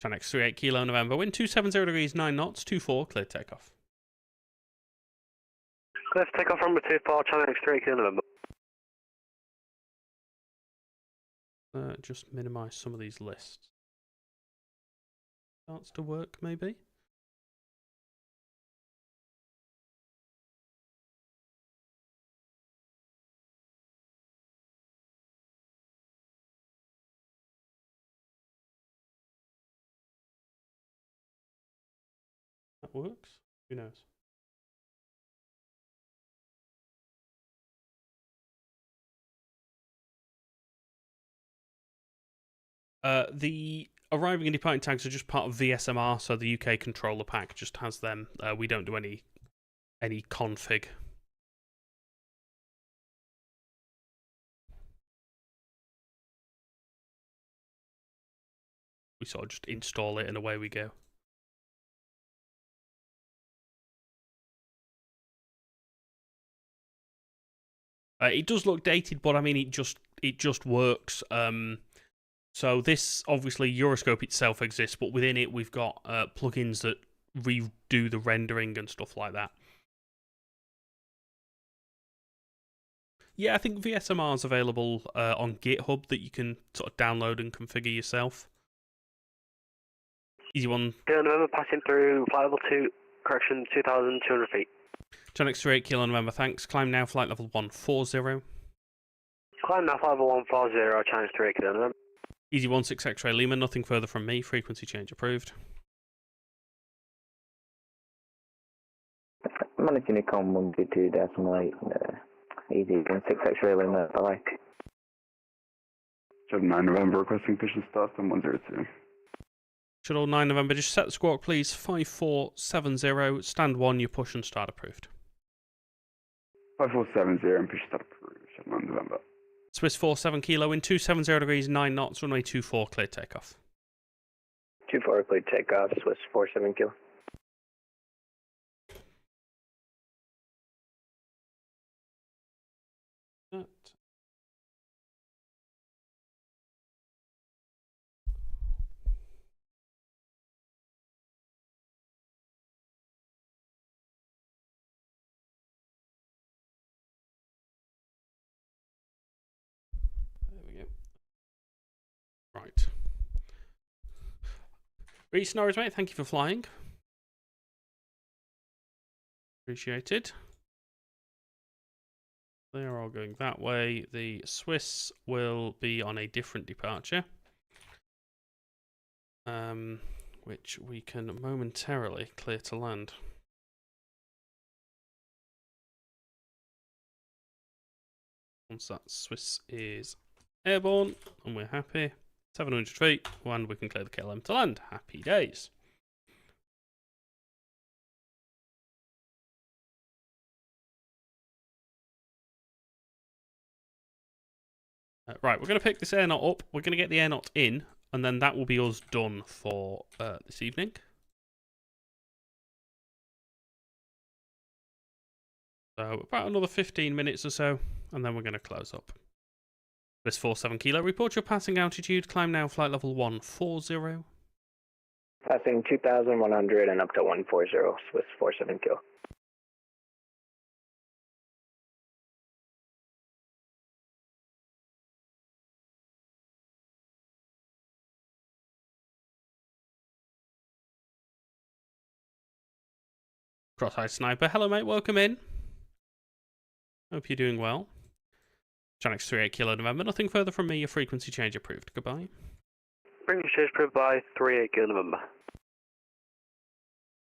Chanex 38 Kilo November, wind 270 degrees 9 knots, 24, clear takeoff. Clear for takeoff runway 24, Chanex 38 Kilo November. Just minimise some of these lists. Starts to work, maybe? That works? Who knows? The arriving and departing tags are just part of VSMR, so the UK controller pack just has them. We don't do any config. We sort of just install it and away we go. It does look dated, but I mean it just works. So this, obviously, Euroscope itself exists, but within it we've got plugins that redo the rendering and stuff like that. Yeah, I think VSMR is available on GitHub that you can sort of download and configure yourself. Easy one. Kilo November passing through flight level 2, correction 2,200 feet. Chanex 38 Kilo November, thanks. Climb now, flight level 140. Climb now, flight level 140, Chanex 38 Kilo November. Easy 16 X-ray Lima, nothing further from me, frequency change approved. Managed Unicom 122.8, Easy 16 X-ray Lima, bye. 79 November, requesting position start on 102. Shuttle 9 November, just set the squawk please, 5470, stand 1, your push and start approved. 5470 and push start approved, Shuttle 9 November. Swiss 47 Kilo in 270 degrees 9 knots, runway 24, clear takeoff. 24 clear takeoff, Swiss 47 Kilo. Right. Reese Norris, mate, thank you for flying. Appreciated. They are all going that way. The Swiss will be on a different departure, which we can momentarily clear to land. Once that Swiss is airborne, and we're happy. 700 feet, and we can clear the KLM to land. Happy days. Right, we're going to pick this air knot up. We're going to get the air knot in, and then that will be us done for this evening. So about another 15 minutes or so, and then we're going to close up. Swiss 47 Kilo, report your passing altitude. Climb now, flight level 140. Passing 2,100 and up to 140, Swiss 47 Kilo. Cross-eyed Sniper. Hello, mate. Welcome in. Hope you're doing well. Janix 38 Kilo November. Nothing further from me. Your frequency change approved. Goodbye. Frequency change approved by 38 Kilo November.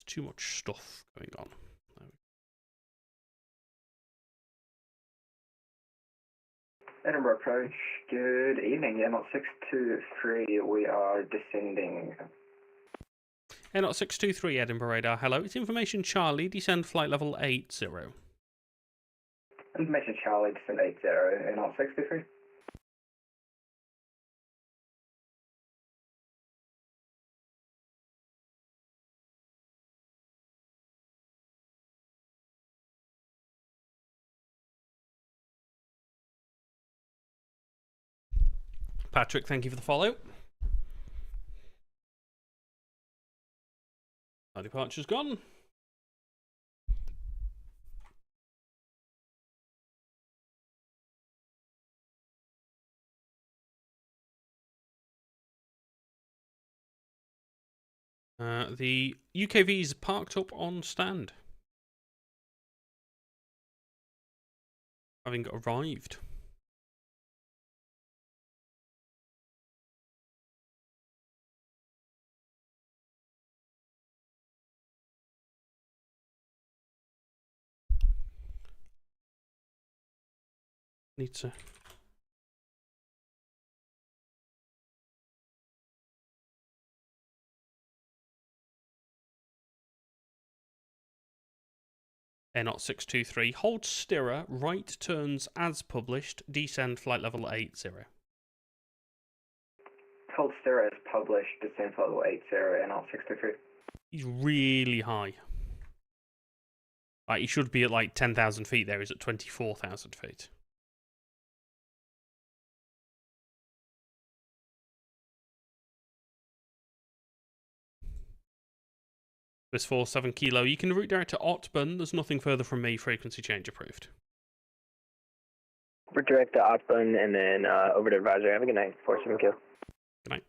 Too much stuff going on. Edinburgh approach, good evening. Air 623, we are descending. Air 623 Edinburgh radar. Hello, it's Information Charlie. Descend flight level 80. Information Charlie, descend 80, Air 623. Patrick, thank you for the follow. Our departure's gone. The UKV's parked up on stand, having arrived. Need to. Air 623. Hold stirrer. Right turns as published. Descend flight level 80. Hold stirrer as published. Descend flight level 80. Air 623. He's really high. Like, he should be at like 10,000 feet there. He's at 24,000 feet. This 47 Kilo. You can route direct to Otburn. There's nothing further from me. Frequency change approved. We're direct to Otburn and then over to advisory. Have a good night. 47 Kilo. Good night.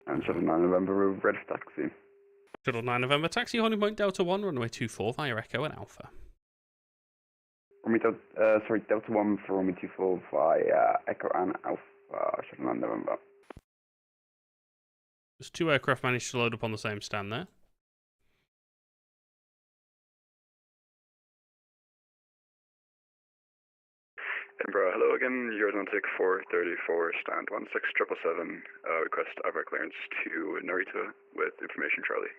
And Shuttle 9 November, Red Taxi. Shuttle 9 November, taxi holding point Delta 1, runway 24 via Echo and Alpha. Delta 1 for runway 24 via Echo and Alpha, Shuttle 9 November. There's two aircraft managed to load up on the same stand there. Edinburgh, hello again. Euroatlantic 434, stand 16777. Request IVR clearance to Narita with information Charlie.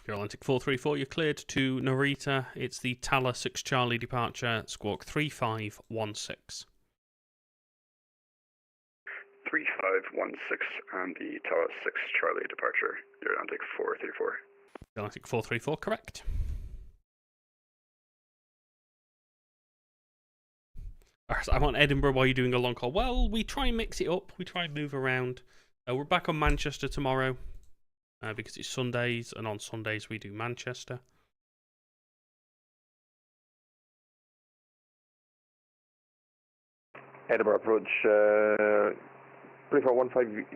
Euroatlantic 434, you're cleared to Narita. It's the Tala 6 Charlie departure, squawk 3516. 3516 and the Tala 6 Charlie departure, Euroatlantic 434. Euroatlantic 434, correct. I'm on Edinburgh while you're doing a long call. Well, we try and mix it up. We try and move around. We're back on Manchester tomorrow because it's Sundays, and on Sundays we do Manchester. Edinburgh approach, 3415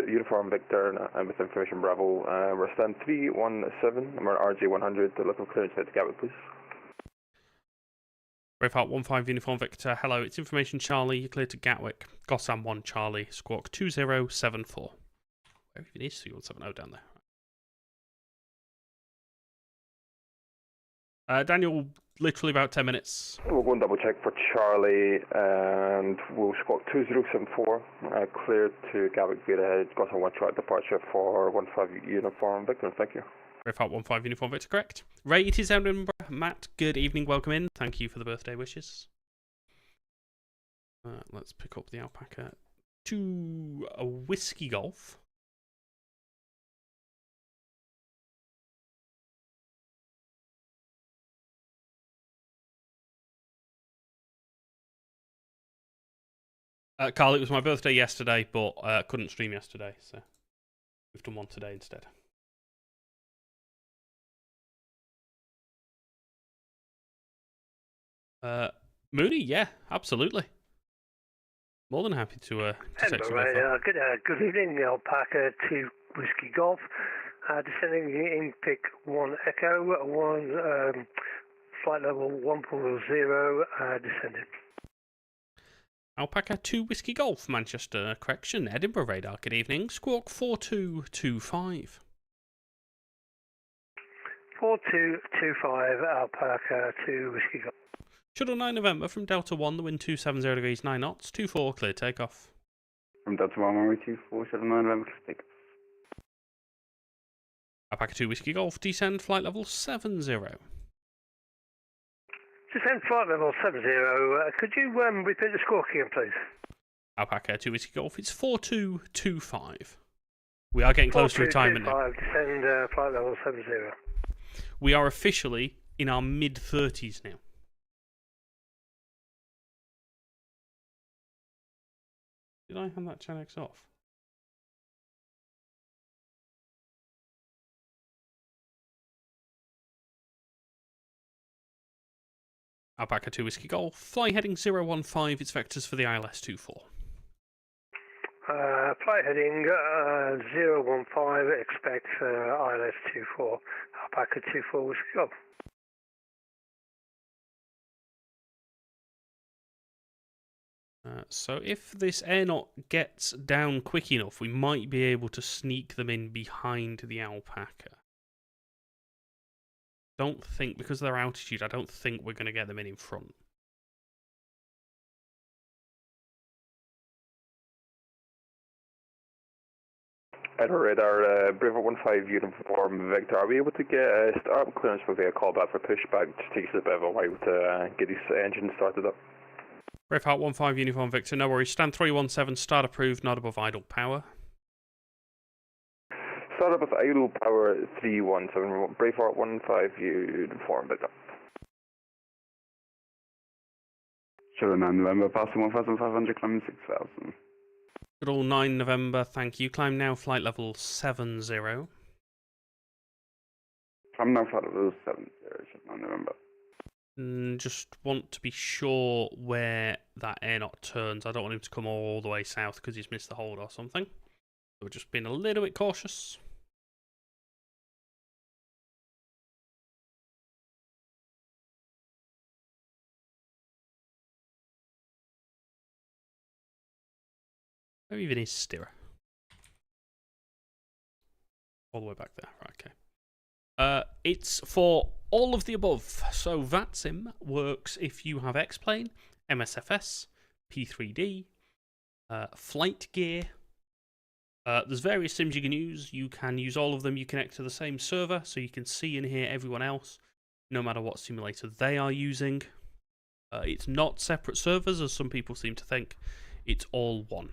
Uniform Victor, and with information Bravo. We're stand 317, and we're RJ100, looking for clearance to Gatwick, please. Braveheart 15 Uniform Victor, hello, it's information Charlie, you're cleared to Gatwick. Gossam 1 Charlie, squawk 2074. Where even is 3170 down there? Daniel, literally about 10 minutes. We'll go and double check for Charlie, and we'll squawk 2074, cleared to Gatwick via ahead, Gossam 1 track departure for 15 Uniform Victor, thank you. Braveheart 15 Uniform Victor, correct. Ray, it is Edinburgh. Matt, good evening, welcome in. Thank you for the birthday wishes. Let's pick up the Alpaca to a Whiskey Golf. Carl, it was my birthday yesterday, but couldn't stream yesterday, so we've done one today instead. Mooney, yeah, absolutely. More than happy to take some Edinburgh, info. good evening, Alpaca 2 Whiskey Golf. Descending in pick 1 Echo, 1 flight level 140, descending. Alpaca 2 Whiskey Golf, Manchester correction, Edinburgh radar, good evening. Squawk 4225. 4225, Alpaca 2 Whiskey Golf. Shuttle 9 November from Delta 1, the wind 270 degrees 9 knots, 24, clear takeoff. From Delta 1, runway 24, Shuttle 9 November, clear takeoff. Alpaca 2 Whiskey Golf, descend flight level 70. Descend flight level 70, could you repeat the score again, please? Alpaca 2 Whiskey Golf, it's 4225. We are getting close to retirement now. Descend flight level 70. We are officially in our mid-30s now. Did I hand that Gen X off? Alpaca 2 Whiskey Golf, fly heading 015, it's vectors for the ILS 24. Flight heading 015, expect ILS 24, Alpaca 24 Whiskey Golf. So if this air knot gets down quick enough, we might be able to sneak them in behind the Alpaca. Don't think, because of their altitude, I don't think we're going to get them in front. Edinburgh radar, Bravo 15 uniform Victor. Are we able to get start clearance for the callback for pushback? Just takes us a bit of a while to get these engines started up. Braveheart 15 uniform Victor, no worries. Stand 317, start approved, not above idle power. Start up with idle power 317, Braveheart 15 uniform Victor. Shuttle 9 November, passing 1,500, climbing 6,000. Shuttle 9 November, thank you. Climb now, flight level 70. Climb now, flight level 70, Shuttle 9 November. Just want to be sure where that air knot turns. I don't want him to come all the way south because he's missed the hold or something. So we're just being a little bit cautious. Where even is steerer? All the way back there. Right, okay. It's for all of the above. So VATSIM works if you have X-Plane, MSFS, P3D, flight gear. There's various sims you can use. You can use all of them. You connect to the same server, so you can see and hear everyone else, no matter what simulator they are using. It's not separate servers, as some people seem to think. It's all one.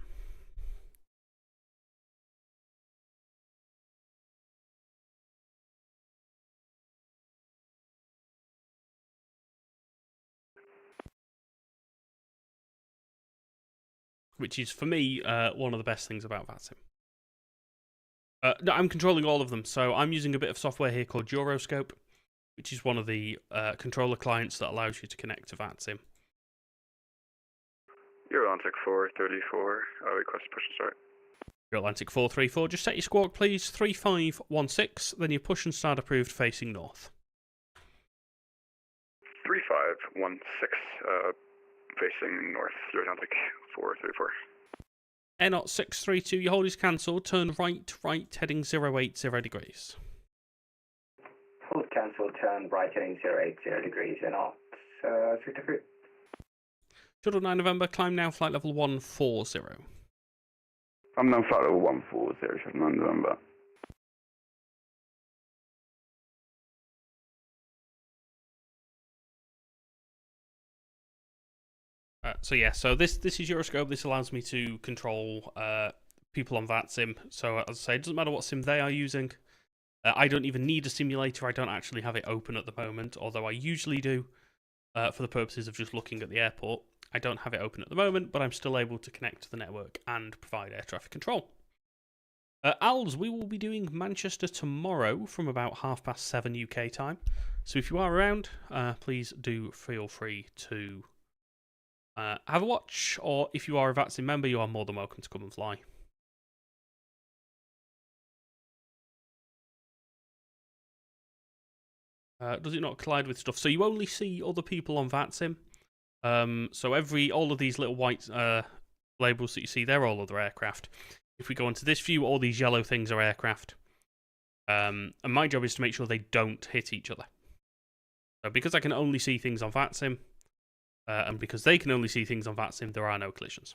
Which is, for me, one of the best things about VATSIM. No, I'm controlling all of them, so I'm using a bit of software here called Euroscope, which is one of the controller clients that allows you to connect to VATSIM. Atlantic 434, request push and start. Atlantic 434, just set your squawk please, 3516, then your push and start approved facing north. 3516, facing north, Atlantic 434. Air knot 632, your hold is cancelled, turn right, heading 080 degrees. Hold cancelled, turn right, heading 080 degrees, Air knot 633. Shuttle 9 November, climb now, flight level 140. I'm now flight level 140, Shuttle 9 November. So this is Euroscope. This allows me to control people on VATSIM. So as I say, it doesn't matter what sim they are using. I don't even need a simulator. I don't actually have it open at the moment, although I usually do for the purposes of just looking at the airport. I don't have it open at the moment, but I'm still able to connect to the network and provide air traffic control. Als, we will be doing Manchester tomorrow from about 7:30 UK time. So if you are around, please do feel free to have a watch, or if you are a VATSIM member, you are more than welcome to come and fly. Does it not collide with stuff? So you only see other people on VATSIM. So all of these little white labels that you see, they're all other aircraft. If we go into this view, all these yellow things are aircraft. And my job is to make sure they don't hit each other. So because I can only see things on VATSIM, and because they can only see things on VATSIM, there are no collisions.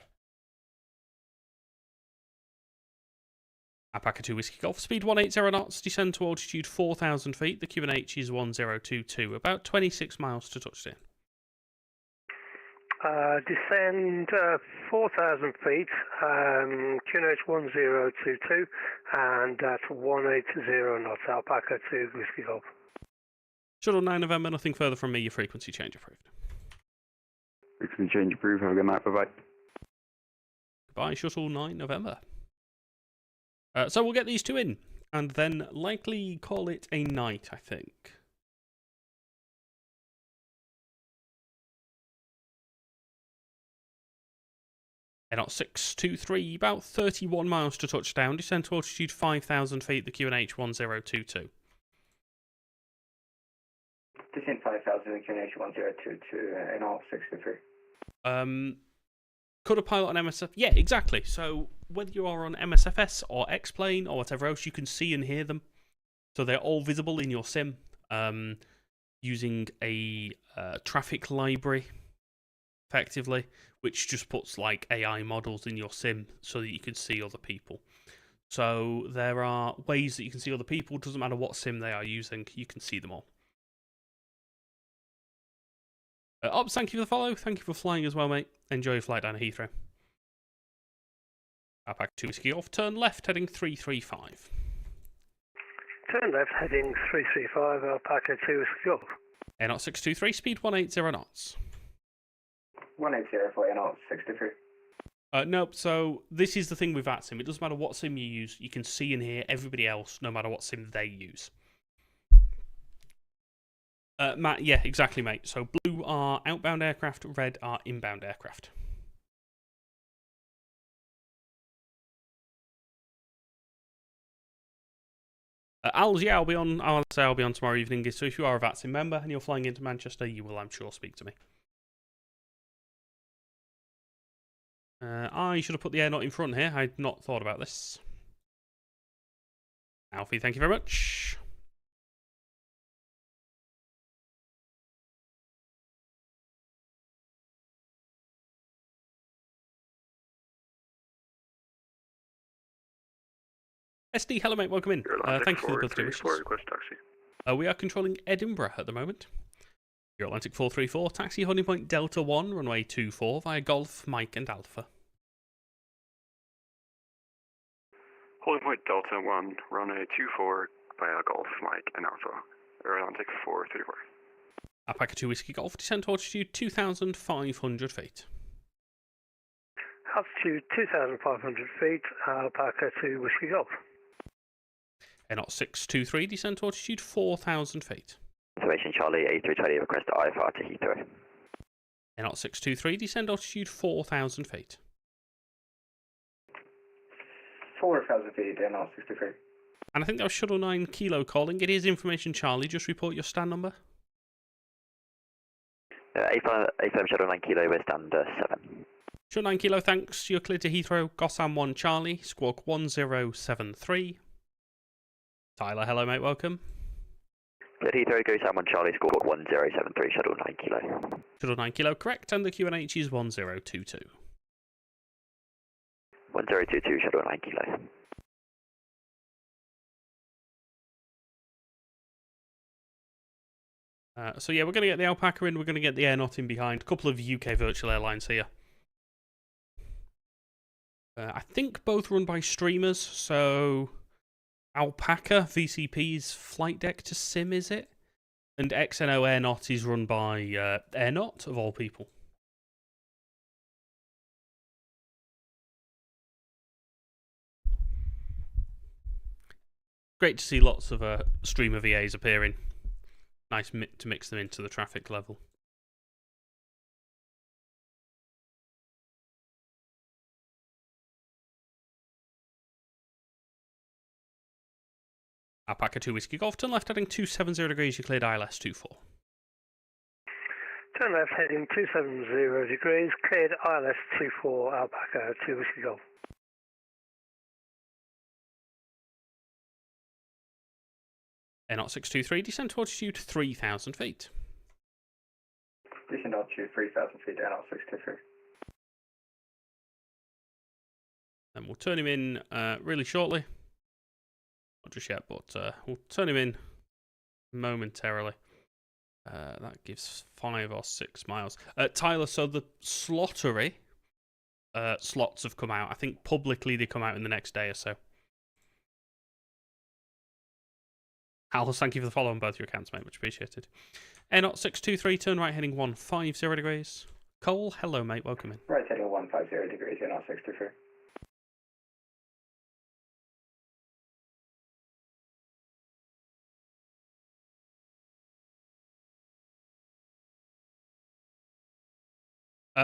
Alpaca 2 Whiskey Golf, speed 180 knots, descend to altitude 4,000 feet. The QNH is 1022, about 26 miles to touchdown. Descend 4,000 feet, QNH 1022, and that's 180 knots, Alpaca 2 Whiskey Golf. Shuttle 9 November, nothing further from me, your frequency change approved. Frequency change approved, have a good night, bye-bye. Goodbye, Shuttle 9 November. So we'll get these two in, and then likely call it a night, I think. Not 623, about 31 miles to touchdown, descend to altitude 5,000 feet, the QNH 1022. Descend 5,000, the QNH 1022, and all 63. Could a pilot on MSF? Yeah, exactly. So whether you are on MSFS or X-Plane or whatever else, you can see and hear them. So they're all visible in your sim using a traffic library, effectively, which just puts like AI models in your sim so that you can see other people. So there are ways that you can see other people. Doesn't matter what sim they are using, you can see them all. Ops, thank you for the follow. Thank you for flying as well, mate. Enjoy your flight down to Heathrow. Alpaca 2 Whiskey Golf, turn left, heading 335. Turn left, heading 335, Alpaca 2 Whiskey Golf. Air 623, speed 180 knots. 180 for NO 63. Nope, so this is the thing with VATSIM. It doesn't matter what sim you use, you can see and hear everybody else, no matter what sim they use. Matt, yeah, exactly, mate. So blue are outbound aircraft, red are inbound aircraft. Als, yeah, I'll be on tomorrow evening. So if you are a VATSIM member and you're flying into Manchester, you will, I'm sure, speak to me. I should have put the air not in front here. I'd not thought about this. Alfie, thank you very much. SD, hello mate, welcome in. Thank you for the birthday wishes. Request taxi. We are controlling Edinburgh at the moment. Your Atlantic 434, taxi holding point Delta 1, runway 24 via Golf, Mike and Alpha. Holding point Delta 1, runway 24 via Golf, Mike and Alpha. Your Atlantic 434. Alpaca 2 Whiskey Golf, descent to altitude 2,500 feet. Altitude 2,500 feet, Alpaca 2 Whiskey Golf. Air 623, descent to altitude 4,000 feet. Information Charlie, A320, request IFR to Heathrow. Air 623, descend altitude 4,000 feet. 4,000 feet, NO 63. And I think that was Shuttle 9 Kilo calling. It is Information Charlie, just report your stand number. A5 Shuttle 9 Kilo, we're stand 7. Shuttle 9 Kilo, thanks. You're clear to Heathrow, Gossam 1 Charlie, squawk 1073. Tyler, hello mate, welcome. Clear Heathrow, Gossam 1 Charlie, squawk 1073, Shuttle 9 Kilo. Shuttle 9 Kilo, correct, and the QNH is 1022. 1022, Shuttle 9 Kilo. So yeah, we're going to get the Alpaca in, we're going to get the Air Not in behind. A couple of UK virtual airlines here. I think both run by streamers, so Alpaca, VCP's flight deck to sim, is it? And XNO Air Not is run by Air Not, of all people. Great to see lots of streamer VAs appearing. Nice to mix them into the traffic level. Alpaca 2 Whiskey Golf, turn left heading 270 degrees, you cleared ILS 24. Turn left heading 270 degrees, cleared ILS 24, Alpaca 2 Whiskey Golf. Air 623, descend to altitude 3,000 feet. Descend altitude 3,000 feet, Air 623. And we'll turn him in really shortly. Not just yet, but we'll turn him in momentarily. That gives 5 or 6 miles. Tyler, so the slottery slots have come out. I think publicly they come out in the next day or so. Alice, thank you for the follow on both your accounts, mate. Much appreciated. Air 623, turn right heading 150 degrees. Cole, hello, mate. Welcome in. Right heading 150 degrees, Air 623.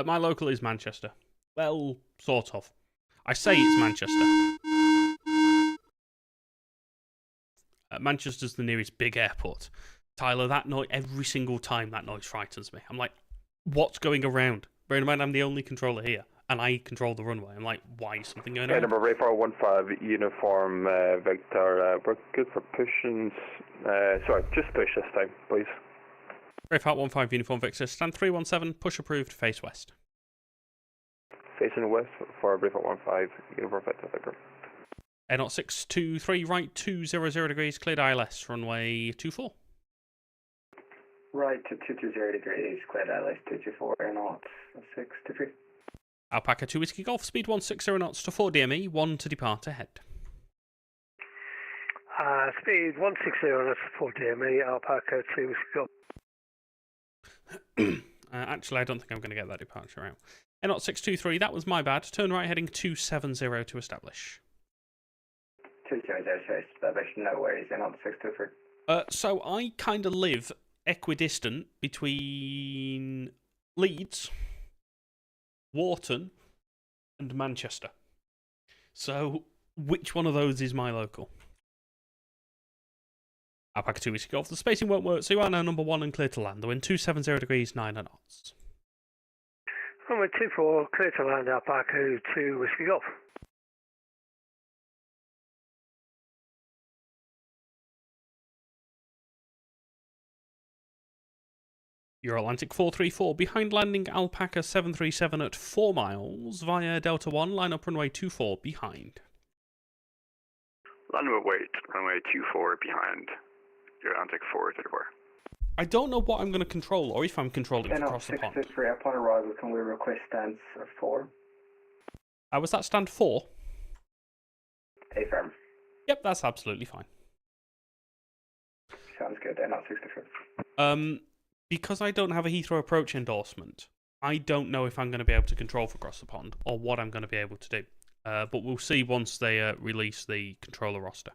My local is Manchester. Well, sort of. I say it's Manchester. Manchester's the nearest big airport. Tyler, that noise, every single time that noise frightens me. I'm like, what's going around? Bear in mind, I'm the only controller here, and I control the runway. I'm like, why is something going on? Edinburgh, Rayfar 15, uniform, Victor, we're good for pushing. Sorry, just push this time, please. Rayfar 15, uniform Victor, stand 317, push approved, face west. Facing west for Rayfar 15, uniform Victor. Air 623, right 200 degrees, cleared ILS, runway 24. Right to 220 degrees, cleared ILS 224, Air 623. Alpaca 2 Whiskey Golf, speed 160 knots to 4 DME, 1 to depart ahead. Speed 160 knots to 4 DME, Alpaca 2 Whiskey Golf. Actually, I don't think I'm going to get that departure out. Air 623, that was my bad. Turn right heading 270 to establish. 270 to establish, no worries, Air 623. So I kind of live equidistant between Leeds, Wharton, and Manchester. So which one of those is my local? Alpaca 2 Whiskey Golf. The spacing won't work, so you are now number 1 and clear to land. The wind 270 degrees, 9 knots. Runway 24, clear to land, Alpaca 2 Whiskey Golf. Euro-Atlantic 434, behind landing Alpaca 737 at 4 miles, via Delta 1, line up runway 24, behind. Landing wait, runway 24, behind, Euro-Atlantic 434. I don't know what I'm going to control, or if I'm controlling across the pond. 623, upon arrival, can we request stands 4? Was that stand 4? Affirm. Yep, that's absolutely fine. Sounds good, Air 623. Because I don't have a Heathrow approach endorsement, I don't know if I'm going to be able to control for across the pond, or what I'm going to be able to do. But we'll see once they release the controller roster.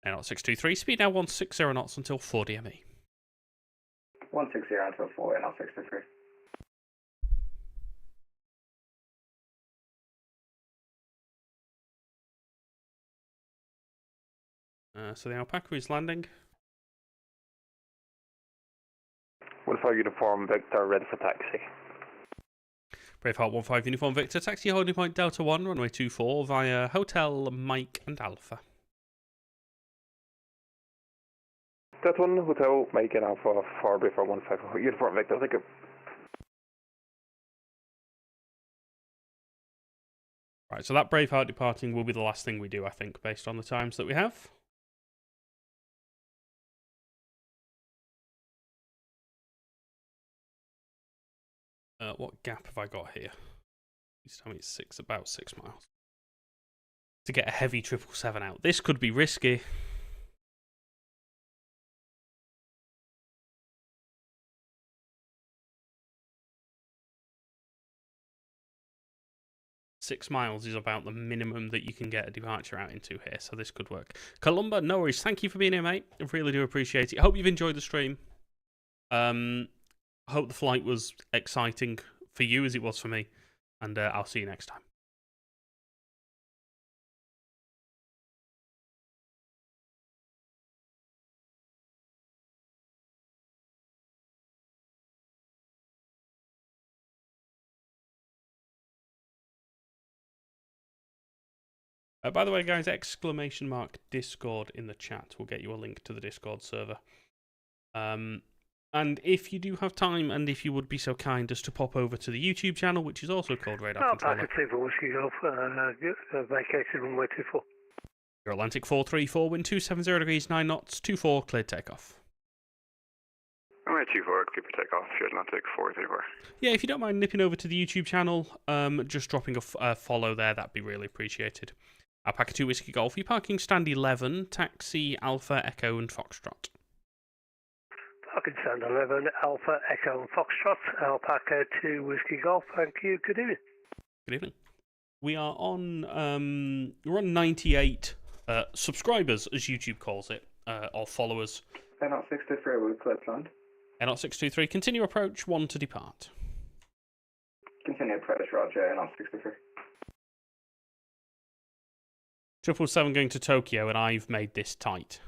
Air 623, speed now 160 knots until 4 DME. 160 until 4, Air 623. So the Alpaca is landing. 15 uniform Victor, ready for taxi. Braveheart 15 uniform Victor, taxi holding point Delta 1, runway 24 via Hotel Mike and Alpha. Delta 1, Hotel Mike and Alpha for Braveheart 15 uniform Victor, thank you. Right, so that Braveheart departing will be the last thing we do, I think, based on the times that we have. What gap have I got here? Please tell me it's about 6 miles. To get a heavy 777 out. This could be risky. $6 miles is about the minimum that you can get a departure out into here, so this could work. Columba, no worries. Thank you for being here, mate. I really do appreciate it. I hope you've enjoyed the stream. I hope the flight was exciting for you as it was for me, and I'll see you next time. By the way, guys, !Discord in the chat will get you a link to the Discord server. And if you do have time, and if you would be so kind as to pop over to the YouTube channel, which is also called Radar Controller. Packet 2 for Whiskey Golf, vacated runway 24. Your Atlantic 434, wind 270 degrees, 9 knots, 24, cleared takeoff. Runway 24, clear for takeoff, your Atlantic 434. Yeah, if you don't mind nipping over to the YouTube channel, just dropping a follow there, that'd be really appreciated. Alpaca 2 Whiskey Golf, you're parking stand 11, taxi, Alpha, Echo, and Foxtrot. Parking stand 11, Alpha, Echo, and Foxtrot, Alpaca 2 Whiskey Golf. Thank you. Good evening. Good evening. We are on, we're on 98 subscribers, as YouTube calls it, or followers. Not 63 with Clipland. Not 623, continue approach, 1 to depart. Continue approach, Roger, not 63. 777 going to Tokyo, and I've made this tight.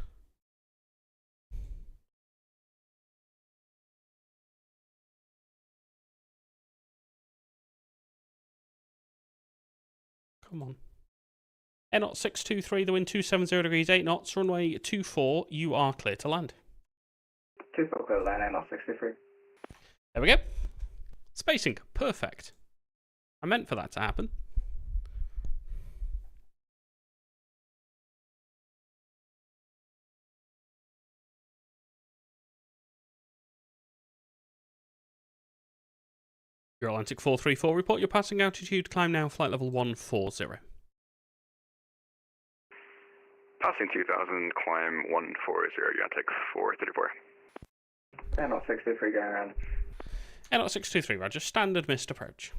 Come on. Not 623, the wind 270 degrees, 8 knots, runway 24, you are clear to land. 24 clear to land, not 63. There we go. Spacing, perfect. I meant for that to happen. Your Atlantic 434, report your passing altitude, climb now, flight level 140. Passing 2000, climb 140, your Atlantic 434. Not 63 going around. Not 623, Roger, standard missed approach.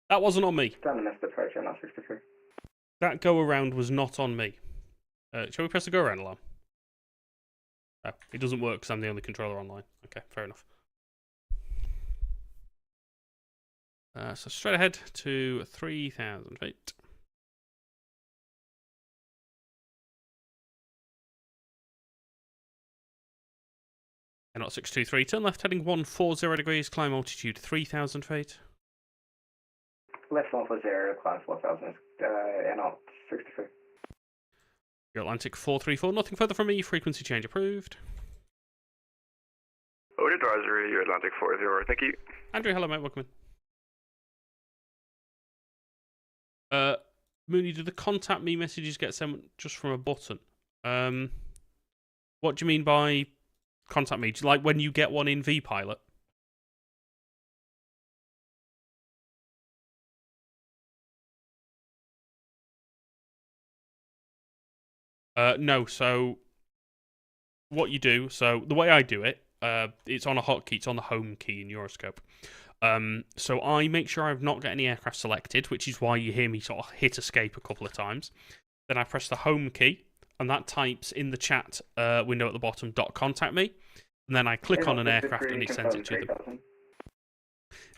That wasn't on me. Standard missed approach, not 63. That go around was not on me. Shall we press the go around alarm? Oh, it doesn't work because I'm the only controller online. Okay, fair enough. So straight ahead to 3,000 feet. Not 623, turn left heading 140 degrees, climb altitude 3,000 feet. Left 140, climb 4,000, not 63. Your Atlantic 434, nothing further from me, frequency change approved. Order advisory, your Atlantic 40, thank you. Andrew, hello mate, welcome in. Mooney, do the contact me messages get sent just from a button? What do you mean by contact me? Like when you get one in vPilot? No, so what you do, so the way I do it, it's on a hotkey, it's on the home key in Euroscope. So I make sure I've not got any aircraft selected, which is why you hear me sort of hit escape a couple of times. Then I press the home key, and that types in the chat window at the bottom, .contact me. And then I click on an aircraft and it sends it to them.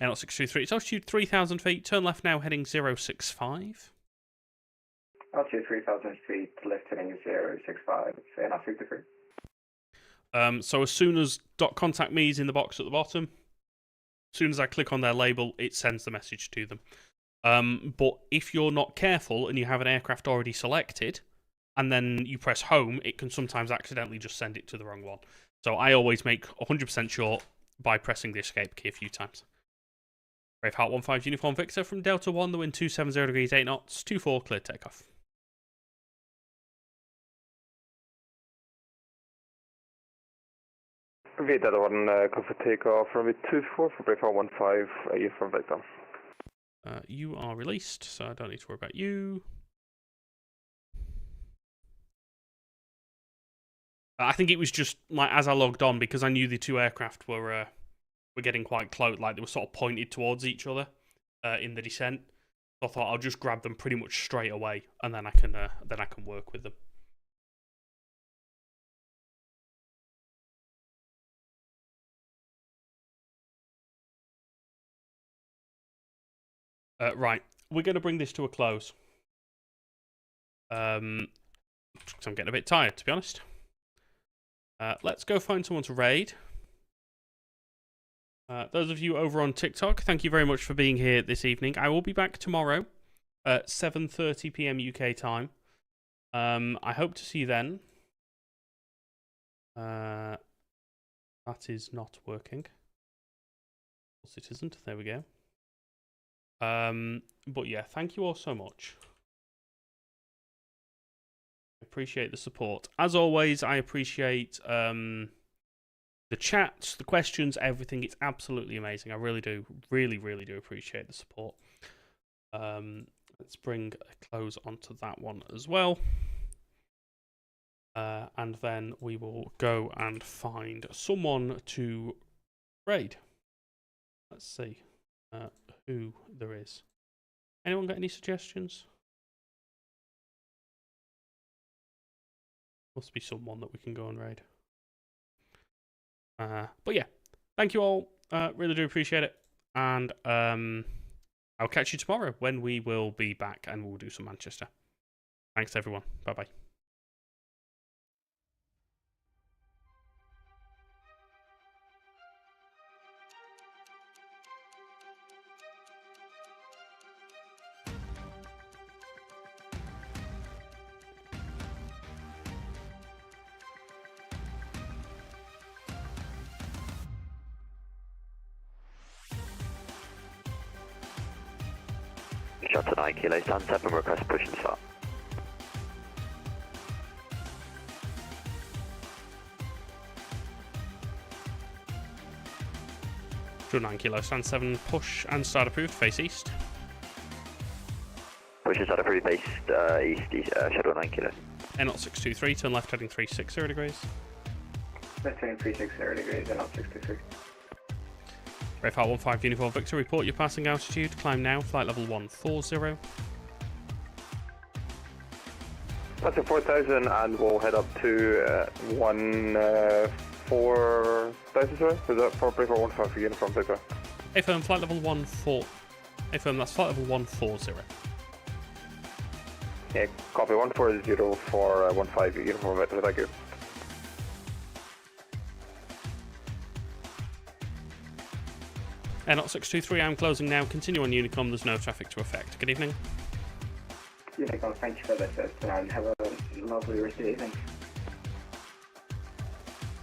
Not 623, it's altitude 3,000 feet, turn left now heading 065. Altitude 3,000 feet, left heading 065, not 63. So as soon as .contact me is in the box at the bottom, as soon as I click on their label, it sends the message to them. But if you're not careful and you have an aircraft already selected, and then you press home, it can sometimes accidentally just send it to the wrong one. So I always make 100% sure by pressing the escape key a few times. Braveheart 15 Uniform Victor from Delta 1, the wind 270 degrees, 8 knots, 24, clear takeoff. V Delta 1, go for takeoff, runway 24 for Braveheart 15, Uniform Victor. You are released, so I don't need to worry about you. I think it was just like as I logged on, because I knew the two aircraft were getting quite close, like they were sort of pointed towards each other in the descent. So I thought I'll just grab them pretty much straight away, and then I can work with them. Right, we're going to bring this to a close. I'm getting a bit tired, to be honest. Let's go find someone to raid. Those of you over on TikTok, thank you very much for being here this evening. I will be back tomorrow at 7:30 PM UK time. I hope to see you then. That is not working. Of course it isn't. There we go. But yeah, thank you all so much. Appreciate the support. As always, I appreciate the chats, the questions, everything. It's absolutely amazing. I really do. Really, really do appreciate the support. Let's bring a close onto that one as well. And then we will go and find someone to raid. Let's see who there is. Anyone got any suggestions? Must be someone that we can go and raid. But yeah, thank you all. Really do appreciate it. And I'll catch you tomorrow when we will be back and we'll do some Manchester. Thanks, everyone. Bye-bye. Shot to 9 kilo, stand 7, request push and start. True 9 kilo, stand 7, push and start approved, face east. Push and start approved, face east, shadow 9 kilo. N0623, turn left heading 360 degrees. Left heading 360 degrees, N0623. Rayfart 15 Uniform Victor, report your passing altitude. Climb now, flight level 140. That's at 4,000 and we'll head up to 4,000, sorry? Was that for Rayfart 15 for Uniform Victor? Affirm, flight level 14. Affirm, that's flight level 140. Yeah, copy 140 for 15 Uniform Victor, thank you. N0623, I'm closing now. Continue on Unicom, there's no traffic to affect. Good evening. Unicom, thank you for this, and have a lovely rest of the evening.